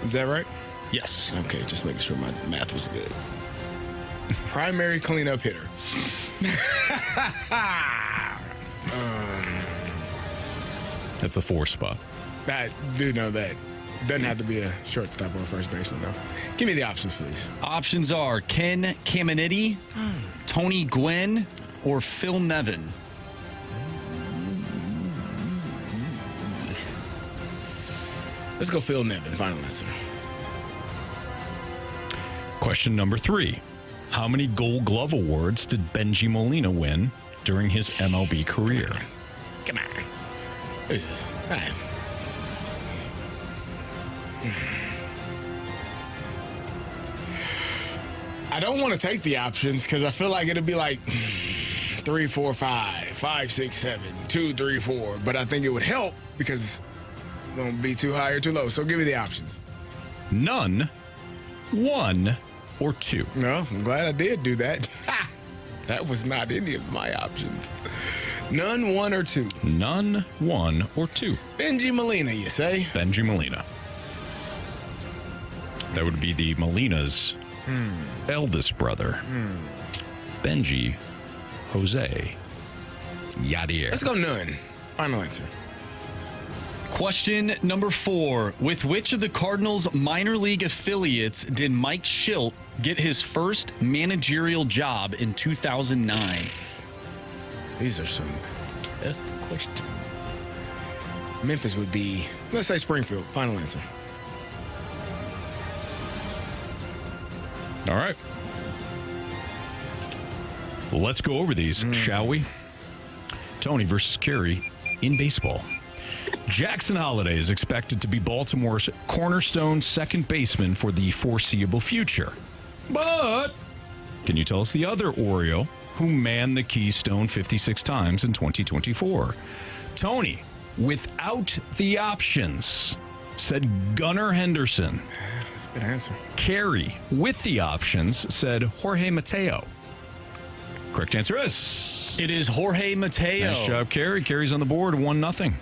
Is that right? Yes. Okay, just making sure my math was good. Primary cleanup hitter. That's a 4 spot. I do know that. Doesn't have to be a shortstop or a first baseman, though. Give me the options, please. Options are Ken Caminiti, Tony Gwynn, or Phil Nevin. Let's go Phil Nevin, final answer. Question number 3. How many Gold Glove awards did Benji Molina win during his MLB career? Come on. This is right. I don't want to take the options because I feel like it'll be like 3, 4, 5, 5, 6, 7, 2, 3, 4. But I think it would help because it won't be too high or too low. So give me the options. None, 1, or 2. No, I'm glad I did do that. That was not any of my options. None, 1, or 2. None, 1, or 2. Benji Molina, you say? Benji Molina. That would be the Molina's eldest brother, Benji Jose Yadier. Let's go none. Final answer. Question number 4. With which of the Cardinals' minor league affiliates did Mike Schilt get his first managerial job in 2009? These are some tough questions. Memphis would be, let's say Springfield. Final answer. All right. Well, let's go over these, shall we? Tony versus Carey in baseball. Jackson Holliday is expected to be Baltimore's cornerstone second baseman for the foreseeable future. But can you tell us the other Oriole who manned the Keystone 56 times in 2024? Tony, without the options, said Gunnar Henderson. That's a good answer. Carey, with the options, said Jorge Mateo. Correct answer is... It is Jorge Mateo. Nice job, Carey. Carey's on the board, 1-0.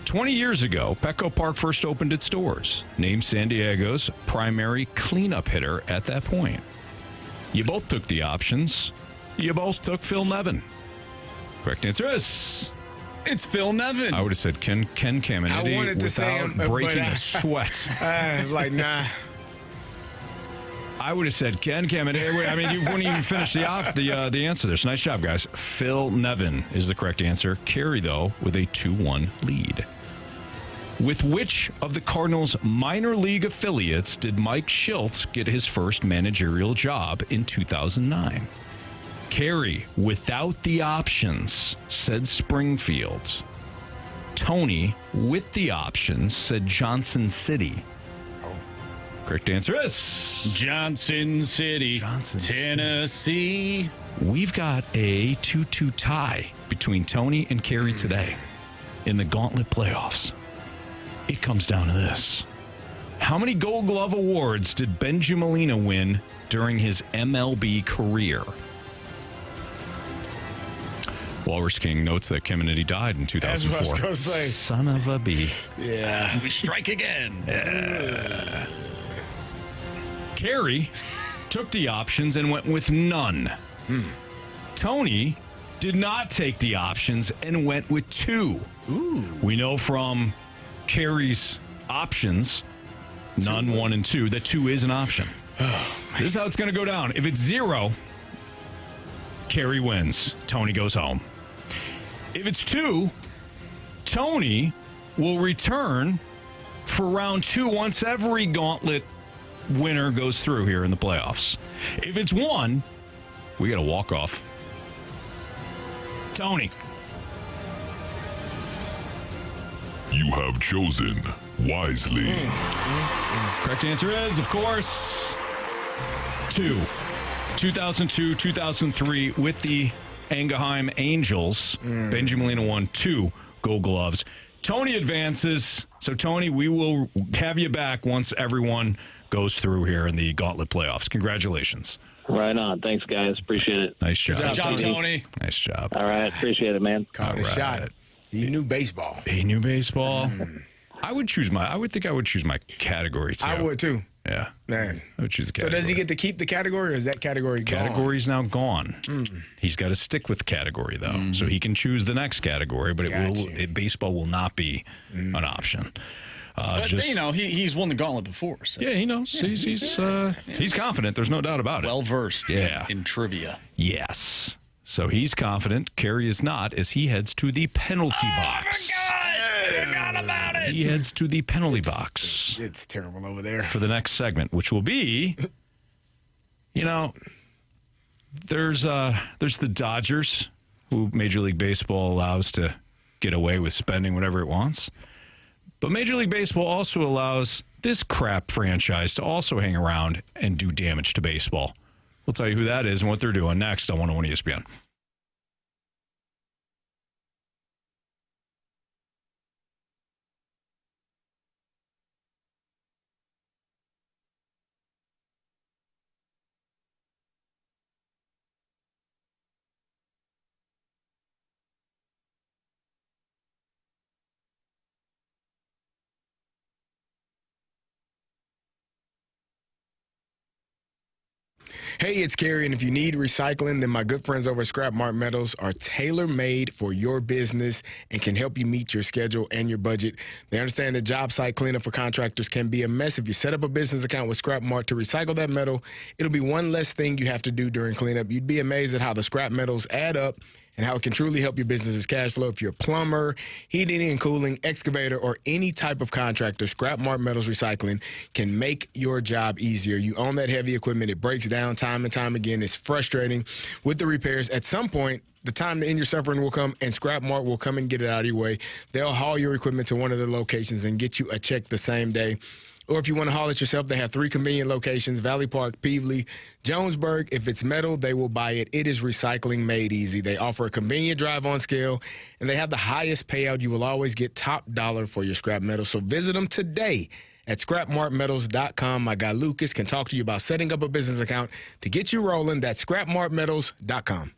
20 years ago, Petco Park first opened its doors, named San Diego's primary cleanup hitter at that point. You both took the options. You both took Phil Nevin. Correct answer is... It's Phil Nevin. I would have said Ken Caminiti I wanted to say him, breaking but a sweat. Like, nah. I would have said Ken Caminiti. I mean, you wouldn't even finish the answer there. So nice job, guys. Phil Nevin is the correct answer. Carey, though, with a 2-1 lead. With which of the Cardinals' minor league affiliates did Mike Schilt get his first managerial job in 2009? Carey, without the options, said Springfield. Tony, with the options, said Johnson City. Correct answer is... Johnson City, Tennessee. We've got a 2-2 tie between Tony and Carey today in the Gauntlet playoffs. It comes down to this. How many Gold Glove awards did Benji Molina win during his MLB career? Walrus King notes that Caminiti died in 2004. That's what I was going to say. Son of a bee. Yeah. We strike again. Carey took the options and went with none. Tony did not take the options and went with 2. Ooh. We know from Carey's options, none, 1, and 2, that 2 is an option. This is how it's going to go down. If it's 0, Carey wins. Tony goes home. If it's 2, Tony will return for round 2 once every Gauntlet winner goes through here in the playoffs. If it's 1, we got a walk-off. Tony. You have chosen wisely. Correct answer is, of course, 2. 2002, 2003 with the Anaheim Angels. Benji Molina won 2 Gold Gloves. Tony advances. So, Tony, we will have you back once everyone goes through here in the Gauntlet playoffs. Congratulations. Right on. Thanks, guys. Appreciate it. Nice job. Good job, Tony. Nice job. All right. Appreciate it, man. Caught a shot. He knew baseball. He knew baseball. I would choose my category, too. I would, too. Yeah. Man. I would choose the So category. does he get to keep the category, or is that category gone? Category's now gone. He's got to stick with the category, though. So he can choose the next category, but baseball will not be an option. But, you know, he's won the Gauntlet before. So. Yeah, he knows. Yeah, he's confident. There's no doubt about it. Well-versed in trivia. Yes. So he's confident. Carey is not, as he heads to the penalty box. I forgot about it. He heads to the penalty box. It's terrible over there. For the next segment, which will be, you know, There's the Dodgers, who Major League Baseball allows to get away with spending whatever it wants. But Major League Baseball also allows this crap franchise to also hang around and do damage to baseball. We'll tell you who that is and what they're doing next on 101 ESPN. Hey, it's Carey, and if you need recycling, then my good friends over at Scrap Mart Metals are tailor-made for your business and can help you meet your schedule and your budget. They understand that job site cleanup for contractors can be a mess. If you set up a business account with Scrap Mart to recycle that metal, it'll be one less thing you have to do during cleanup. You'd be amazed at how the scrap metals add up and how it can truly help your business's cash flow. If you're a plumber, heating and cooling, excavator, or any type of contractor, Scrap Mart Metals Recycling can make your job easier. You own that heavy equipment. It breaks down time and time again. It's frustrating with the repairs. At some point, the time to end your suffering will come, and Scrap Mart will come and get it out of your way. They'll haul your equipment to one of their locations and get you a check the same day. Or if you want to haul it yourself, they have 3 convenient locations, Valley Park, Peevely, Jonesburg. If it's metal, they will buy it. It is recycling made easy. They offer a convenient drive-on scale, and they have the highest payout. You will always get top dollar for your scrap metal. So visit them today at scrapmartmetals.com. My guy Lucas can talk to you about setting up a business account to get you rolling. That's scrapmartmetals.com.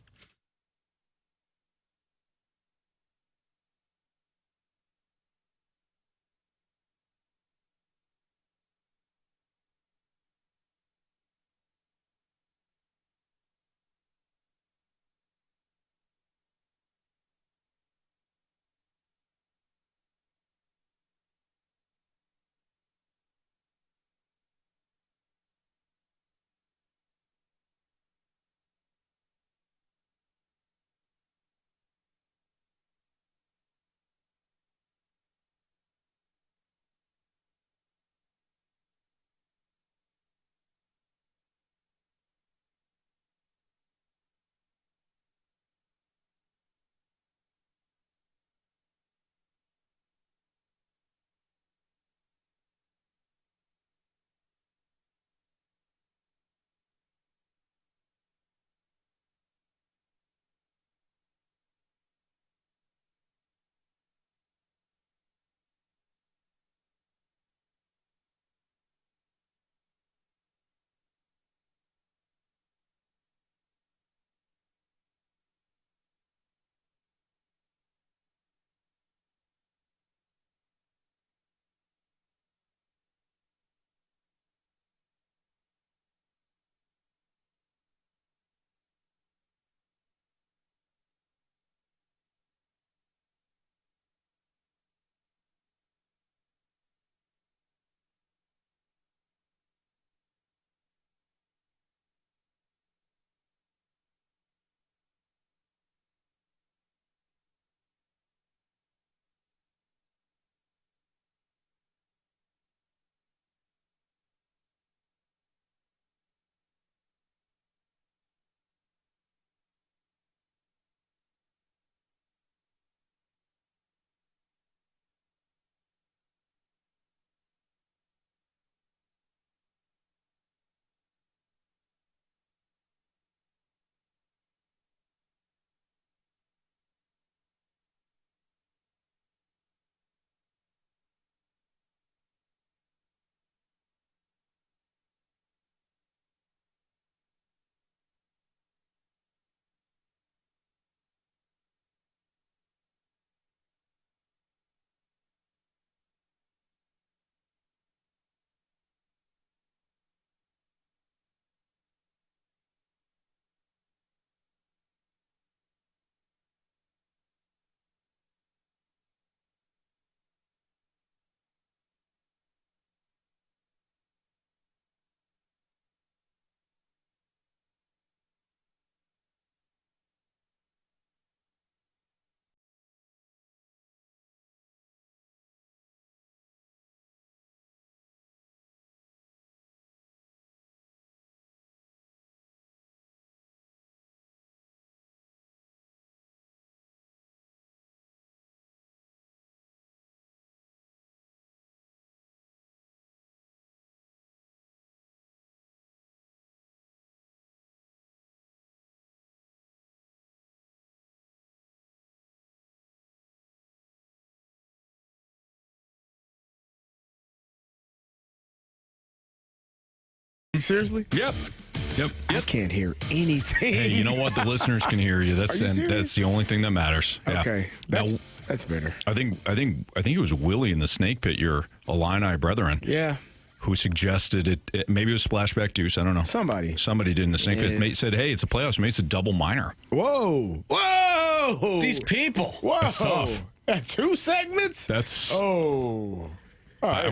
Seriously? Yep. I can't hear anything. Hey, you know what? The listeners can hear you. That's the only thing that matters. Yeah. Okay, that's better. I think it was Willie in the Snake Pit, your Illini brethren. Yeah. Who suggested it? Maybe it was Splashback Deuce. I don't know. Somebody did in the Snake Pit. Said, "Hey, it's a playoffs. Maybe it's a double minor." Whoa! These people. Whoa! That's tough. 2 segments. That's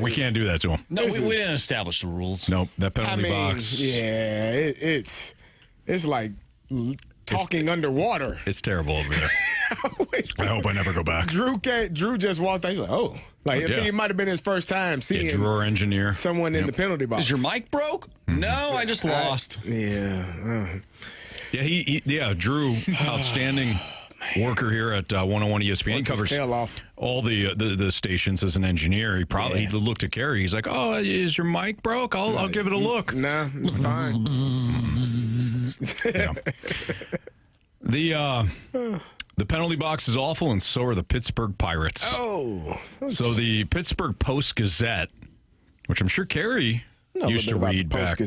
we can't do that to him. No, we didn't establish the rules. Nope. That penalty box. Yeah, it's like talking underwater. It's terrible over there. I hope I never go back. Drew just walked out. He's like, oh. I think it might have been his first time seeing Drew, our engineer. Someone in the penalty box. Is your mic broke? No, I just lost. Yeah. Yeah, Drew, outstanding worker here at 101 ESPN. Covers tail off. all the stations as an engineer. He looked at Carey. He's like, "Oh, is your mic broke? I'll give it a look." Nah, it's fine. The penalty box is awful, and so are the Pittsburgh Pirates. Oh. So the Pittsburgh Post-Gazette, which I'm sure Carey used to read back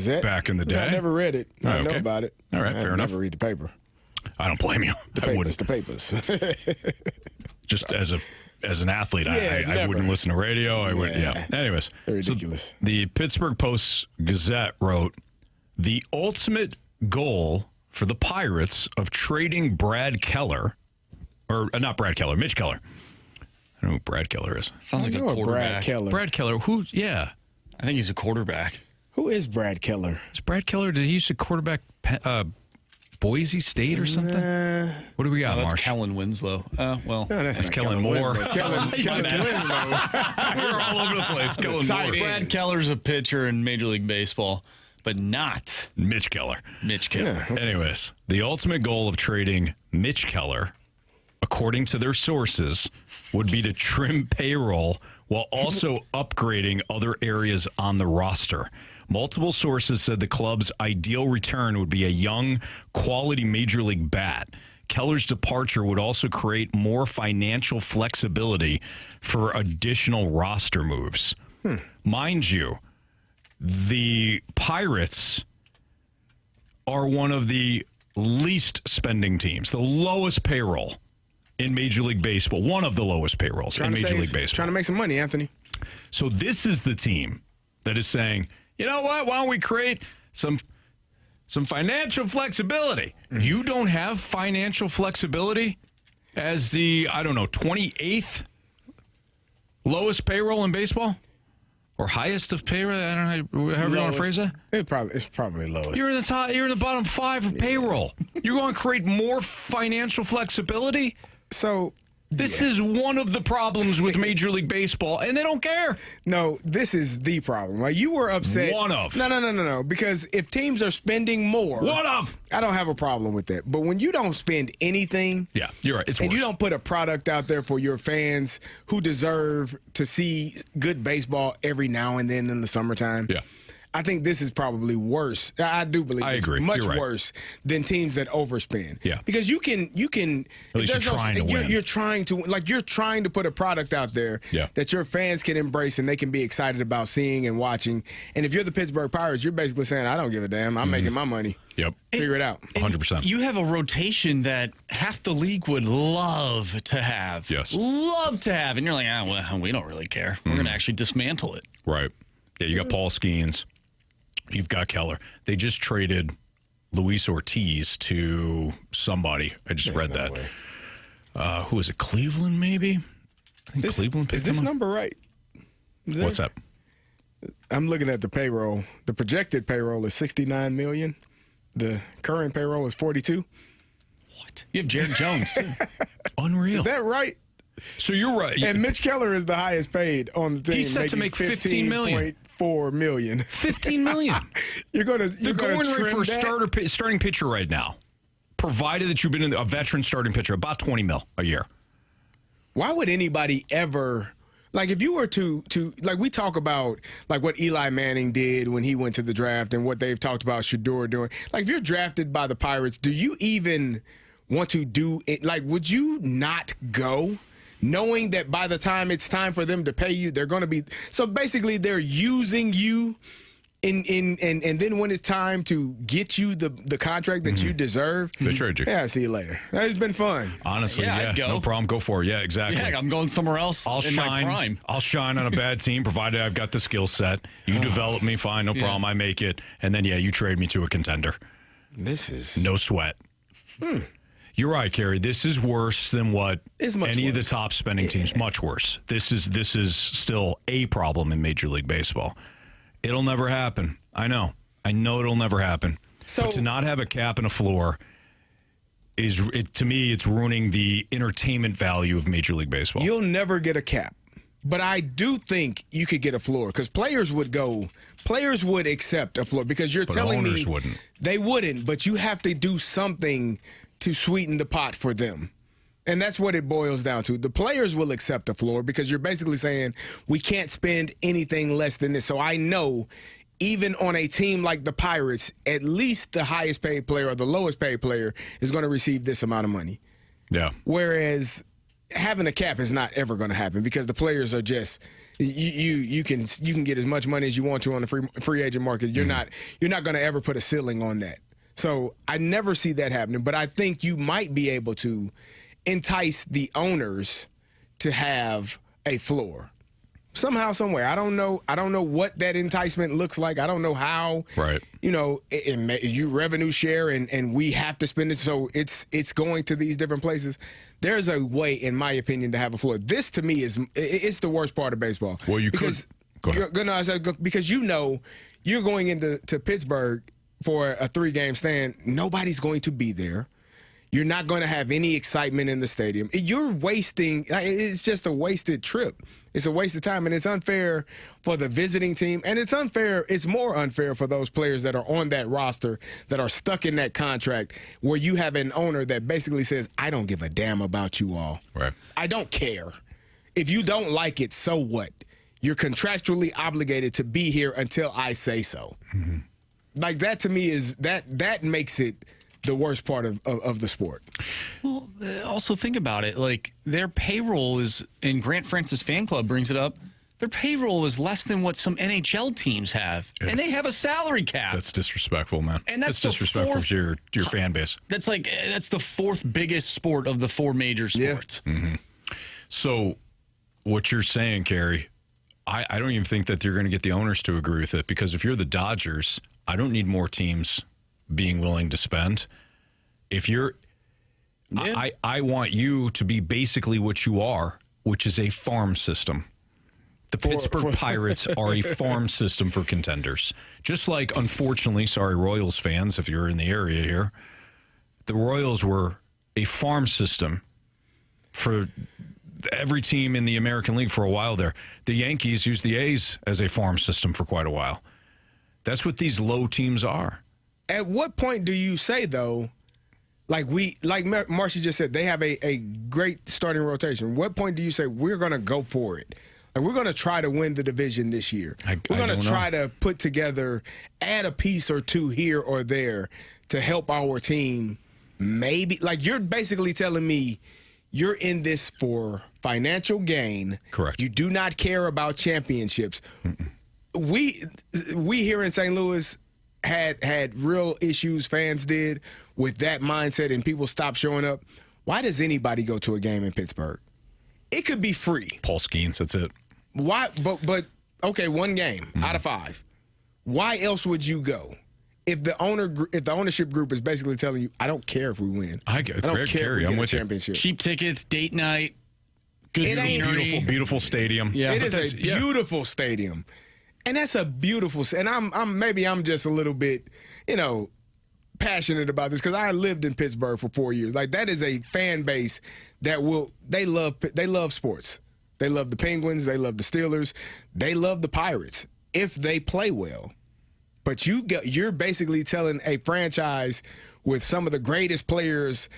in the day. I never read it. I know about it. All right, fair enough. I never read the paper. I don't blame you. The papers. Just as an athlete, I wouldn't listen to radio. I would. Yeah. Anyways, ridiculous. So the Pittsburgh Post-Gazette wrote, "The ultimate goal for the Pirates of trading Brad Keller, or not Brad Keller, Mitch Keller. I don't know who Brad Keller is. Sounds like a quarterback. Brad Keller. Who? Yeah. I think he's a quarterback. Who is Brad Keller? Is Brad Keller? Did he used to quarterback Boise State or something? What do we got, that's Marsh? Kellen Winslow. Well, no, that's Kellen Moore. Kellen Winslow. We're all over the place. Kellen Moore. Brad Keller's a pitcher in Major League Baseball, but not Mitch Keller. Yeah, okay. Anyways, the ultimate goal of trading Mitch Keller, according to their sources, would be to trim payroll while also upgrading other areas on the roster. Multiple sources said the club's ideal return would be a young, quality Major League bat. Keller's departure would also create more financial flexibility for additional roster moves. Mind you, the Pirates are one of the least spending teams, the lowest payroll in Major League Baseball, one of the lowest payrolls in Major League Baseball. Trying to make some money, Anthony. So this is the team that is saying, you know what, why don't we create some financial flexibility? You don't have financial flexibility as the, 28th lowest payroll in baseball? Or highest of payroll? I don't know, however you want to phrase that. It's probably lowest. You're in the top. You're in the bottom 5 of payroll. You're going to create more financial flexibility. So this is one of the problems with Major League Baseball, and they don't care. No, this is the problem. Like, you were upset. One of. No. Because if teams are spending more, one of. I don't have a problem with that. But when you don't spend anything, yeah, you're right. It's and worse. you don't put a product out there for your fans who deserve to see good baseball every now and then in the summertime. Yeah. I think this is probably worse. I do believe it's agree. much You're right. worse than teams that overspend. Yeah. Because you can At least you're trying to win. You're trying to put a product out there that your fans can embrace and they can be excited about seeing and watching. And if you're the Pittsburgh Pirates, you're basically saying, I don't give a damn. I'm making my money. Yep. Figure it out. 100%. You have a rotation that half the league would love to have. Yes. Love to have. And you're like, well, we don't really care. We're going to actually dismantle it. Right. Yeah, you got Paul Skeens. You've got Keller. They just traded Luis Ortiz to somebody. I just read that. Who is it? Cleveland, maybe? I think Cleveland picked Is this him up. number right? What's that? I'm looking at the payroll. The projected payroll is $69 million. The current payroll is $42. What? You have Jared Jones, too. Unreal. Is that right? So you're right. And Mitch Keller is the highest paid on the team. He's set to make $15 million. $4 million. $15 million. You're going the going rate for a starting pitcher right now, provided that you've been a veteran starting pitcher, about $20 million a year. Why would anybody ever, like, if you were to like, we talk about like what Eli Manning did when he went to the draft and what they've talked about Shador doing. Like, if you're drafted by the Pirates, do you even want to do it? Like, would you not go? Knowing that by the time it's time for them to pay you, they're going to be... So basically, they're using you And then when it's time to get you the contract that you deserve, they trade you. Yeah, see you later. It's been fun. Honestly, Yeah, I'd go. No problem. Go for it. Yeah, exactly. Yeah, I'm going somewhere else I'll in shine. my prime. I'll shine on a bad team, provided I've got the skill set. You develop me, fine, no problem. I make it, and then you trade me to a contender. This is no sweat. You're right, Carey. This is worse than what any of the top spending teams. Much worse. This is still a problem in Major League Baseball. It'll never happen. I know it'll never happen. But to not have a cap and a floor to me, it's ruining the entertainment value of Major League Baseball. You'll never get a cap. But I do think you could get a floor because players would accept a floor because you're telling me owners wouldn't. They wouldn't, but you have to do something to sweeten the pot for them. And that's what it boils down to. The players will accept a floor because you're basically saying we can't spend anything less than this. So I know even on a team like the Pirates, at least the highest paid player or the lowest paid player is going to receive this amount of money. Yeah. Whereas having a cap is not ever going to happen because the players are just you can get as much money as you want to on the free agent market. You're not going to ever put a ceiling on that. So I never see that happening, but I think you might be able to entice the owners to have a floor somehow, somewhere. I don't know what that enticement looks like. I don't know how. Right. You revenue share and we have to spend it, so it's going to these different places. There's a way, in my opinion, to have a floor. This to me it's the worst part of baseball. Well, because you're going into Pittsburgh for a 3-game stand. Nobody's going to be there. You're not going to have any excitement in the stadium. You're wasting. It's just a wasted trip. It's a waste of time, and it's unfair for the visiting team, and it's unfair. It's more unfair for those players that are on that roster that are stuck in that contract where you have an owner that basically says, I don't give a damn about you all. Right. I don't care. If you don't like it, so what? You're contractually obligated to be here until I say so. Mm-hmm. Like that to me is that makes it the worst part of the sport. Well, also think about it. Like their payroll is, and Grant Francis fan club brings it up, their payroll is less than what some NHL teams have. And they have a salary cap. That's disrespectful, man. And that's disrespectful to your fan base. That's the 4th biggest sport of the 4 major sports. Yeah. Mm-hmm. So what you're saying, Carey, I don't even think that you're going to get the owners to agree with it, because if you're the Dodgers, I don't need more teams being willing to spend. If you're, I want you to be basically what you are, which is a farm system. The Pittsburgh Pirates are a farm system for contenders. Just like, unfortunately, sorry, Royals fans, if you're in the area here, the Royals were a farm system for every team in the American League for a while there. The Yankees used the A's as a farm system for quite a while. That's what these low teams are. At what point do you say, though, like Marcy just said, they have a great starting rotation. What point do you say we're going to go for it? Like, we're going to try to win the division this year. We're going to try to put together, add a piece or two here or there to help our team. Maybe, like, you're basically telling me you're in this for financial gain. Correct. You do not care about championships. Mm-mm. We here in St. Louis had real issues, fans did, with that mindset, and people stopped showing up. Why does anybody go to a game in Pittsburgh? It could be free. Paul Skeens, that's it. Why? But okay, 1 game out of 5. Why else would you go? If the ownership group is basically telling you, I don't care if we win. I don't care if we get a championship. Cheap tickets, date night, good scenery. Beautiful stadium. Yeah, it is a beautiful stadium. And that's a beautiful, and I'm just a little bit, passionate about this because I lived in Pittsburgh for 4 years. Like, that is a fan base that they love sports. They love the Penguins, they love the Steelers, they love the Pirates if they play well. But you're basically telling a franchise with some of the greatest players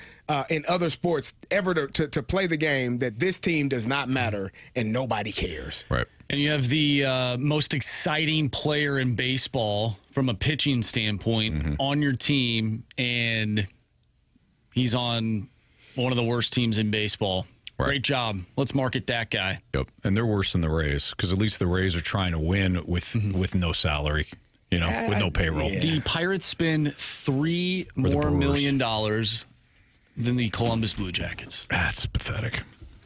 in other sports ever to play the game that this team does not matter and nobody cares. Right. And you have the most exciting player in baseball from a pitching standpoint on your team, and he's on one of the worst teams in baseball. Right. Great job. Let's market that guy. Yep. And they're worse than the Rays because at least the Rays are trying to win with no salary. with no payroll. The Pirates spend $3 Or the more Brewers. million dollars than the Columbus Blue Jackets. That's pathetic.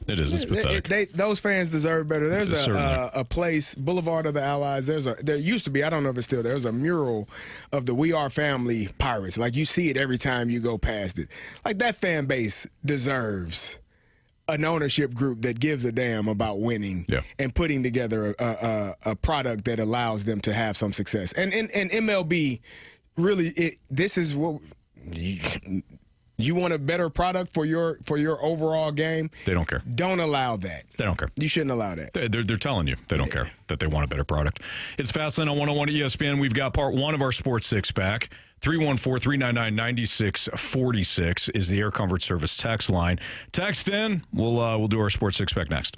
It is. It's pathetic. Those fans deserve better. There's Certainly. a place, Boulevard of the Allies. There used to be, I don't know if it's still there's a mural of the We Are Family Pirates. Like, you see it every time you go past it. Like, that fan base deserves an ownership group that gives a damn about winning and putting together a product that allows them to have some success. And MLB, really, this is what you want a better product for your overall game. They don't care. Don't allow that. They don't care. You shouldn't allow that. They're telling you they don't care that they want a better product. It's Fastlane on 101 ESPN. We've got part one of our Sports Six Pack. 314-399-9646 is the Air Comfort Service text line. Text in. We'll do our Sports Six Pack next.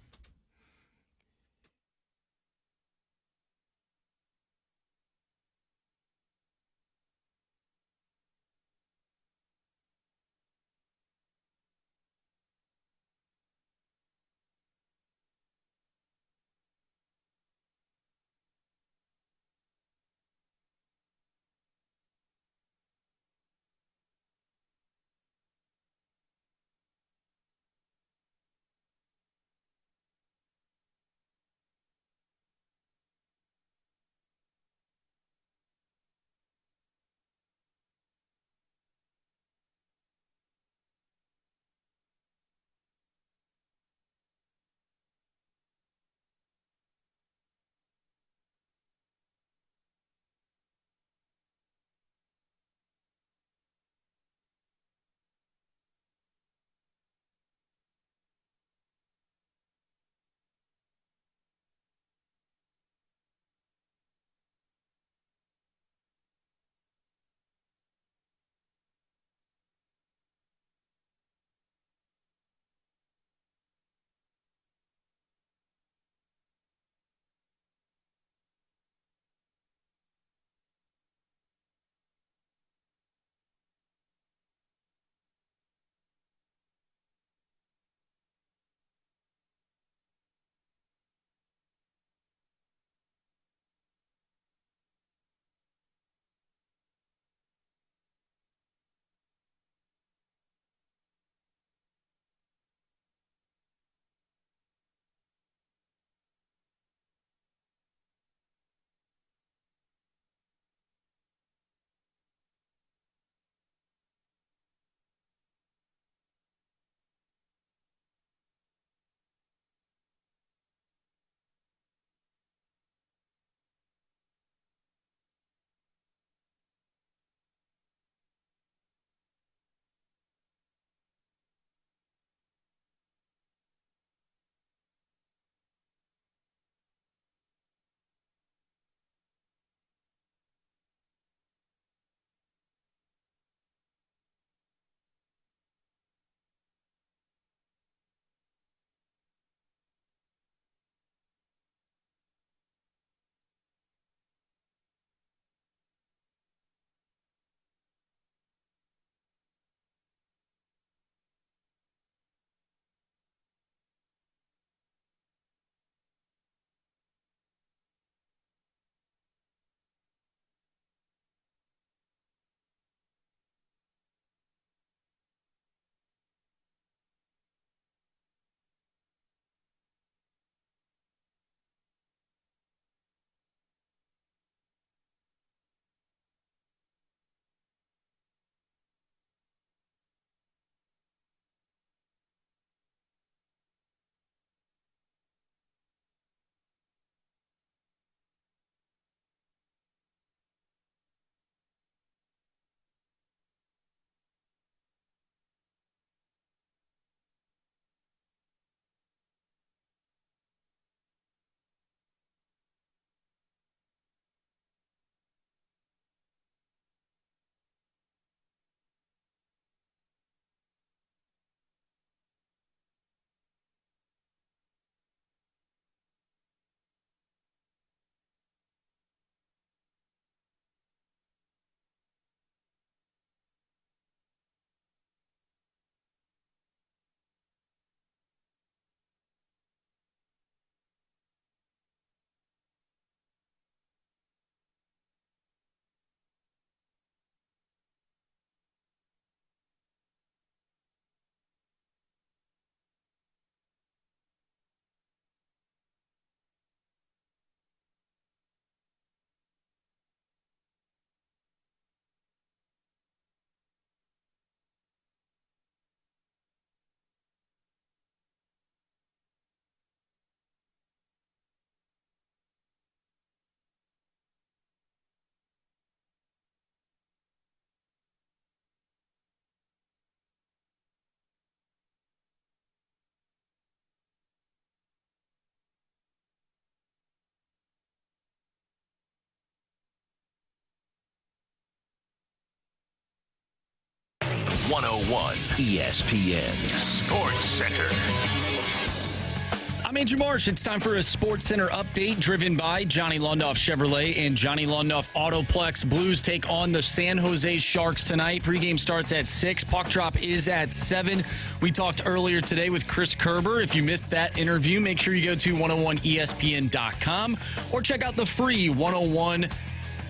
101 ESPN Sports Center. I'm Andrew Marsh. It's time for a Sports Center update driven by Johnny Londoff Chevrolet and Johnny Londoff Autoplex. Blues take on the San Jose Sharks tonight. Pregame starts at 6. Puck drop is at 7. We talked earlier today with Chris Kerber. If you missed that interview, make sure you go to 101ESPN.com or check out the free 101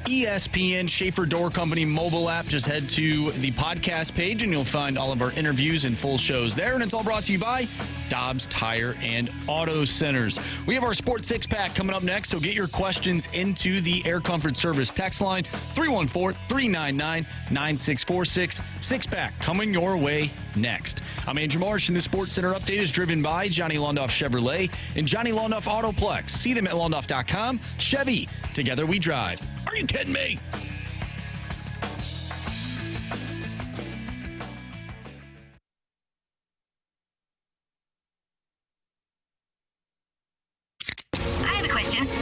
ESPN Schaefer Door Company mobile app. Just head to the podcast page and you'll find all of our interviews and full shows there. And it's all brought to you by Dobbs Tire and Auto Centers. We have our Sports Six Pack coming up next, so get your questions into the Air Comfort Service text line 314-399-9646. Six Pack coming your way next. I'm Andrew Marsh, and the Sports Center update is driven by Johnny Londoff Chevrolet and Johnny Londoff Autoplex. See them at londoff.com. Chevy, together we drive. Are you kidding me?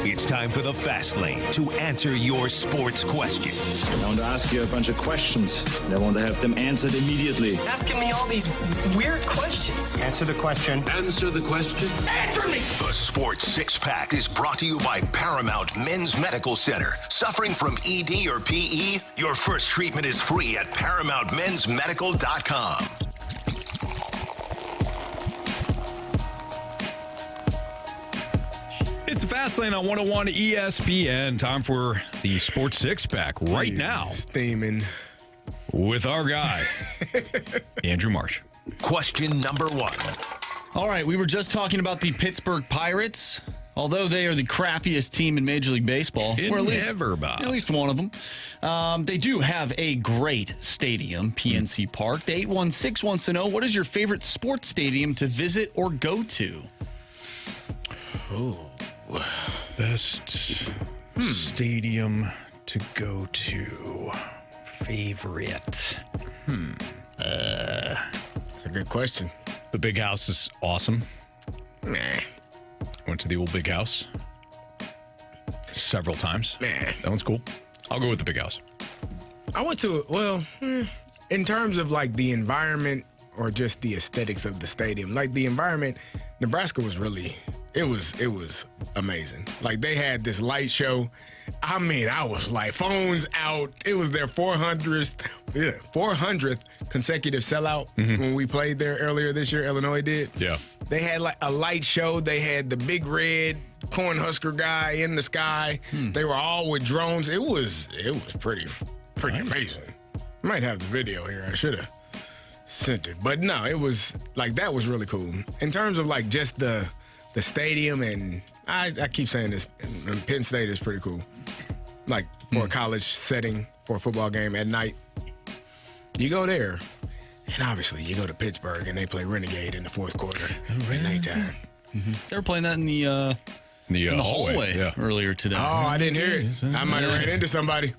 It's time for the Fast Lane to answer your sports questions. I want to ask you a bunch of questions, and I want to have them answered immediately. Asking me all these weird questions. Answer the question. Answer the question. Answer me! The Sports Six Pack is brought to you by Paramount Men's Medical Center. Suffering from ED or PE? Your first treatment is free at ParamountMen'sMedical.com. It's Fastlane on 101 ESPN. Time for the Sports Six Pack right now. Steaming. With our guy, Andrew Marsh. Question number 1. All right, we were just talking about the Pittsburgh Pirates. Although they are the crappiest team in Major League Baseball, or at least one of them, they do have a great stadium, PNC Park. The 816 wants to know, what is your favorite sports stadium to visit or go to? Oh, best stadium to go to. Favorite. That's a good question. The Big House is awesome. Went to the old Big House several times. That one's cool. I'll go with the Big House. I went to, in terms of like the environment or just the aesthetics of the stadium, like the environment, Nebraska was really, it was amazing. Like they had this light show. I mean, I was like, phones out. It was their 400th consecutive sellout when we played there earlier this year. Illinois did. Yeah. They had like a light show. They had the big red Cornhusker guy in the sky. They were all with drones. It was pretty amazing. Might have the video here. I should have sent it. But no, it was like, that was really cool. In terms of like just the stadium, and I keep saying this, Penn State is pretty cool. Like for a college setting, for a football game at night, you go there. And obviously you go to Pittsburgh and they play Renegade in the fourth quarter at nighttime. They were playing that in the hallway earlier today. Oh, I didn't hear it. I might have ran into somebody.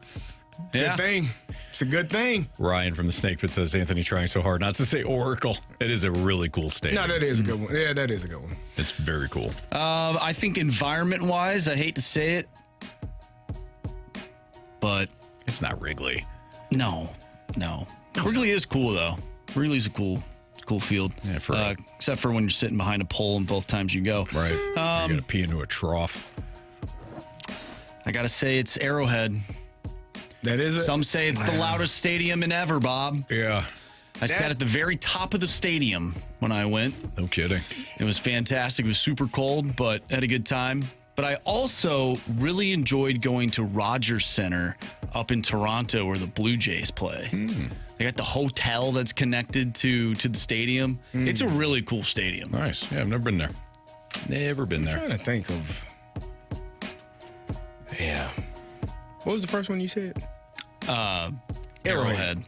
Good thing. It's a good thing. Ryan from the Snake Pit says, Anthony trying so hard not to say Oracle. It is a really cool stadium. No, that is a good one. Yeah, that is a good one. It's very cool. I think environment-wise, I hate to say it, but it's not Wrigley. No. Wrigley is cool, though. Wrigley's a cool field. Yeah, except for when you're sitting behind a pole and both times you go. Right. You got to pee into a trough. I got to say it's Arrowhead. That is it? Some say it's the loudest stadium in ever, Bob. Yeah. I sat at the very top of the stadium when I went. No kidding. It was fantastic. It was super cold, but had a good time. But I also really enjoyed going to Rogers Center up in Toronto where the Blue Jays play. They got the hotel that's connected to the stadium. It's a really cool stadium. Nice. Yeah, I've never been there. Never been there. I'm trying to think of... Yeah. What was the first one you said? Arrowhead.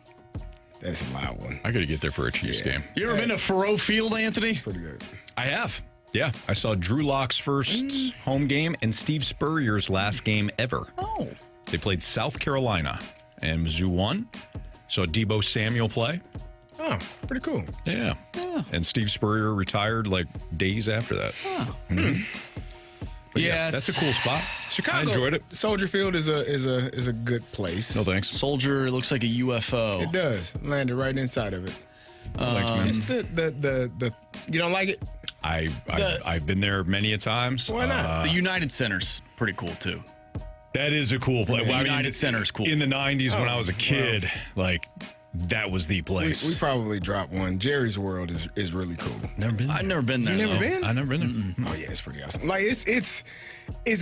That's a loud one. I got to get there for a Chiefs game. You ever been to Faroe Field, Anthony? Pretty good. I have. Yeah. I saw Drew Lock's first home game and Steve Spurrier's last game ever. Oh. They played South Carolina, and Mizzou won. Saw Debo Samuel play. Oh, pretty cool. Yeah. And Steve Spurrier retired like days after that. But yeah, that's a cool spot. Chicago. I enjoyed it. Soldier Field is a good place. No thanks. Soldier looks like a UFO. It does. Landed right inside of it. Thanks, man. It's the you don't like it? I've been there many a times. Why not? The United Center's pretty cool too. That is a cool place. The United Center's cool. In the 90s when I was a kid, that was the place. We probably dropped one. Jerry's World is really cool. Never been there. I've never been there. You never been? I've never been there. Oh yeah, it's pretty awesome. Like it's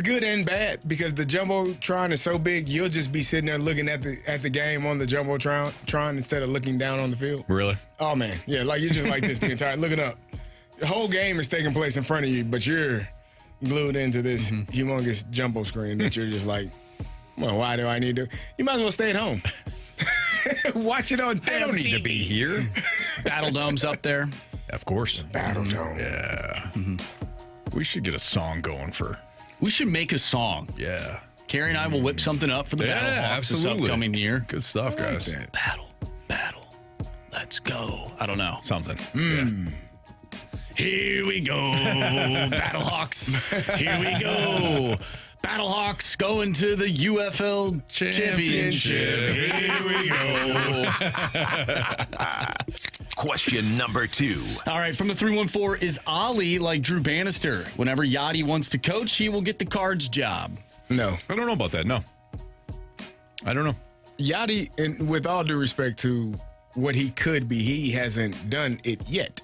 good and bad because the Jumbotron is so big, you'll just be sitting there looking at the game on the Jumbotron instead of looking down on the field. Really? Oh man, yeah, like you're just like this the entire looking up. The whole game is taking place in front of you, but you're glued into this humongous jumbo screen that you're just like, well, why do I need to? You might as well stay at home. Watch it on damn I don't need TV. to be here. Battle Dome's up there. Of course. Battle Dome. Yeah. We should get a song going for. We should make a song. Yeah. Carey and I will whip something up for the Battle Hawks this upcoming year. Good stuff, guys. Battle. Let's go. I don't know. Something. Yeah. Here we go, Battlehawks. Here we go. Battlehawks going to the UFL Championship. Here we go. Question number 2. All right, from the 314, is Ali like Drew Bannister? Whenever Yachty wants to coach, he will get the Cards job. No. I don't know about that. No. I don't know. Yachty, and with all due respect to what he could be, he hasn't done it yet.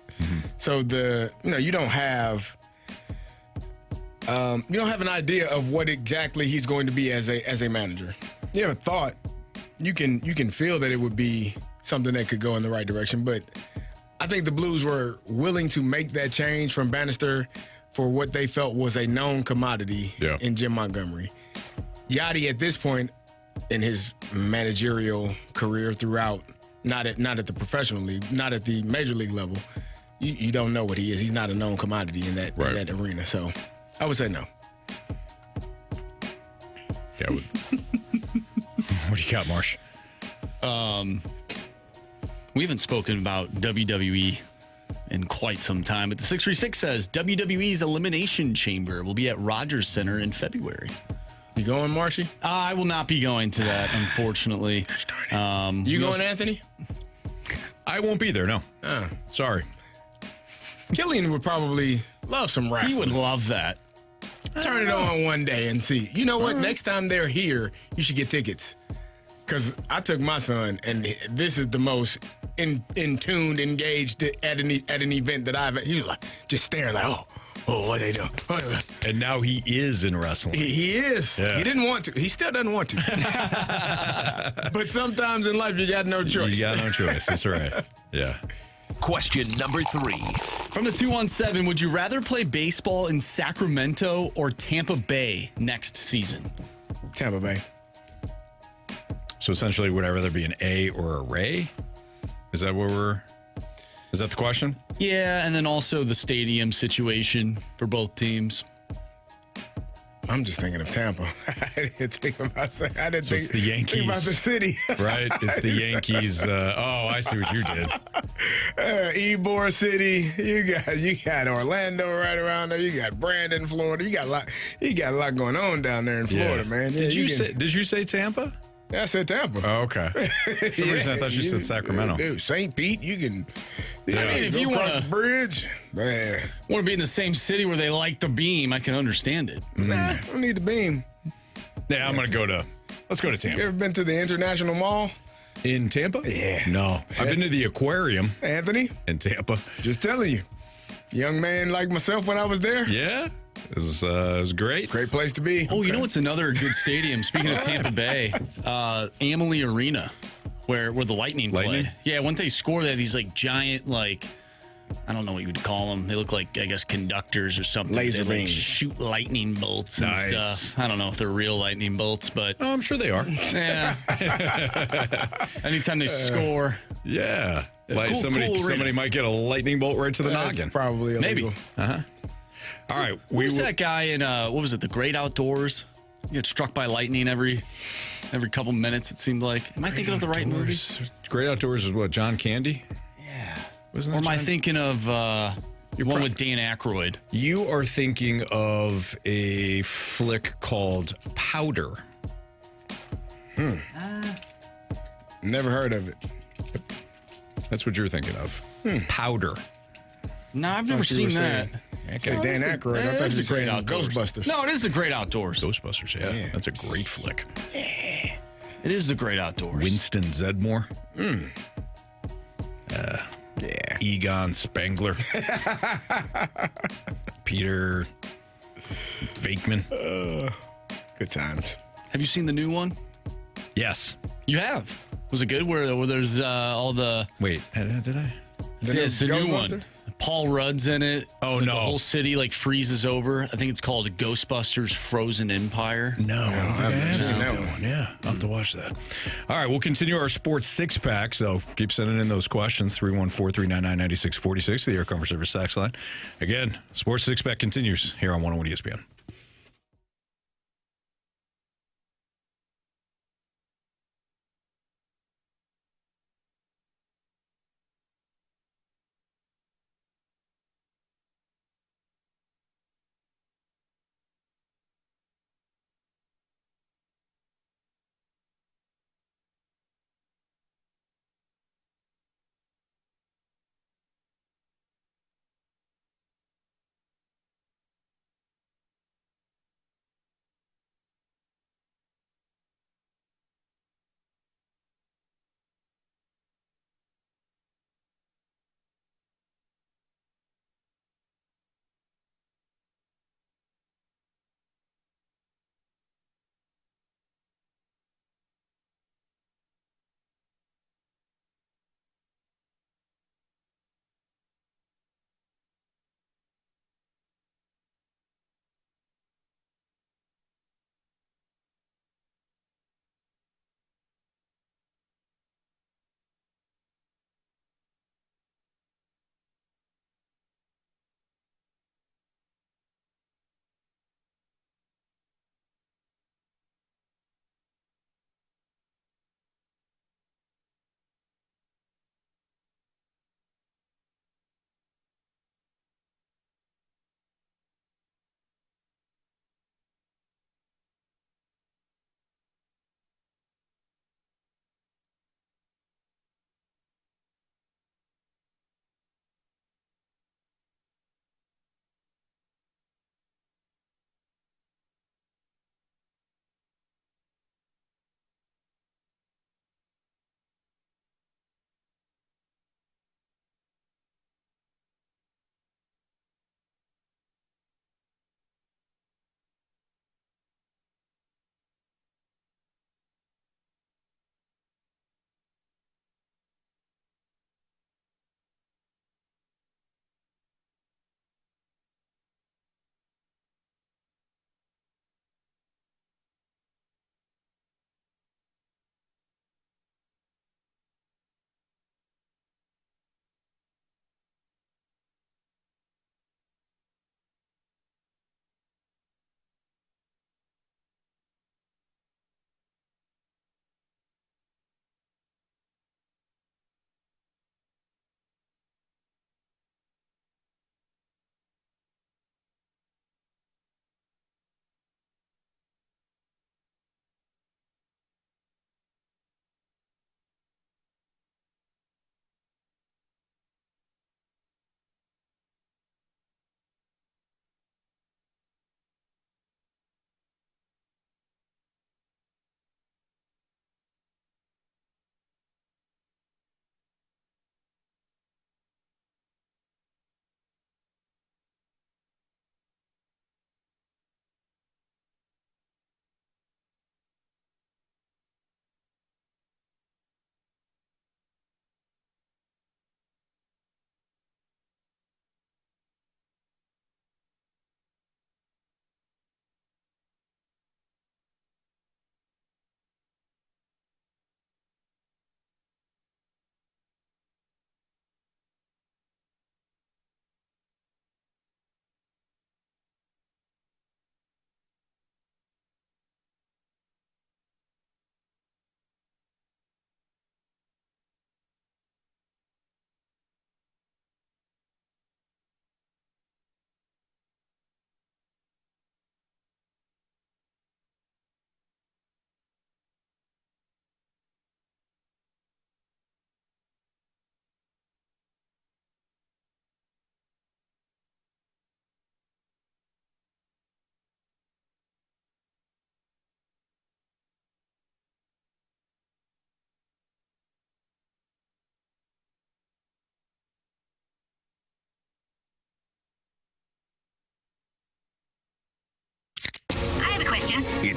So you don't have an idea of what exactly he's going to be as a manager. You have a thought. You can feel that it would be something that could go in the right direction, but I think the Blues were willing to make that change from Bannister for what they felt was a known commodity in Jim Montgomery. Yachty at this point in his managerial career throughout, not at the professional league, not at the major league level, you don't know what he is. He's not a known commodity in that arena. So I would say no. Yeah. What do you got, Marsh? We haven't spoken about WWE in quite some time, but the 636 says WWE's Elimination Chamber will be at Rogers Center in February. You going, Marshy? I will not be going to that, unfortunately. You going, Anthony? I won't be there, no. Sorry. Killian would probably love some wrestling. He would love that. Turn it on one day and see. You know what? Next time they're here, you should get tickets. Because I took my son, and this is the most in-tuned, engaged at an event that I've... He was like, just staring like, oh, what they doing? And now he is in wrestling. He is. Yeah. He didn't want to. He still doesn't want to. But sometimes in life, you got no choice. You got no choice. That's right. Yeah. Question number 3. From the 217, would you rather play baseball in Sacramento or Tampa Bay next season? Tampa Bay. So essentially, would I rather be an A or a Ray? Is that the question? Yeah, and then also the stadium situation for both teams. I'm just thinking of Tampa. I didn't think about it's the Yankees. Think about the city. Right? It's the Yankees. I see what you did. Ybor City. You got Orlando right around there. You got Brandon, Florida. You got a lot going on down there in Florida, man. Did you say Tampa? Yeah, I said Tampa. Oh, okay. For some reason, I thought you said Sacramento. Dude, St. Pete, you can. I mean, if you want to bridge, man, want to be in the same city where they like the beam, I can understand it. Nah, I don't need the beam. Yeah, let's go to Tampa. You ever been to the International Mall? In Tampa? Yeah. No. I've been to the aquarium. Anthony? In Tampa. Just telling you. Young man like myself when I was there. Yeah. It was great. Great place to be. Oh, you know what's another good stadium? Speaking of Tampa Bay, Amalie Arena, where the Lightning play. Yeah, when they score, they have these like giant, like, I don't know what you would call them. They look like, I guess, conductors or something. Laser they beams. Shoot lightning bolts and stuff. I don't know if they're real lightning bolts, but I'm sure they are. Yeah. Anytime they score. Yeah. Like somebody might get a lightning bolt right to the noggin. That's probably illegal. Maybe. All right. Who's that guy in, what was it, The Great Outdoors? You get struck by lightning every couple minutes, it seemed like. Am I thinking of the right movie? Great Outdoors is what, John Candy? Yeah. Wasn't or that am I John? thinking of One with Dan Aykroyd. You are thinking of a flick called Powder. Never heard of it. That's what you're thinking of. Powder. No, I've never seen that. Okay. Like Dan Aykroyd. I thought you were Great saying Outdoors. Ghostbusters. No, it is the Great Outdoors. Ghostbusters, yeah. That's a great flick. It is the Great Outdoors. Winston Zedmore. Egon Spangler. Peter Venkman. Good times. Have you seen the new one? Yes. You have. Was it good? Where there's all the... Wait, did I? It's a new one. Paul Rudd's in it. Oh, no. no. The whole city freezes over. I think it's called Ghostbusters Frozen Empire. No, I haven't seen that one. Yeah, I'll have to watch that. All right, we'll continue our sports six-pack, so keep sending in those questions, 314-399-9646, the Air Comfort Service Sax line. Again, sports six-pack continues here on 101 ESPN.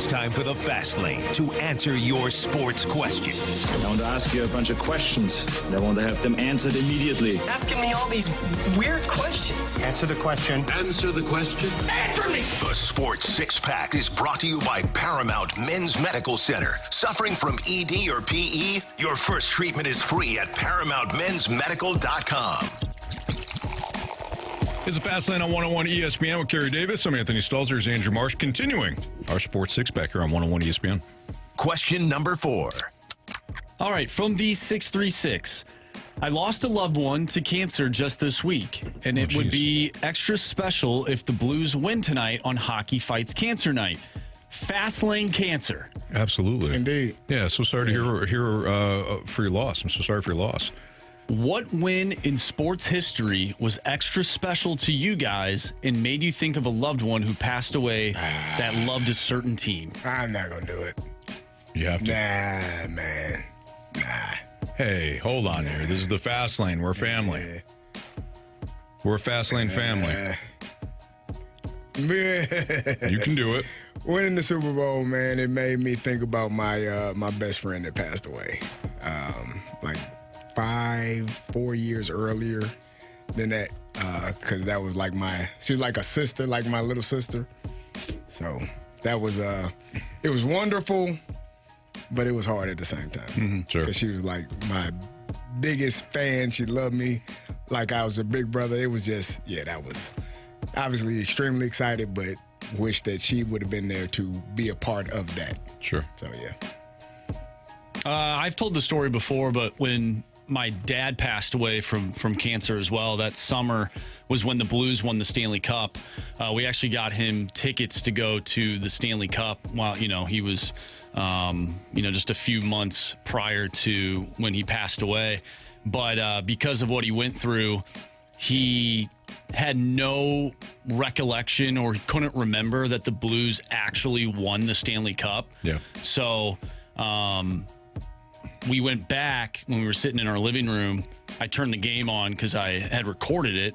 It's time for the Fast Lane to answer your sports questions. I want to ask you a bunch of questions, and I want to have them answered immediately. Asking me all these weird questions. Answer the question. Answer the question. Answer me! The Sports Six-Pack is brought to you by Paramount Men's Medical Center. Suffering from ED or PE? Your first treatment is free at ParamountMen'sMedical.com. It's a Fast Lane on 101 ESPN with Kerry Davis. I'm Anthony Stalter. Here's Andrew Marsh. Continuing our Sports Six-Pack here on 101 ESPN. Question number 4. All right, from the 636. I lost a loved one to cancer just this week, and it would be extra special if the Blues win tonight on Hockey Fights Cancer Night. Fast Lane Cancer. Absolutely. Indeed. Yeah, so sorry to hear for your loss. I'm so sorry for your loss. What win in sports history was extra special to you guys and made you think of a loved one who passed away that loved a certain team? I'm not going to do it. You have to. Nah, man. Nah. Hey, hold on here. This is the Fast Lane. We're a family. We're a Fast Lane family. You can do it. Winning the Super Bowl, man, it made me think about my my best friend that passed away. Like 4 years earlier than that, because that was like she was like a sister, like my little sister. So that was it was wonderful, but it was hard at the same time. Sure. Because she was like my biggest fan. She loved me like I was a big brother. It was just, that was obviously extremely excited, but wish that she would have been there to be a part of that. Sure. So, yeah. I've told the story before, but when my dad passed away from cancer as well, that summer was when the Blues won the Stanley Cup. We actually got him tickets to go to the Stanley Cup while, he was, just a few months prior to when he passed away. But because of what he went through, he had no recollection or he couldn't remember that the Blues actually won the Stanley Cup. Yeah. So, we went back when we were sitting in our living room. I turned the game on because I had recorded it.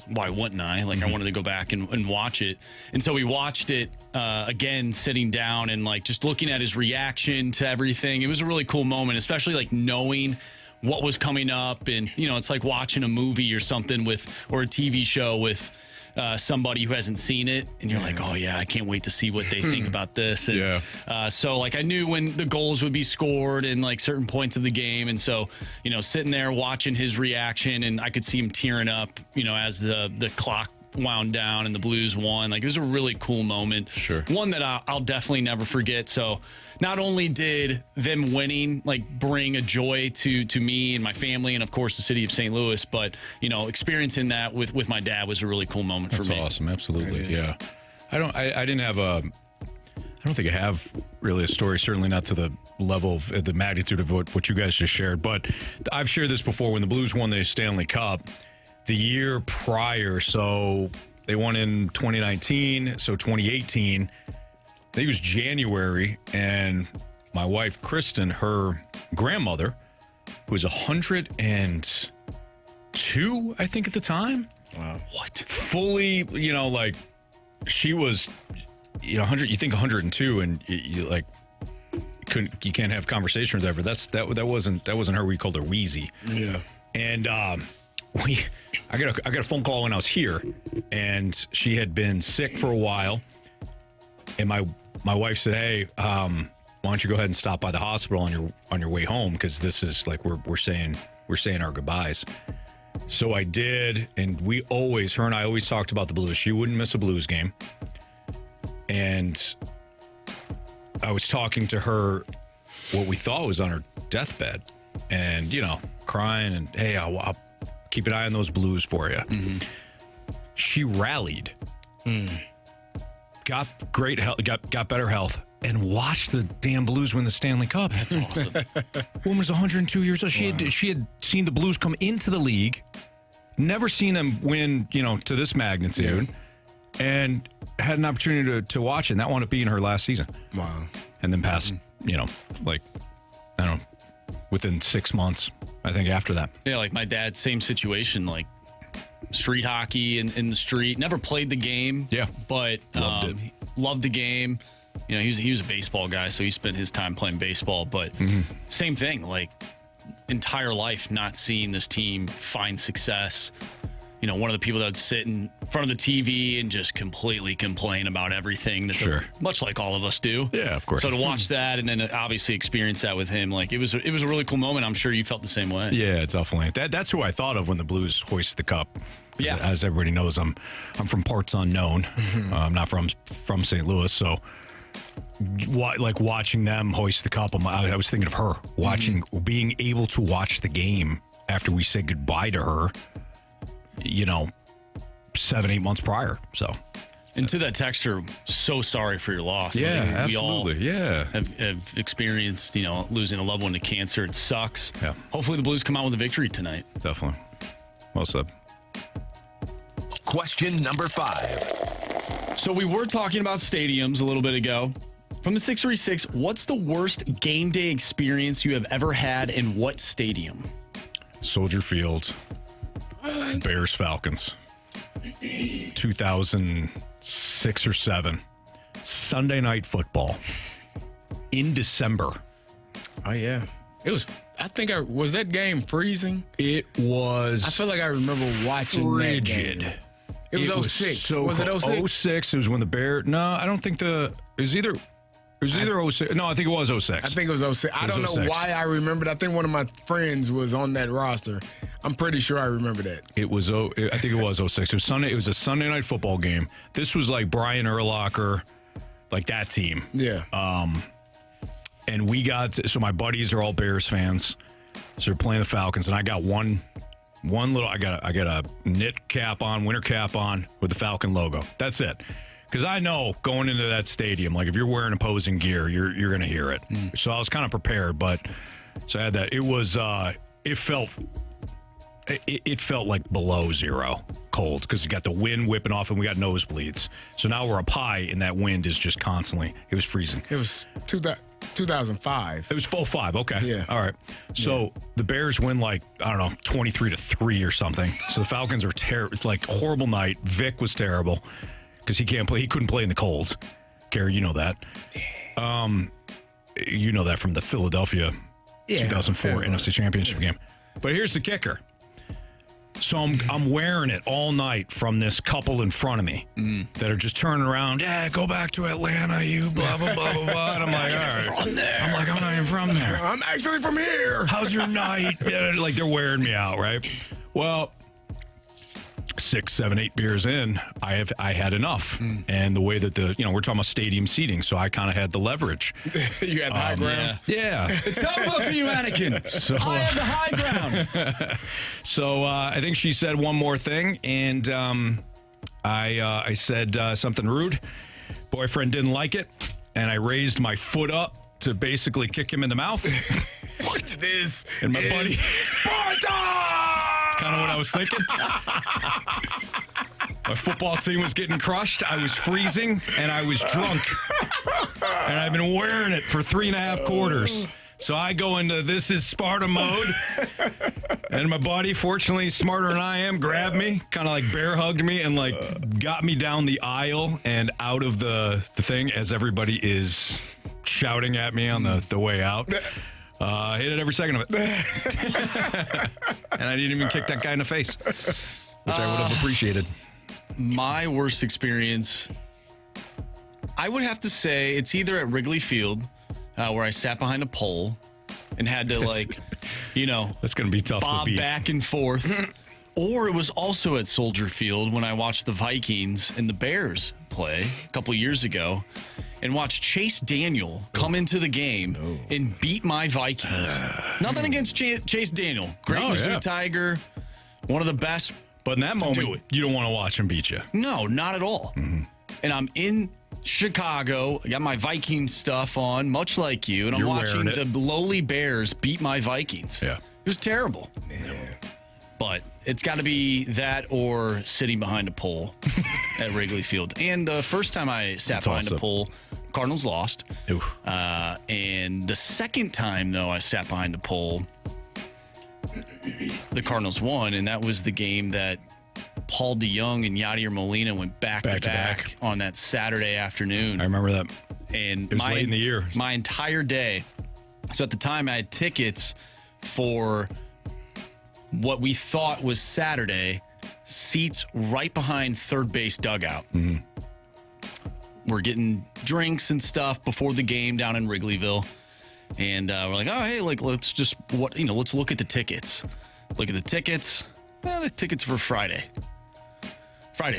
Why wouldn't I? I wanted to go back and watch it. And so we watched it again, sitting down and just looking at his reaction to everything. It was a really cool moment, especially knowing what was coming up. And, it's like watching a movie or something or a TV show with somebody who hasn't seen it, and you're like, oh yeah, I can't wait to see what they think about this. And, so I knew when the goals would be scored and certain points of the game, and so sitting there watching his reaction, and I could see him tearing up, as the clock wound down and the Blues won. It was a really cool moment. Sure. One that I'll definitely never forget. So not only did them winning bring a joy to me and my family and of course the city of St. Louis, but experiencing that with my dad was a really cool moment for me. That's awesome. Absolutely. Yeah. I don't think I have really a story, certainly not to the level of the magnitude of what you guys just shared, but I've shared this before. When the Blues won the Stanley Cup the year prior, so they won in 2019, so 2018, I think it was January, and my wife, Kristen, her grandmother, who was 102, I think, at the time. Wow. What? Fully, she was, 100, you think 102, and you can't have conversation with her, but that wasn't her. We called her Wheezy. Yeah. And I got a phone call when I was here, and she had been sick for a while. And my wife said, "Hey, why don't you go ahead and stop by the hospital on your way home, because this is we're saying our goodbyes." So I did, and her and I always talked about the Blues. She wouldn't miss a Blues game, and I was talking to her what we thought was on her deathbed, and crying, and hey, I'll keep an eye on those Blues for you. Mm-hmm. She rallied, got great health, got better health, and watched the damn Blues win the Stanley Cup. That's awesome. Woman was 102 years old. She had seen the Blues come into the league, never seen them win, to this magnitude, and had an opportunity to watch it. And that wound up being her last season. Wow. And then passed, within 6 months, I think, after that. Yeah, my dad, same situation, street hockey in the street. Never played the game. Yeah. But loved it. Loved the game. You know, he was a baseball guy, so he spent his time playing baseball. But same thing, like entire life not seeing this team find success. You know, one of the people that would sit in front of the TV and just completely complain about everything. Much like all of us do. Yeah, of course. So to watch that and then obviously experience that with him, like it was a really cool moment. I'm sure you felt the same way. Yeah, definitely. That's who I thought of when the Blues hoisted the cup. Yeah. As everybody knows, I'm from parts unknown. I'm not from St. Louis, so watching them hoist the cup, I was thinking of her being able to watch the game after we said goodbye to her. You know, 7-8 months prior. So, and to that texter, so sorry for your loss. Yeah, I mean, absolutely. We all yeah, have experienced, you know, losing a loved one to cancer. It sucks. Yeah. Hopefully the Blues come out with a victory tonight. Definitely. Well said. Question number 5. So we were talking about stadiums a little bit ago. From the 636, what's the worst game day experience you have ever had in what stadium? Soldier Field. Bears Falcons 2006 or 7 Sunday Night Football in December. Oh yeah, it was. I think was that game freezing. It was. I feel like I remember watching frigid. That game. It was 06. So was it 06? 06. It was when the Bear. No, I don't think it was either. It was either 06. No, I think it was 06. I think it was 06. I don't know why I remembered. I think one of my friends was on that roster. I'm pretty sure I remember that. It was. I think it was 06. It was Sunday. It was a Sunday Night Football game. This was like Brian Urlacher, like that team. Yeah. And we got so my buddies are all Bears fans, so they're playing the Falcons, and I got one little. I got a knit cap on, winter cap on with the Falcon logo. That's it. Because I know going into that stadium, like if you're wearing opposing gear, you're going to hear it. So I was kind of prepared, but so I had that. It was it felt like below zero cold because you got the wind whipping off and we got nosebleeds. So now we're up high and that wind is just constantly. It was freezing. It was 2005. It was 05. Okay. Yeah. All right. So the Bears win like, I don't know, 23-3 or something. So the Falcons are terrible. It's like horrible night. Vic was terrible. Because he can't play. He couldn't play in the cold. Kerry, you know that. You know that from the Philadelphia 2004 NFC Championship game. But here's the kicker. So I'm wearing it all night from this couple in front of me that are just turning around. Yeah, go back to Atlanta, you blah, blah, blah, blah, blah. And I'm like, all right. From there. I'm like, I'm not even from there. I'm actually from here. How's your night? Yeah, like they're wearing me out, right? Well, 6, 7, 8 beers in, I had enough. And the way that we're talking about stadium seating, so I kind of had the leverage. You had the high ground? Yeah. It's over for you, Anakin. So, I have the high ground. So I think she said one more thing, and I said something rude. Boyfriend didn't like it, and I raised my foot up to basically kick him in the mouth. What this? And my buddy Sparta! Kind of what I was thinking. My football team was getting crushed. I was freezing and I was drunk. And I've been wearing it for 3.5 quarters. So I go into this is Sparta mode. And my buddy, fortunately smarter than I am, grabbed me, kind of like bear hugged me and like got me down the aisle and out of the thing as everybody is shouting at me on the way out. I hated every second of it. And I didn't even kick that guy in the face, which I would have appreciated. My worst experience, I would have to say it's either at Wrigley Field, where I sat behind a pole and had to that's going to be tough bob to beat. back and forth. Or it was also at Soldier Field when I watched the Vikings and the Bears play a couple years ago and watched Chase Daniel come into the game and beat my Vikings. Nothing against Chase Daniel. Great Mizzou Tiger, one of the best. But in that moment, you don't want to watch him beat you. No, not at all. And I'm in Chicago. I got my Viking stuff on, much like you, and I'm watching the lowly Bears beat my Vikings. Yeah. It was terrible. Yeah. But it's got to be that or sitting behind a pole at Wrigley Field. And the first time I sat behind a pole, Cardinals lost. And the second time, though, I sat behind a pole, the Cardinals won, and that was the game that Paul DeYoung and Yadier Molina went back to back on that Saturday afternoon. I remember that. And it was late in the year. My entire day. So at the time, I had tickets for what we thought was Saturday, seats right behind third base dugout. Mm-hmm. We're getting drinks and stuff before the game down in Wrigleyville. And we're like, oh, hey, like, let's look at the tickets. Look at the tickets. Well, the tickets for Friday's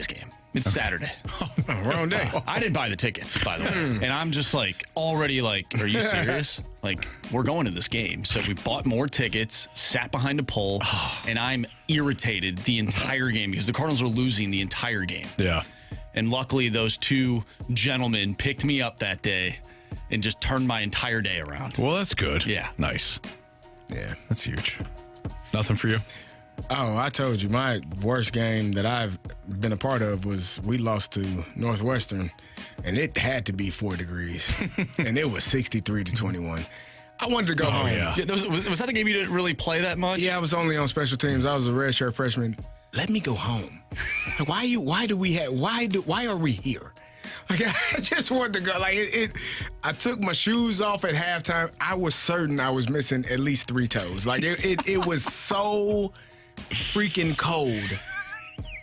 game. It's Saturday. Wrong day. I didn't buy the tickets, by the way. And I'm just like, already like, are you serious? Like, we're going to this game. So we bought more tickets, sat behind a pole, and I'm irritated the entire game because the Cardinals are losing the entire game. Yeah. And luckily, those two gentlemen picked me up that day and just turned my entire day around. Well, that's good. Yeah. Nice. Yeah. That's huge. Nothing for you? Oh, I told you, my worst game that I've been a part of was we lost to Northwestern, and it had to be 4 degrees, and it was 63-21. I wanted to go home. Yeah. Was that the game you didn't really play that much? Yeah, I was only on special teams. I was a redshirt freshman. Let me go home. Why are we here? Like, I just wanted to go. Like, I took my shoes off at halftime. I was certain I was missing at least 3 toes. Like, it was so freaking cold.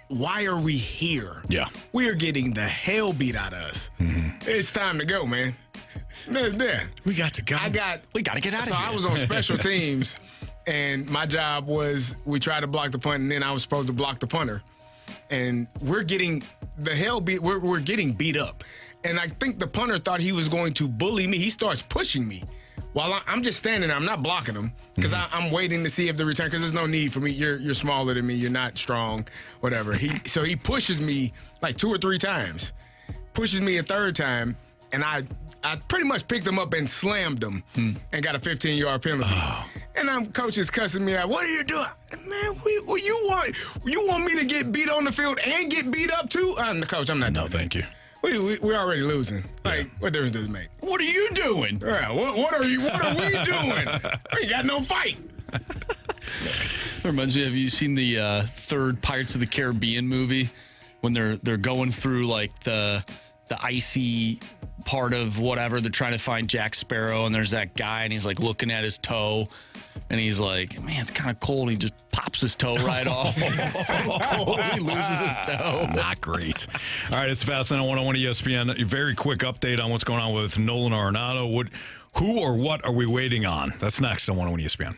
Why are we here? Yeah. We are getting the hell beat out of us. Mm-hmm. It's time to go, man. There. We got to go. We got to get out of here. So I was on special teams, and my job was we tried to block the punt, and then I was supposed to block the punter. And we're getting the hell beat. We're getting beat up. And I think the punter thought he was going to bully me. He starts pushing me while I'm just standing there. I'm not blocking him because I'm waiting to see if the return, because there's no need for me. You're smaller than me. You're not strong, whatever. So he pushes me like 2 or 3 times, pushes me a third time, and I pretty much picked him up and slammed him and got a 15-yard penalty. Oh. And coach is cussing me out. What are you doing? Man, you want me to get beat on the field and get beat up too? Coach, I'm not doing that. Thank you. We're already losing. Like, what difference does it make? What are you doing? Yeah, what are we doing? We ain't got no fight. It reminds me, have you seen the third Pirates of the Caribbean movie when they're going through like the icy part of whatever, they're trying to find Jack Sparrow, and there's that guy, and he's like looking at his toe, and he's like, man, it's kind of cold. He just pops his toe right off. It's so cold. He loses his toe. Not great. All right, it's Fast Lane on 101 ESPN. A very quick update on what's going on with Nolan Arenado. Who or what are we waiting on? That's next on 101 ESPN.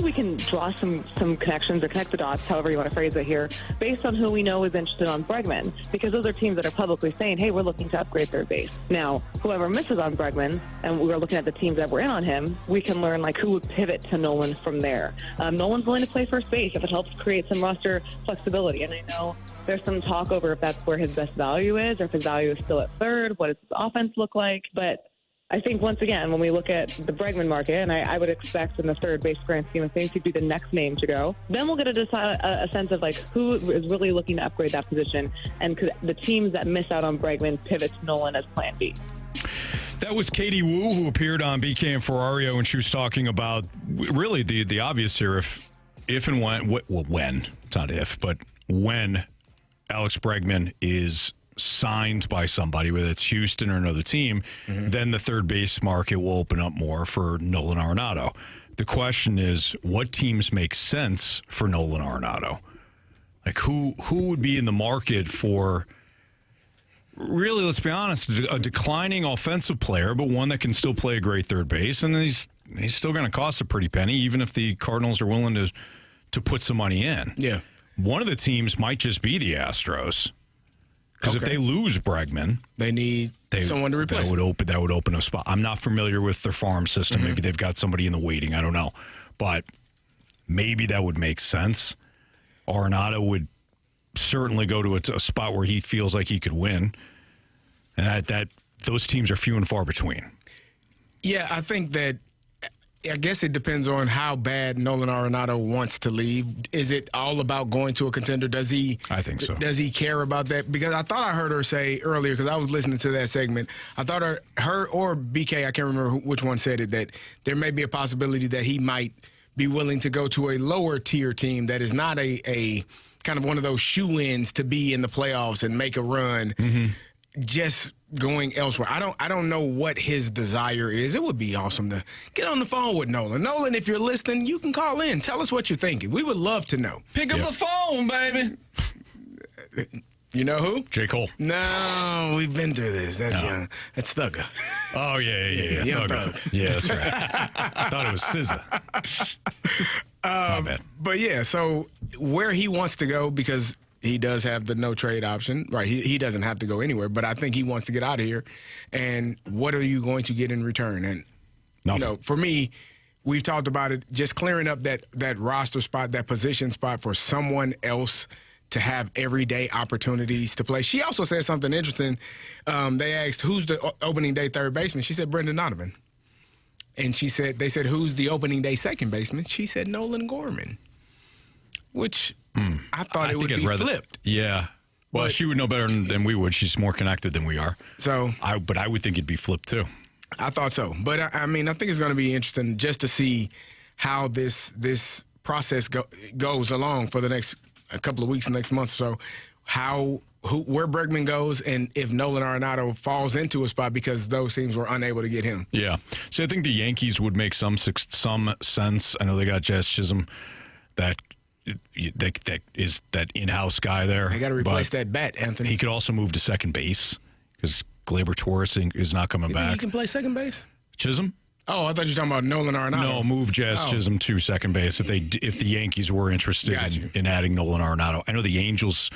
think we can draw some connections or connect the dots, however you want to phrase it here, based on who we know is interested on Bregman, because those are teams that are publicly saying, hey, we're looking to upgrade third base. Now, whoever misses on Bregman, and we're looking at the teams that were in on him, we can learn like who would pivot to Nolan from there. Nolan's willing to play first base if it helps create some roster flexibility, and I know there's some talk over if that's where his best value is, or if his value is still at third, what does his offense look like, but I think, once again, when we look at the Bregman market, and I would expect in the third base grand scheme of things to be the next name to go, then we'll get a sense of like who is really looking to upgrade that position, and could the teams that miss out on Bregman pivot to Nolan as plan B. That was Katie Wu, who appeared on BK and Ferrario, and she was talking about really the obvious here, if and when, it's not if, but when Alex Bregman is signed by somebody, whether it's Houston or another team, then the third base market will open up more for Nolan Arenado. The question is, what teams make sense for Nolan Arenado? Like, who would be in the market for, really, let's be honest, a declining offensive player, but one that can still play a great third base, and he's still going to cost a pretty penny, even if the Cardinals are willing to put some money in. Yeah. One of the teams might just be the Astros. Because if they lose Bregman, they need someone to replace that would open a spot. I'm not familiar with their farm system. Maybe they've got somebody in the waiting. I don't know. But maybe that would make sense. Arenado would certainly go to a spot where he feels like he could win. And that those teams are few and far between. Yeah, I think that I guess it depends on how bad Nolan Arenado wants to leave. Is it all about going to a contender? Does he? I think so. Does he care about that? Because I thought I heard her say earlier, because I was listening to that segment, I thought her or BK, I can't remember which one said it, that there may be a possibility that he might be willing to go to a lower tier team that is not a kind of one of those shoe-ins to be in the playoffs and make a run. Just going elsewhere. I don't know what his desire is. It would be awesome to get on the phone with Nolan. Nolan, if you're listening, you can call in. Tell us what you're thinking. We would love to know. Pick up the phone, baby. You know who? J. Cole. No, we've been through this. That's young. That's Thugger. Oh, yeah. Young Thugger. Thug. Yeah, that's right. I thought it was SZA. My bad. But, yeah, so where he wants to go, because he does have the no trade option, right? He doesn't have to go anywhere, but I think he wants to get out of here. And what are you going to get in return? And nothing. You know, for me, we've talked about it, just clearing up that roster spot, that position spot for someone else to have everyday opportunities to play. She also said something interesting. They asked, who's the opening day third baseman? She said Brendan Donovan. And they said, who's the opening day second baseman? She said Nolan Gorman, which I thought it would be flipped. Yeah. Well, she would know better than we would. She's more connected than we are. But I would think it'd be flipped too. I thought so. But, I mean, I think it's going to be interesting just to see how this process goes along for the next a couple of weeks, next month or so, where Bregman goes, and if Nolan Arenado falls into a spot because those teams were unable to get him. Yeah. So I think the Yankees would make some sense. I know they got Jazz Chisholm, that is that in-house guy there. They got to replace that bat, Anthony. He could also move to second base because Gleyber Torres is not coming back. Think he can play second base? Chisholm? Oh, I thought you were talking about Nolan Arenado. No, move Jazz Chisholm to second base if the Yankees were interested in adding Nolan Arenado. I know the Angels.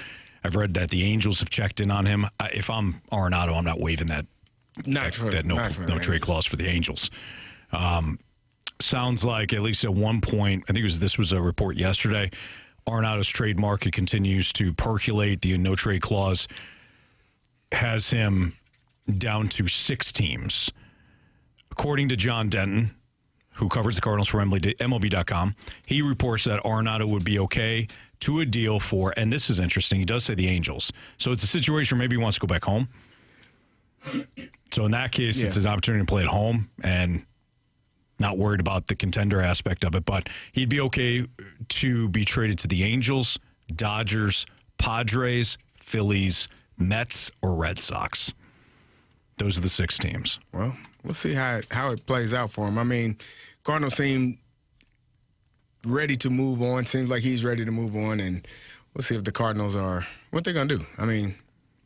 I've read that the Angels have checked in on him. If I'm Arenado, I'm not waiving that no trade clause for the Angels. Sounds like at least at one point, I think this was a report yesterday, Arenado's trade market continues to percolate. The no trade clause has him down to 6 teams. According to John Denton, who covers the Cardinals for MLB.com, he reports that Arenado would be okay to a deal for, and this is interesting, he does say the Angels. So it's a situation where maybe he wants to go back home. So in that case, it's an opportunity to play at home and not worried about the contender aspect of it. But he'd be okay to be traded to the Angels, Dodgers, Padres, Phillies, Mets, or Red Sox. Those are the 6 teams. Well, we'll see how it plays out for him. I mean, Cardinals seem ready to move on. Seems like he's ready to move on, and we'll see if the Cardinals are what they're going to do. I mean,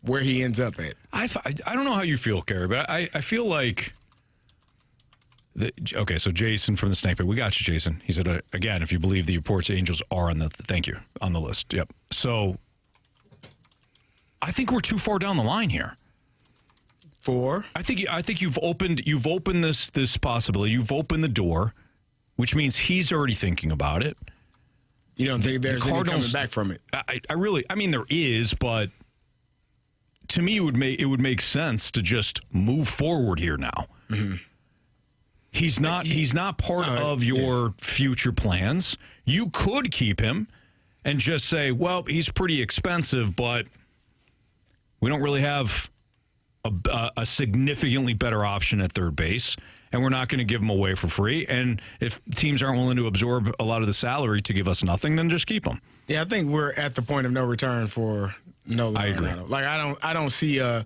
where he ends up at. I don't know how you feel, Kerry, but I feel like Okay, so Jason from the Snake Pit. We got you, Jason. He said, again, if you believe the reports, Angels are on the list. Yep. So I think we're too far down the line here. I think you've opened this possibility. You've opened the door, which means he's already thinking about it. You don't think there's any coming back from it? I mean, there is, but to me, it would make sense to just move forward here now. Mm-hmm. He's not part of your future plans. You could keep him and just say, well, he's pretty expensive, but we don't really have a significantly better option at third base, and we're not going to give him away for free. And if teams aren't willing to absorb a lot of the salary to give us nothing, then just keep him. Yeah, I think we're at the point of no return for Nolan Arenado. I agree. Like I don't see a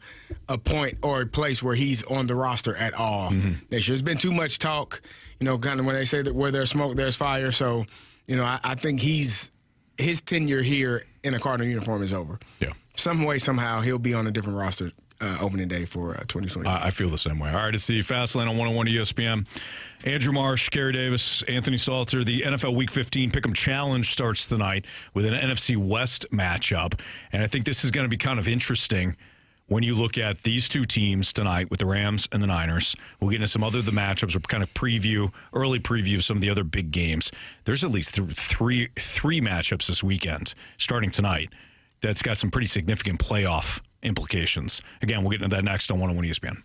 point or a place where he's on the roster at all. There's been too much talk, kind of when they say that where there's smoke, there's fire. So, I think his tenure here in a Cardinal uniform is over. Yeah. Some way, somehow, he'll be on a different roster opening day for 2020. I feel the same way. All right, it's the Fast Lane on 101 ESPN. Andrew Marsh, Kerry Davis, Anthony Stalter. The NFL Week 15 Pick'em Challenge starts tonight with an NFC West matchup. And I think this is going to be kind of interesting when you look at these two teams tonight with the Rams and the Niners. We'll get into some other of the matchups. We'll kind of early preview of some of the other big games. There's at least three matchups this weekend, starting tonight, that's got some pretty significant playoff implications. Again, we'll get into that next on 101 ESPN.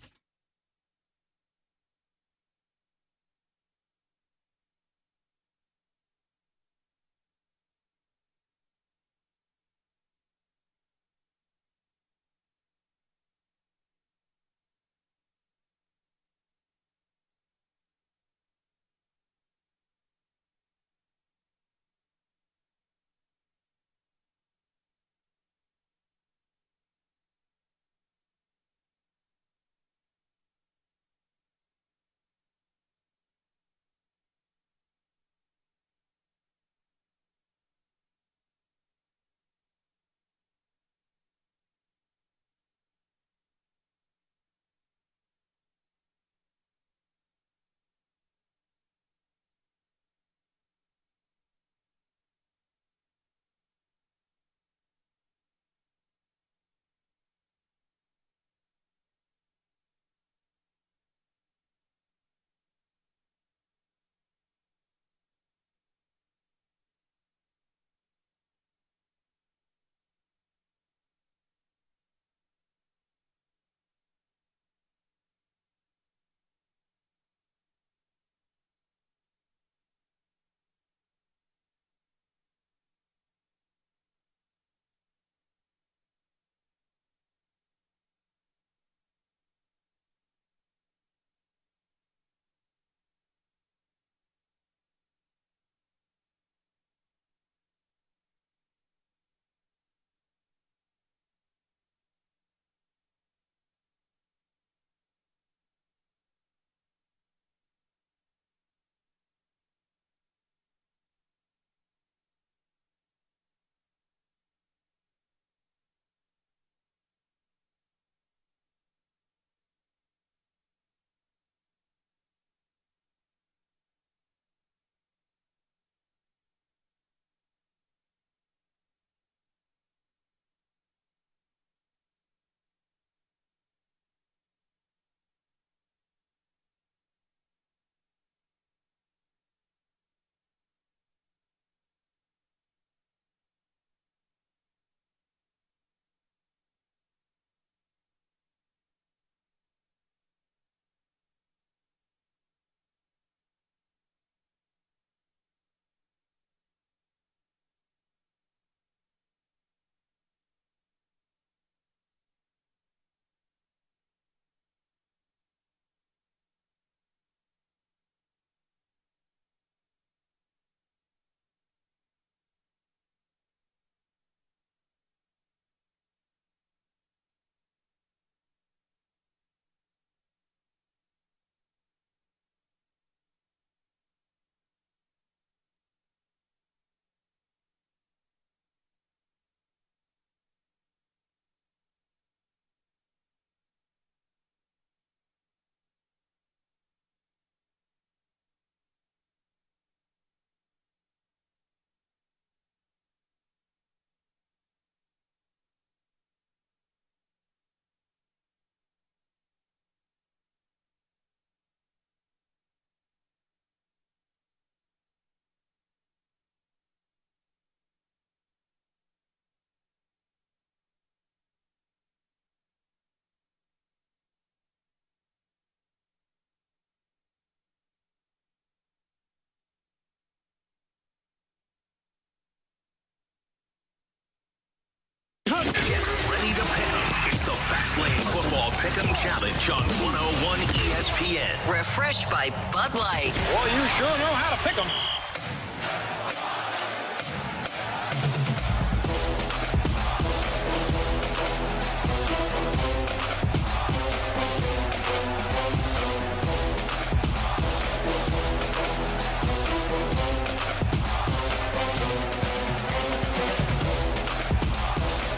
Challenge on 101 ESPN. Refreshed by Bud Light. Well, you sure know how to pick them.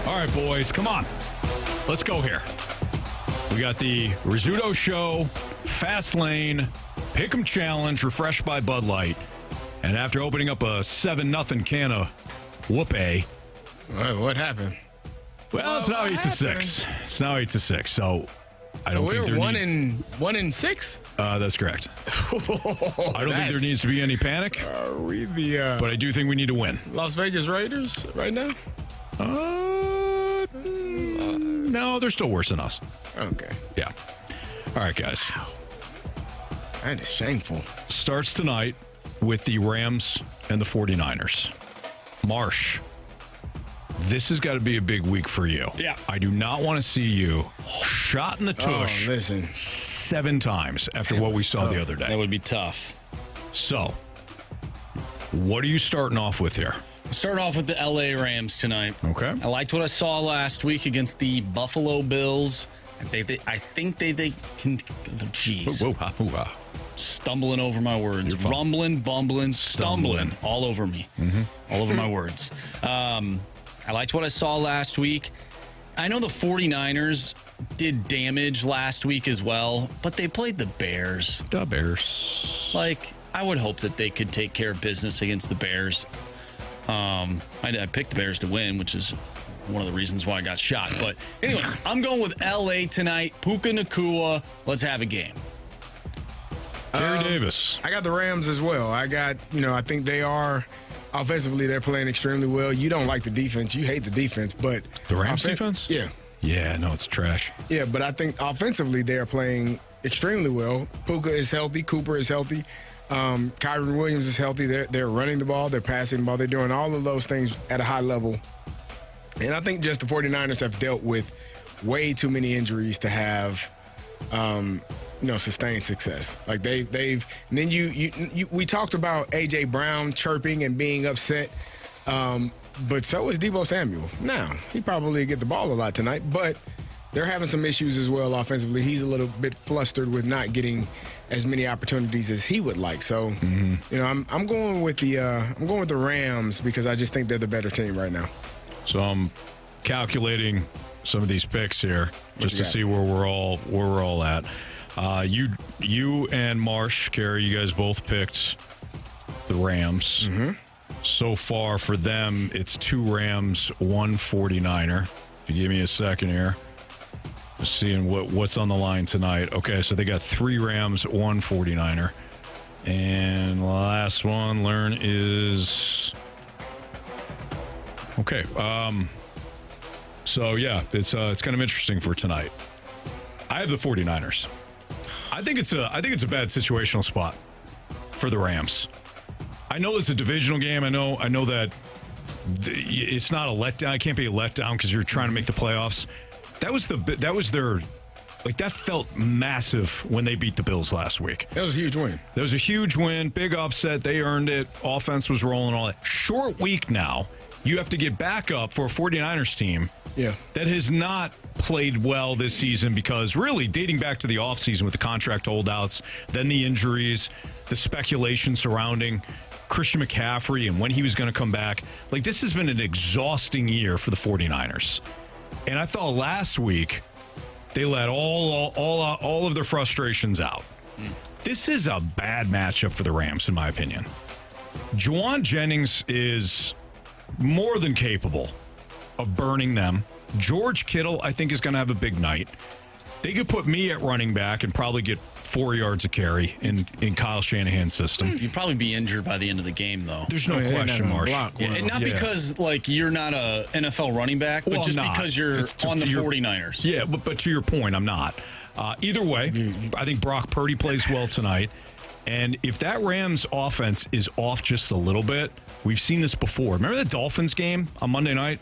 All right, boys, come on. Let's go here. We got the Rizzuto Show, Fast Lane, Pick'em Challenge, refreshed by Bud Light. And after opening up a 7-0 can of whoop-a. What happened? Well, it's now 8-6. It's now 8-6. So I don't think we're there 1 in 6. That's correct. I don't think there needs to be any panic. Are we the? But I do think we need to win. Las Vegas Raiders right now? No, they're still worse than us. Okay. Yeah. All right, guys. Wow. That is shameful. Starts tonight with the Rams and the 49ers. Marsh, this has got to be a big week for you. Yeah. I do not want to see you shot in the tush 7 times after what we saw the other day. That would be tough. So, what are you starting off with here? Starting off with the LA Rams tonight. Okay. I liked what I saw last week against the Buffalo Bills. I think they can. Jeez. Whoa. Stumbling over my words. Rumbling, bumbling, stumbling. All over me. Mm-hmm. All over my words. I liked what I saw last week. I know the 49ers did damage last week as well, but they played the Bears. The Bears. Like, I would hope that they could take care of business against the Bears. I picked the Bears to win, which is one of the reasons why I got shot. But anyways, I'm going with LA tonight. Puka Nacua. Let's have a game. Jerry Davis. I got the Rams as well. I think they are offensively, they're playing extremely well. You don't like the defense. You hate the defense, but the Rams defense? Yeah. Yeah, no, it's trash. Yeah, but I think offensively they are playing extremely well. Puka is healthy. Cooper is healthy. Kyron Williams is healthy. They're running the ball. They're passing the ball. They're doing all of those things at a high level. And I think just the 49ers have dealt with way too many injuries to have, sustained success. Like they've. And then we talked about A.J. Brown chirping and being upset, but so is Deebo Samuel. Now he probably get the ball a lot tonight, but they're having some issues as well offensively. He's a little bit flustered with not getting as many opportunities as he would like. So, I'm going with the Rams because I just think they're the better team right now. So I'm calculating some of these picks here just to see where we're all at. You and Marsh, Carey, you guys both picked the Rams. Mm-hmm. So far for them, it's 2 Rams, 1 49er. If you give me a second here. Just seeing what's on the line tonight. Okay, so they got 3 Rams, 1 49er. And the last one, learn is... Okay. So, yeah, it's kind of interesting for tonight. I have the 49ers. I think it's a bad situational spot for the Rams. I know it's a divisional game. I know that it's not a letdown. It can't be a letdown because you're trying to make the playoffs. That was their that felt massive when they beat the Bills last week. That was a huge win. That was a huge win, big upset. They earned it. Offense was rolling, all that. Short week now. You have to get back up for a 49ers team that has not played well this season because really dating back to the offseason with the contract holdouts, then the injuries, the speculation surrounding Christian McCaffrey and when he was going to come back. Like, this has been an exhausting year for the 49ers. And I thought last week they let all of their frustrations out. This is a bad matchup for the Rams, in my opinion. Juwan Jennings is more than capable of burning them. George Kittle, I think, is going to have a big night. They could put me at running back and probably get 4 yards of carry in Kyle Shanahan's system. You'd probably be injured by the end of the game, though. There's no question, Marsh. And not because you're not a NFL running back, but just because you're on the 49ers. Yeah, but to your point, I'm not. Either way, I think Brock Purdy plays well tonight. And if that Rams offense is off just a little bit, we've seen this before. Remember the Dolphins game on Monday night?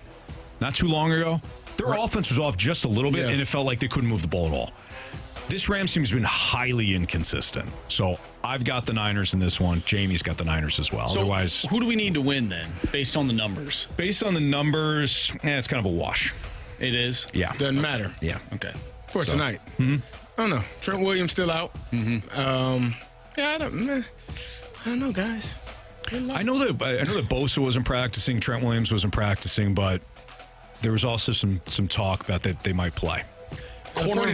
Not too long ago? Their offense was off just a little bit, and it felt like they couldn't move the ball at all. This Rams team has been highly inconsistent. So I've got the Niners in this one. Jamie's got the Niners as well. So otherwise, who do we need to win then, based on the numbers? Based on the numbers, it's kind of a wash. It is? Yeah. Doesn't matter. Yeah. Okay. For tonight. I don't know. Trent Williams still out. I don't know, guys. I know that Bosa wasn't practicing, Trent Williams wasn't practicing, but there was also some talk about that they might play. Corner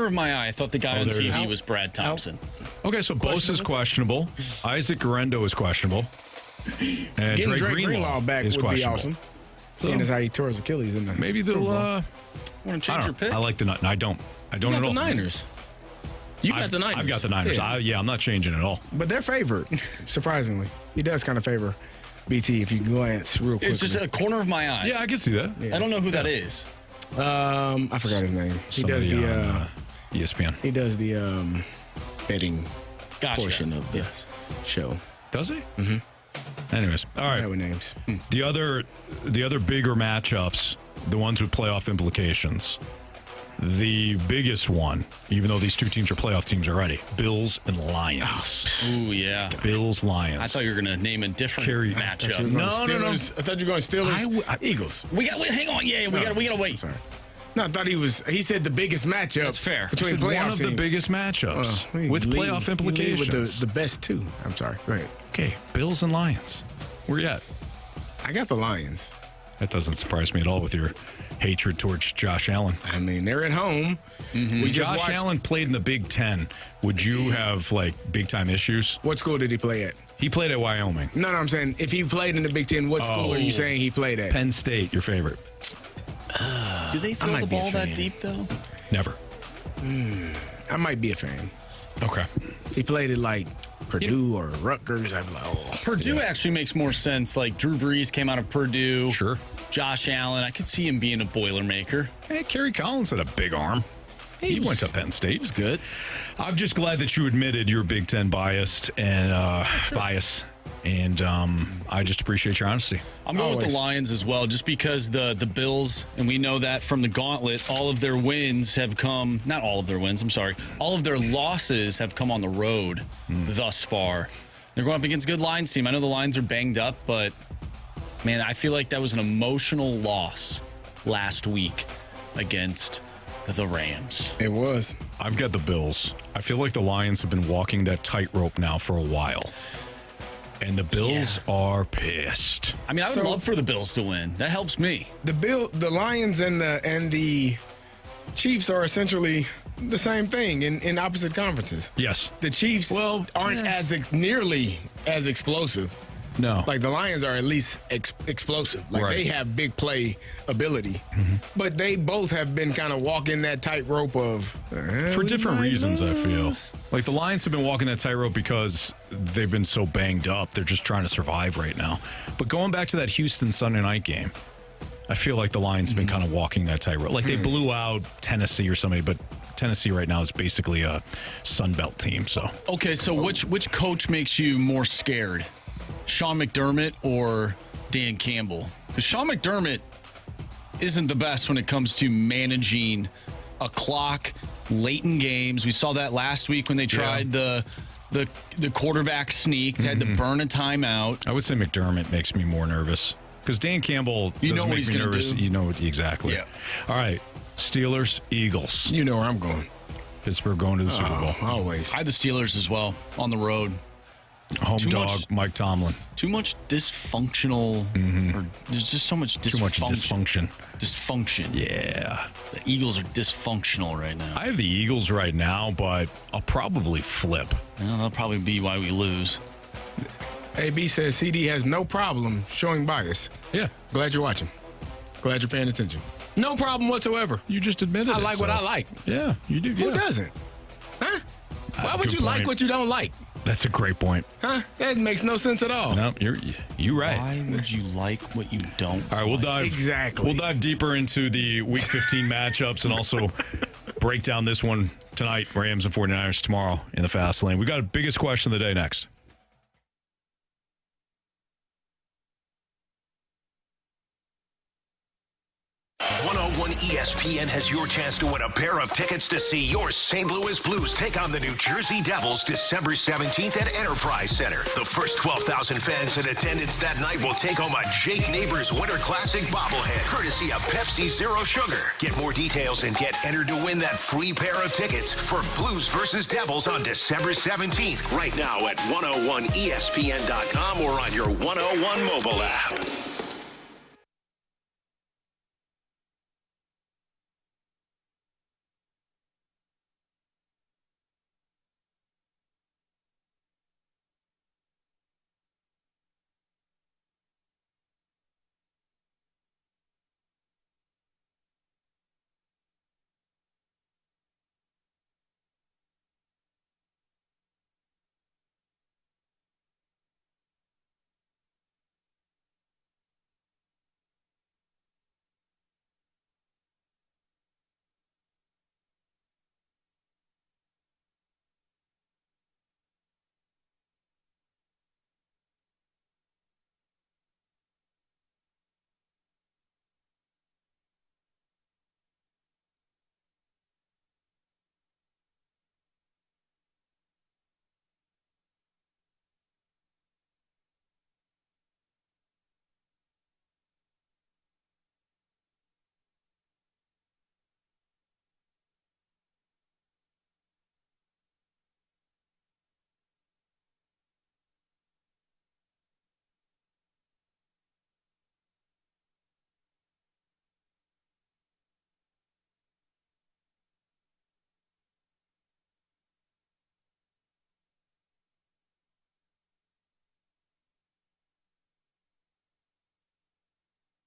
of my eye, I thought the guy on there it TV is. was Brad Thompson. Okay, so Bosa's questionable. Isaac Guerrero is questionable. And Getting Dre Greenlaw back is would be questionable. awesome. Seeing as how he tore his Achilles in there. Maybe they'll. Want to change your pick? I like the. I don't. I don't You at got all. the Niners. You got the Niners. I've got the Niners. Yeah. I'm not changing at all. But they're favored, surprisingly. He does kind of favor BT if you glance real quick. It's just a corner of my eye. Yeah, I can see that. I don't know who that is. I forgot his name. He Somebody does the on, ESPN. he does the betting Gotcha. portion of the show. Does he? Mm-hmm. Anyways, all right. With names. The other bigger matchups, the ones with playoff implications. The biggest one, even though these two teams are playoff teams already, Bills and Lions. Ooh, yeah. Bills, Lions. I thought you were going to name a different Carey. matchup. No. I thought you were going Steelers, Eagles. We got wait, hang on. Yeah, we got to wait. Sorry. No, I thought he said the biggest matchup. That's fair. Between It's playoff one of teams. the biggest matchups with Lead- playoff lead implications. With the best two. I'm sorry. Go ahead. Okay, Bills and Lions. Where you at? I got the Lions. That doesn't surprise me at all with your hatred towards Josh Allen. I mean, they're at home. When Josh Allen played in the Big Ten, would you have big time issues? What school did he play at? He played at Wyoming. No, I'm saying if he played in the Big Ten, what school are you saying he played at? Penn State, your favorite. Do they throw the ball that deep, though? Never. I might be a fan. Okay. He played at Purdue or Rutgers. I'd be like, oh. Purdue actually makes more sense. Like Drew Brees came out of Purdue. Sure. Josh Allen, I could see him being a Boilermaker. Hey, Kerry Collins had a big arm. He went to Penn State. He was good. I'm just glad that you admitted you're Big Ten biased and bias. And I just appreciate your honesty. I'm going with the Lions as well, just because the Bills, and we know that from the Gauntlet, all of their wins have come, not all of their wins, I'm sorry, all of their losses have come on the road thus far. They're going up against a good Lions team. I know the Lions are banged up, but, man, I feel like that was an emotional loss last week against the Rams. It was. I've got the Bills. I feel like the Lions have been walking that tightrope now for a while. And the Bills are pissed. I mean, I would love for the Bills to win. That helps me. The Lions and the Chiefs are essentially the same thing in opposite conferences. Yes. The Chiefs aren't nearly as explosive. No. Like the Lions are at least explosive. Like they have big play ability. But they both have been kind of walking that tightrope of for different reasons, I feel. Like the Lions have been walking that tightrope because they've been so banged up. They're just trying to survive right now. But going back to that Houston Sunday night game, I feel like the Lions have been kind of walking that tightrope. Like they blew out Tennessee or somebody, but Tennessee right now is basically a Sun Belt team. So okay, so which coach makes you more scared? Sean McDermott or Dan Campbell? Because Sean McDermott isn't the best when it comes to managing a clock late in games. We saw that last week when they tried the quarterback sneak. They had to burn a timeout. I would say McDermott makes me more nervous because Dan Campbell doesn't make me nervous. You know exactly. Yeah. All right, Steelers, Eagles. You know where I'm going. Pittsburgh going to the Super Bowl. Always. I had the Steelers as well on the road. Home dog, Mike Tomlin. Too much dysfunctional, or there's just so much dysfunction. Too much dysfunction. Dysfunction. Yeah. The Eagles are dysfunctional right now. I have the Eagles right now, but I'll probably flip. Well, that'll probably be why we lose. AB says CD has no problem showing bias. Yeah. Glad you're watching. Glad you're paying attention. No problem whatsoever. You just admitted I it. like what I like. Yeah, you do. Who doesn't? Huh? Why would you like what you don't like? That's a great point. Huh? That makes no sense at all. No, you're right. Why would you like what you don't? All right, we'll dive We'll dive deeper into the Week 15 matchups and also break down this one tonight. Rams and 49ers tomorrow in the fast lane. We got a biggest question of the day next. 101 ESPN has your chance to win a pair of tickets to see your St. Louis Blues take on the New Jersey Devils December 17th at Enterprise Center. The first 12,000 fans in attendance that night will take home a Jake Neighbors Winter Classic bobblehead, courtesy of Pepsi Zero Sugar. Get more details and get entered to win that free pair of tickets for Blues versus Devils on December 17th, right now at 101ESPN.com or on your 101 mobile app.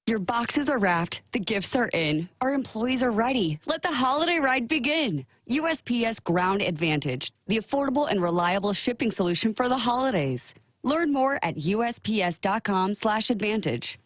Your boxes are wrapped, the gifts are in, our employees are ready. Let the holiday ride begin. USPS Ground Advantage, the affordable and reliable shipping solution for the holidays. Learn more at USPS.com/advantage.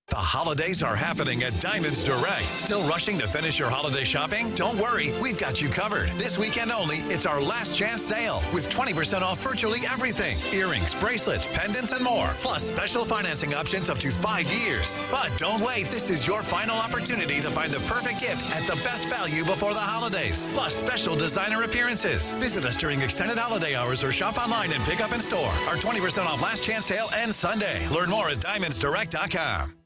The holidays are happening at Diamonds Direct. Still rushing to finish your holiday shopping? Don't worry, we've got you covered. This weekend only, it's our last chance sale with 20% off virtually everything. Earrings, bracelets, pendants, and more. Plus special financing options up to 5 years. But don't wait, this is your final opportunity to find the perfect gift at the best value before the holidays. Plus special designer appearances. Visit us during extended holiday hours or shop online and pick up in store. Our 20% off last chance sale ends Sunday. Learn more at diamondsdirect.com.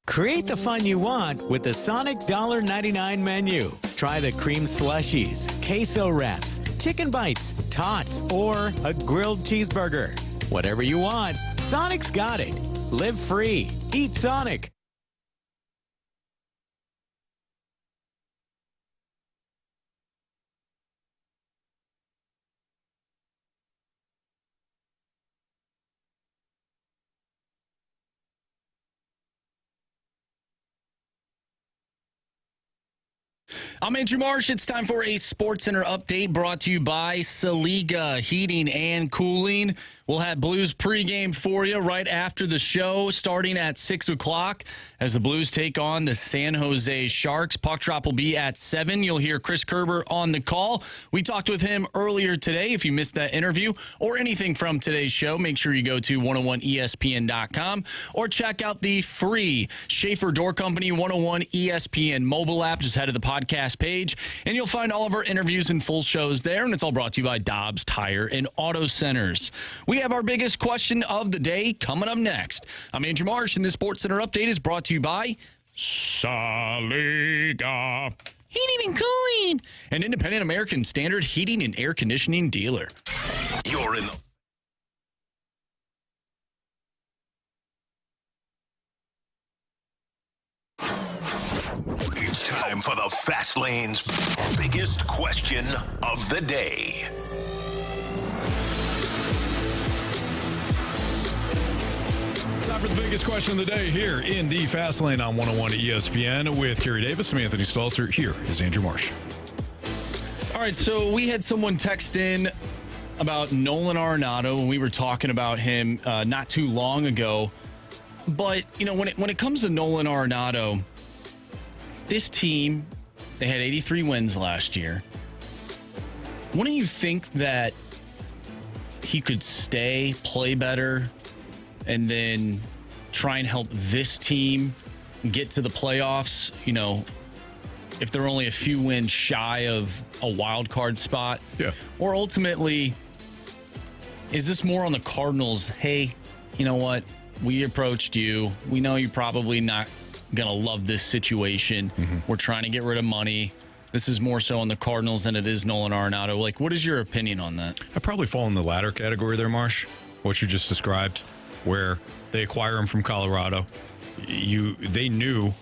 Create the fun you want with the Sonic $1.99 menu. Try the cream slushies, queso wraps, chicken bites, tots, or a grilled cheeseburger. Whatever you want, Sonic's got it. Live free. Eat Sonic. I'm Andrew Marsh. It's time for a Sports Center update brought to you by Saliga Heating and Cooling. We'll have Blues pregame for you right after the show, starting at 6 o'clock as the Blues take on the San Jose Sharks. Puck drop will be at 7. You'll hear Chris Kerber on the call. We talked with him earlier today. If you missed that interview or anything from today's show, make sure you go to 101ESPN.com or check out the free Schaefer Door Company 101 ESPN mobile app. Just head to the podcast page, and you'll find all of our interviews and full shows there, and it's all brought to you by Dobbs Tire and Auto Centers. We have our biggest question of the day coming up next. I'm Andrew Marsh, and this Sports Center update is brought to you by Saliga Heating and Cooling, an independent American Standard heating and air conditioning dealer. You're in the... It's time for the Fast Lane's biggest question of the day. Time for the biggest question of the day here in the Fast Lane on 101 ESPN with Kerry Davis. I'm Anthony Stalter. Here is Andrew Marsh. All right, so we had someone text in about Nolan Arenado, and we were talking about him not too long ago. But, you know, when it comes to Nolan Arenado, this team, they had 83 wins last year. Wouldn't you think that he could stay, play better, and then try and help this team get to the playoffs, you know, if they're only a few wins shy of a wild card spot? Yeah. Or ultimately, is this more on the Cardinals? Hey, you know what? We approached you. We know you're probably not going to love this situation. We're trying to get rid of money. This is more so on the Cardinals than it is Nolan Arenado. Like, what is your opinion on that? I probably fall in the latter category there, Marsh, what you just described, where they acquire him from Colorado. They knew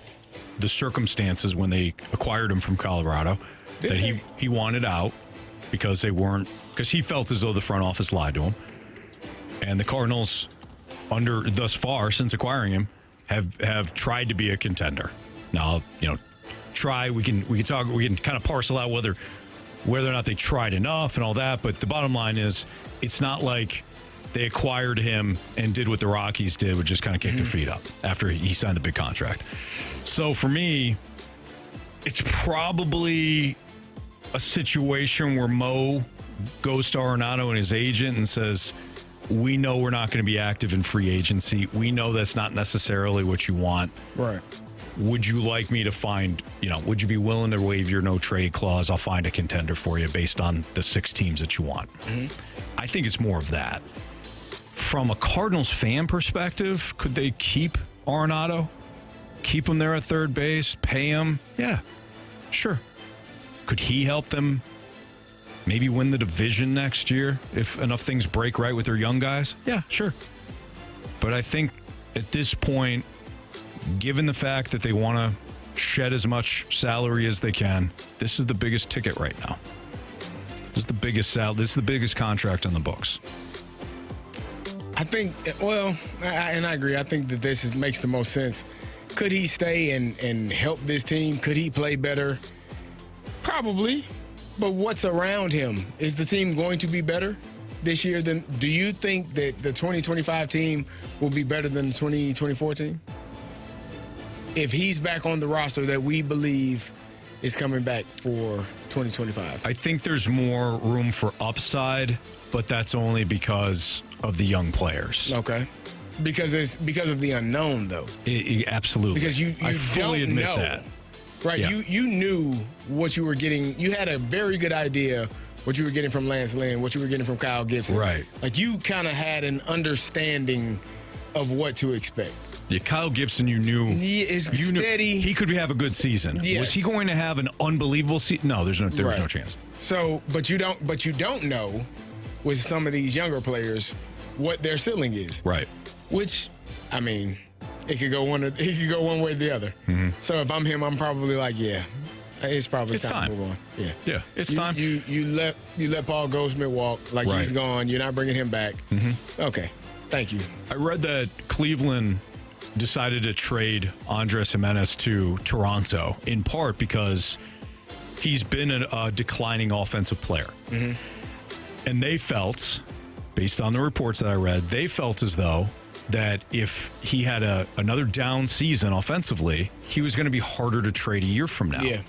the circumstances when they acquired him from Colorado that he wanted out because he felt as though the front office lied to him. And the Cardinals, thus far since acquiring him, have tried to be a contender. Now, you know, we can kind of parcel out whether or not they tried enough and all that, but the bottom line is it's not like they acquired him and did what the Rockies did, would just kind of kick their feet up after he signed the big contract. So for me, it's probably a situation where Mo goes to Arenado and his agent and says, we know we're not going to be active in free agency. We know that's not necessarily what you want. Right. Would you like me to find, would you be willing to waive your no trade clause? I'll find a contender for you based on the 6 teams that you want. I think it's more of that. From a Cardinals fan perspective, could they keep Arenado? Keep him there at third base? Pay him? Yeah, sure. Could he help them maybe win the division next year if enough things break right with their young guys? Yeah, sure. But I think at this point, given the fact that they want to shed as much salary as they can, this is the biggest ticket right now. This is the biggest contract on the books. I think, and I agree. I think that this makes the most sense. Could he stay and help this team? Could he play better? Probably. But what's around him? Is the team going to be better this year? Do you think that the 2025 team will be better than the 2024 team? If he's back on the roster that we believe is coming back for 2025. I think there's more room for upside, but that's only because of the young players. Okay. Because of the unknown, though. Absolutely. Because I fully admit that. Right. Yeah. You knew what you were getting. You had a very good idea what you were getting from Lance Lynn, what you were getting from Kyle Gibson. Right. Like, you kind of had an understanding of what to expect. Yeah, Kyle Gibson, you knew. Steady. He could have a good season. Yes. Was he going to have an unbelievable season? No, there was no chance. So, but you don't know with some of these younger players what their ceiling is. Right. Which, I mean, it could go one way or the other. So if I'm him, I'm probably like, yeah, it's probably time to move on. Yeah, it's time. You let Paul Goldschmidt walk like he's gone. You're not bringing him back. Okay, thank you. I read that Cleveland decided to trade Andres Jimenez to Toronto in part because he's been a declining offensive player. Mm-hmm. And they felt, based on the reports that I read, they felt as though that if he had another down season offensively, he was going to be harder to trade a year from now. Yeah.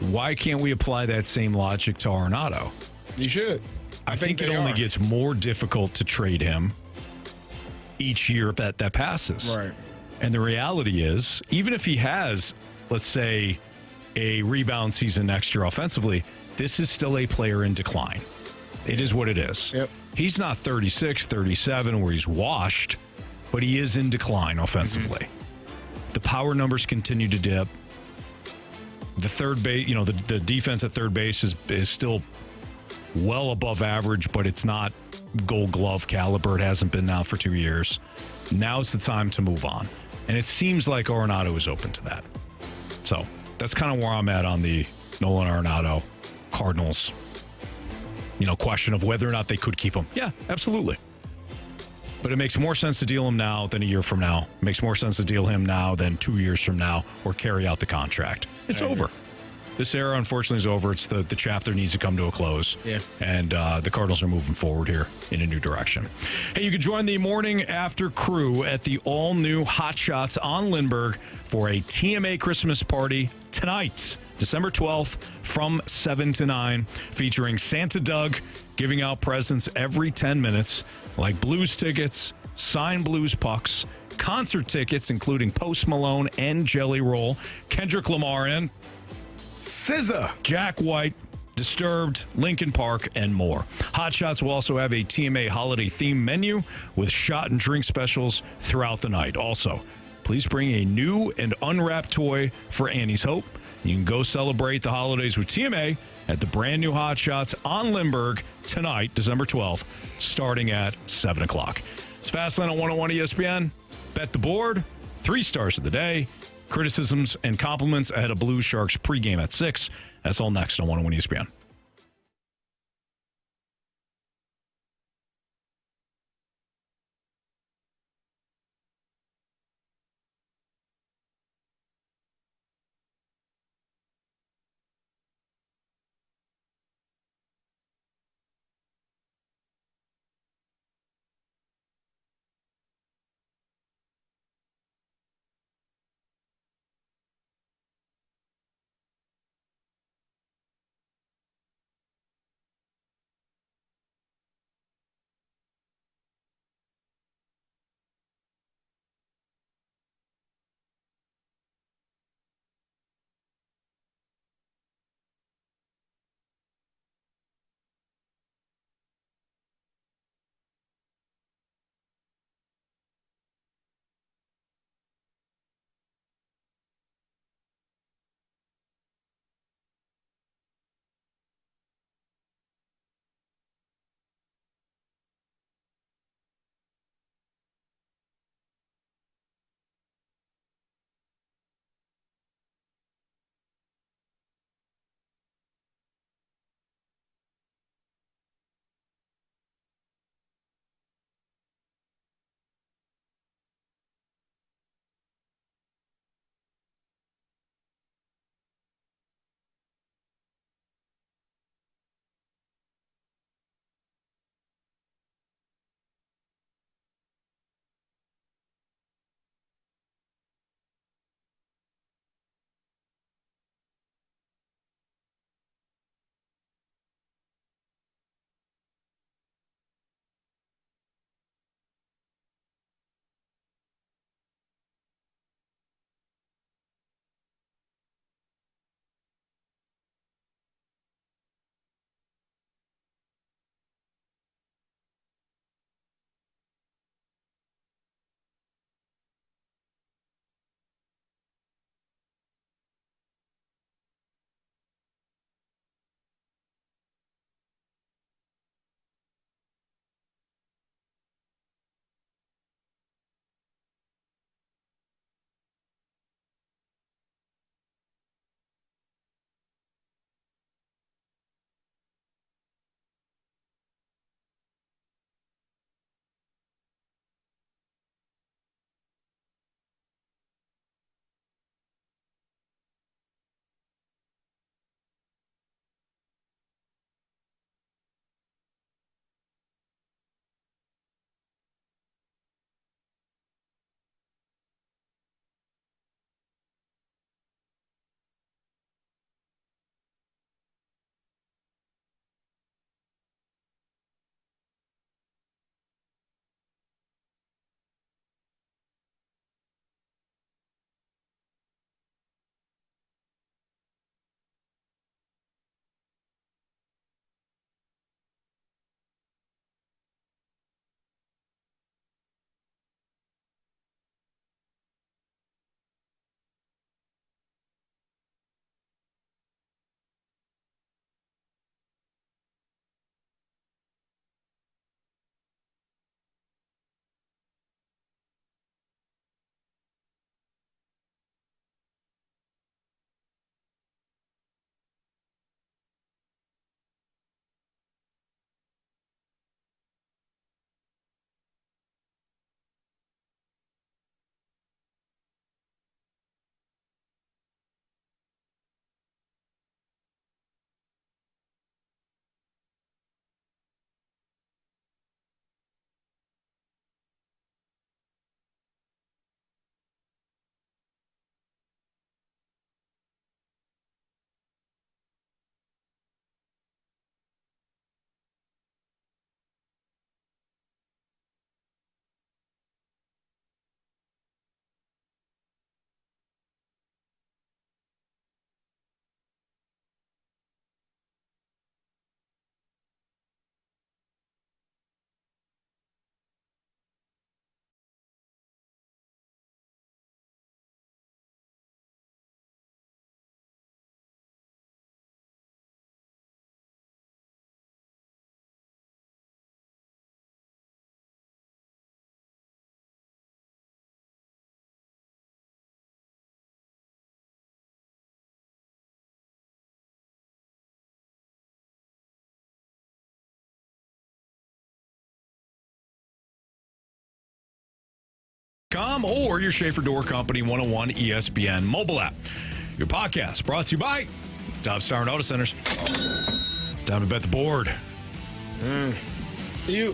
Why can't we apply that same logic to Arenado? You should. I think it only gets more difficult to trade him each year that passes. Right. And the reality is, even if he has, let's say, a rebound season next year offensively, this is still a player in decline. It is what it is. Yep. He's not 36, 37 where he's washed, but he is in decline offensively. The power numbers continue to dip. The third base, the defense at third base is still well above average, but it's not Gold Glove caliber. It hasn't been now for 2 years. Now's the time to move on. And it seems like Arenado is open to that. So that's kind of where I'm at on the Nolan Arenado Cardinals, question of whether or not they could keep him. Yeah, absolutely. But it makes more sense to deal him now than a year from now. It makes more sense to deal him now than 2 years from now or carry out the contract. It's over. This era, unfortunately, is over. It's the chapter needs to come to a close. Yeah. And the Cardinals are moving forward here in a new direction. Hey, you can join the morning after crew at the all-new Hot Shots on Lindbergh for a TMA Christmas party tonight, December 12th from 7 to 9, featuring Santa Doug giving out presents every 10 minutes, like Blues tickets, signed Blues pucks, concert tickets, including Post Malone and Jelly Roll, Kendrick Lamar and SZA, Jack White, Disturbed, Linkin Park, and more. Hot Shots will also have a TMA holiday theme menu with shot and drink specials throughout the night. Also, please bring a new and unwrapped toy for Annie's Hope. You can go celebrate the holidays with TMA at the brand new Hot Shots on Lindbergh tonight, December 12th, starting at 7 o'clock. It's Fastlane on 101 ESPN. Bet the board, 3 stars of the day. Criticisms and compliments ahead of Blues Sharks pregame at 6. That's all next on 101 ESPN. SchaeferDoorCompany.com or your Schaefer Door Company 101 ESPN mobile app. Your podcast brought to you by Top Star and Auto Centers. Time to bet the board. You.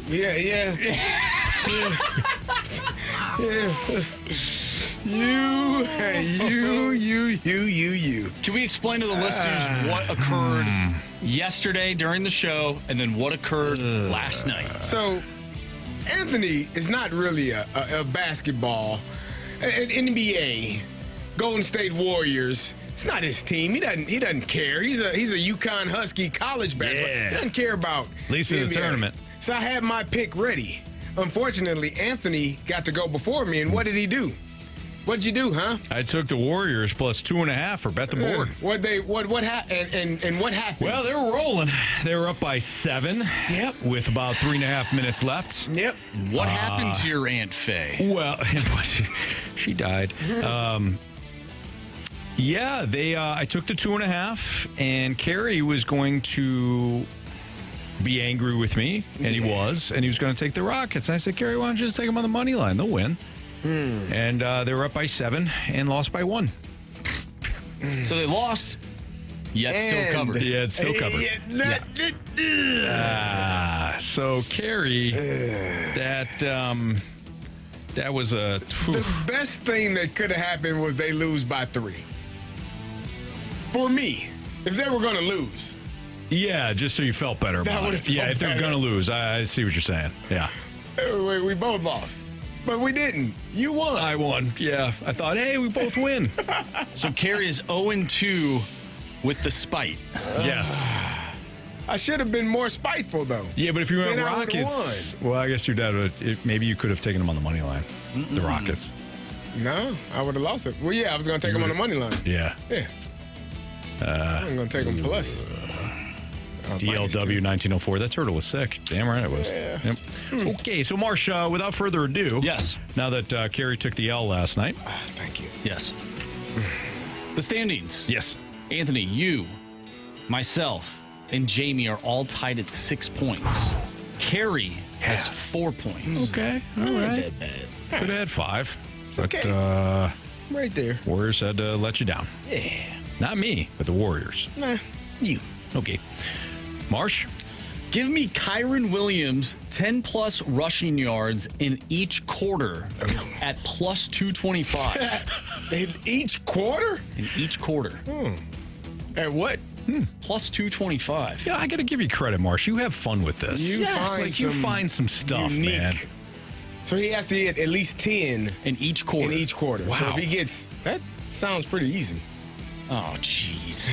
Can we explain to the listeners what occurred yesterday during the show and then what occurred last night? So, Anthony is not really a basketball. An NBA, Golden State Warriors. It's not his team. He doesn't care. He's a UConn Husky college basketball. Yeah. He doesn't care about At least in the tournament. So I had my pick ready. Unfortunately, Anthony got to go before me, and what did he do? What'd you do, huh? I took the Warriors plus 2.5 for bet the board. What happened? And what happened? Well, they were rolling. They were up by 7. Yep. With about 3.5 minutes left. Yep. What happened to your Aunt Faye? Well, she died. Yeah, I took the 2.5, and Carey was going to be angry with me, and he was going to take the Rockets. And I said, Carey, why don't you just take them on the money line? They'll win. And they were up by 7 and lost by 1. So they lost, yet still covered. Yeah, it's still covered. So Carey, that was a... The best thing that could have happened was they lose by 3. For me, if they were going to lose. Yeah, just so you felt better about it. Yeah, if they're going to lose, I see what you're saying. Yeah. We both lost. But we didn't. You won. I won. Yeah. I thought, hey, we both win. So Carey is 0-2 with the spite. Yes. I should have been more spiteful, though. Yeah, but if you went Rockets, well, I guess your dad would. Maybe you could have taken them on the money line. The Rockets. No, I would have lost it. Well, yeah, I was going to take them on the money line. Yeah. Yeah. I'm going to take them plus. DLW 1904. That turtle was sick. Damn right it was. Yeah. Yep. Okay, so Marsh, without further ado. Yes. Now that Carey took the L last night. Thank you. Yes. The standings. Yes. Anthony, you, myself, and Jamie are all tied at 6 points. Carey has 4 points. Okay. All right. That bad. Could have had 5. But Okay. Right there. Warriors had to let you down. Yeah. Not me, but the Warriors. Nah, you. Okay. Marsh? Give me Kyron Williams 10-plus rushing yards in each quarter at plus 225. In each quarter? In each quarter. At what? Plus 225. Yeah, I got to give you credit, Marsh. You have fun with this. You find some stuff, unique. man. So he has to hit at least 10 in each quarter. In each quarter. Wow. So if he gets that, sounds pretty easy. Oh, jeez.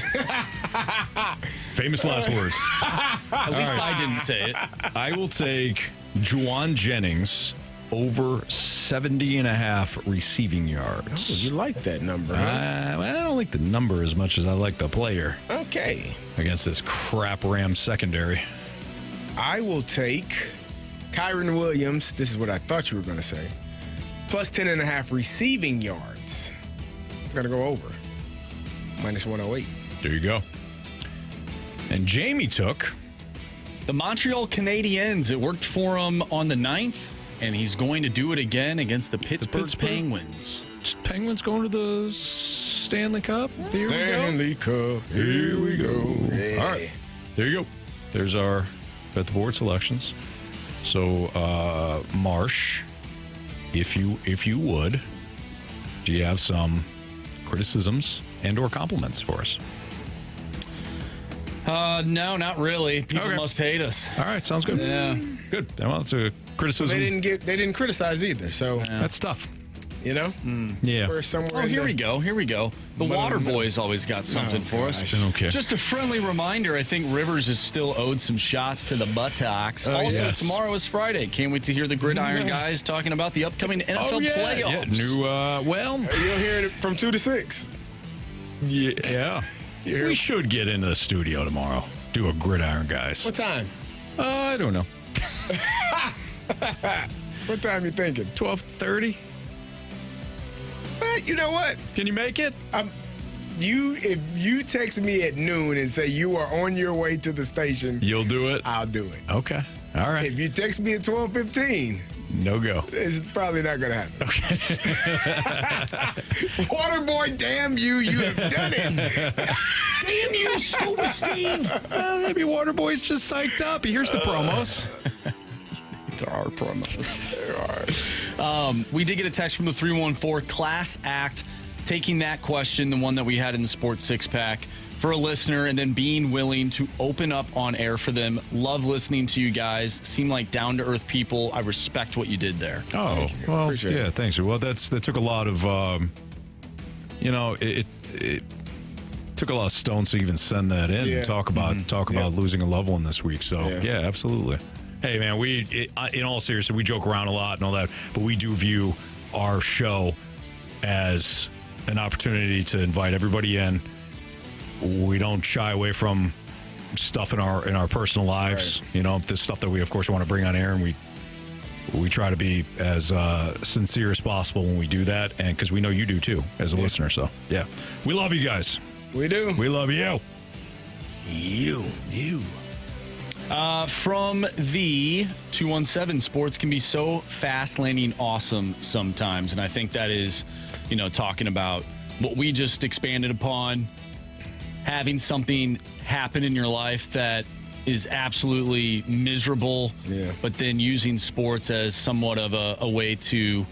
Famous last words. At least I didn't say it. I will take Juwan Jennings over 70.5 receiving yards. Oh, you like that number, huh? I don't like the number as much as I like the player. Okay. Against this crap Rams secondary. I will take Kyron Williams. This is what I thought you were going to say. Plus 10.5 receiving yards. It's going to go over. Minus 108. There you go. And Jamie took the Montreal Canadiens. It worked for him on the 9th, and he's going to do it again against the Pittsburgh Penguins. Penguins going to the Stanley Cup? Stanley Cup. Here we go. Yeah. All right. There you go. There's our bet the board selections. So, Marsh, if you would, do you have some criticisms and or compliments for us? No, not really. People must hate us. All right, sounds good. Yeah. Good. Well, it's a criticism. They didn't criticize either, so that's tough. You know? Yeah. We're somewhere. Oh, here we go. The Water Boys always got something for us. Okay. Just a friendly reminder, I think Rivers is still owed some shots to the buttocks. Also, tomorrow is Friday. Can't wait to hear the Gridiron guys talking about the upcoming NFL playoffs. Yeah, you'll hear it from 2 to 6. Yeah. We should get into the studio tomorrow. Do a Gridiron guys. What time? I don't know. What time you thinking? 12:30. You know what? Can you make it? If you text me at noon and say you are on your way to the station, you'll do it. I'll do it. Okay. All right. If you text me at 12:15, No go. It's probably not going to happen. Okay. Waterboy, damn you. You have done it. Damn you, Scuba Steve. Well, maybe Waterboy's just psyched up. He hears the promos. There are promos. There are. We did get a text from the 314 Class Act, taking that question, the one that we had in the Sports Six-Pack, for a listener and then being willing to open up on air for them. Love listening to you guys. Seem like down-to-earth people. I respect what you did there. Oh, well, yeah, thanks. Well, that took a lot of, it took a lot of stones to even send that in and talk about losing a loved one this week. So, yeah absolutely. Hey, man, in all seriousness, we joke around a lot and all that, but we do view our show as an opportunity to invite everybody in. We don't shy away from stuff in our personal lives. Right. This stuff that we, of course, want to bring on air, and we try to be as sincere as possible when we do that, and because we know you do too as a listener. So, yeah, we love you guys. We do. We love you. You. From the 217, sports can be so fast-landing awesome sometimes, and I think that is, talking about what we just expanded upon, having something happen in your life that is absolutely miserable, but then using sports as somewhat of a way to,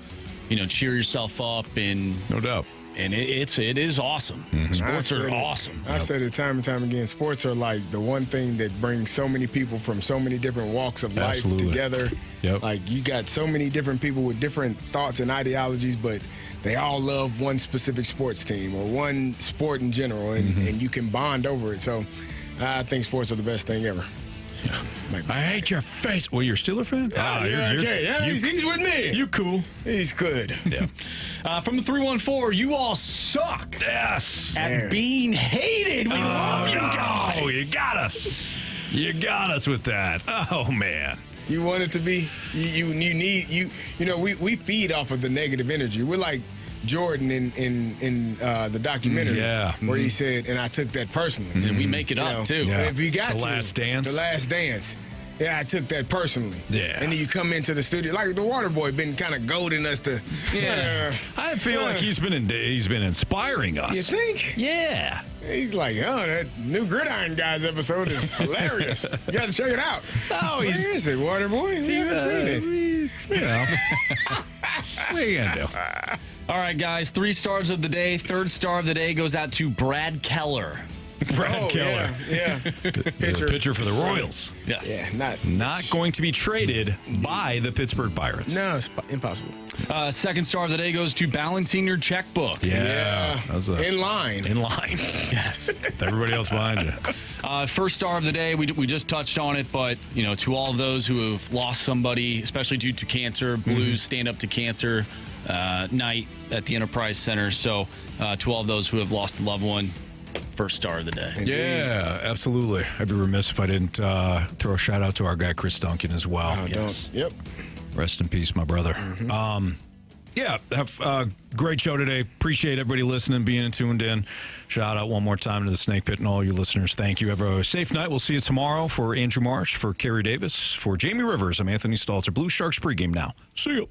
cheer yourself up. And no doubt. And it is awesome. Mm-hmm. Sports are awesome. I said it time and time again. Sports are like the one thing that brings so many people from so many different walks of life together. Yep. Like, you got so many different people with different thoughts and ideologies, but they all love one specific sports team or one sport in general, and you can bond over it. So I think sports are the best thing ever. I hate your face. Well, you're a Steeler fan? He's with me. You cool. He's good. Yeah. From the 314, you all suck. Yes. At being hated. We love you guys. Oh, you got us. You got us with that. Oh, man. You want it to be, we feed off of the negative energy. We're like Jordan in the documentary where he said, and I took that personally. And we make it up, too. Yeah. If you got The Last Dance. The Last Dance. Yeah, I took that personally. Yeah. And then you come into the studio, like the water boy been kind of goading us to. I feel like he's been inspiring us. You think? Yeah. He's like, that new Gridiron Guys episode is hilarious. You got to check it out. Oh, Where is it, water boy? We haven't seen it. What are you going to do? All right, guys, 3 stars of the day. 3rd star of the day goes out to Brad Keller. Brad Keller. Yeah. Pitcher for the Royals. Yes. Yeah, not going to be traded by the Pittsburgh Pirates. No, it's impossible. 2nd star of the day goes to balancing your checkbook. Yeah. In line. In line. Yes. With everybody else behind you. 1st star of the day, we just touched on it, but, to all of those who have lost somebody, especially due to cancer, Blues Stand Up to Cancer night at the Enterprise Center. So to all of those who have lost a loved one, 1st star of the day. Yeah, absolutely. I'd be remiss if I didn't throw a shout out to our guy Chris Duncan as well. Yes. Yep. Rest in peace, my brother. Have a great show today. Appreciate everybody listening, being tuned in. Shout out one more time to the Snake Pit and all you listeners. Thank you. Have a safe night. We'll see you tomorrow. For Andrew Marsh, for Kerry Davis, for Jamie Rivers, I'm Anthony Stalter. Blue Sharks pregame now. See you.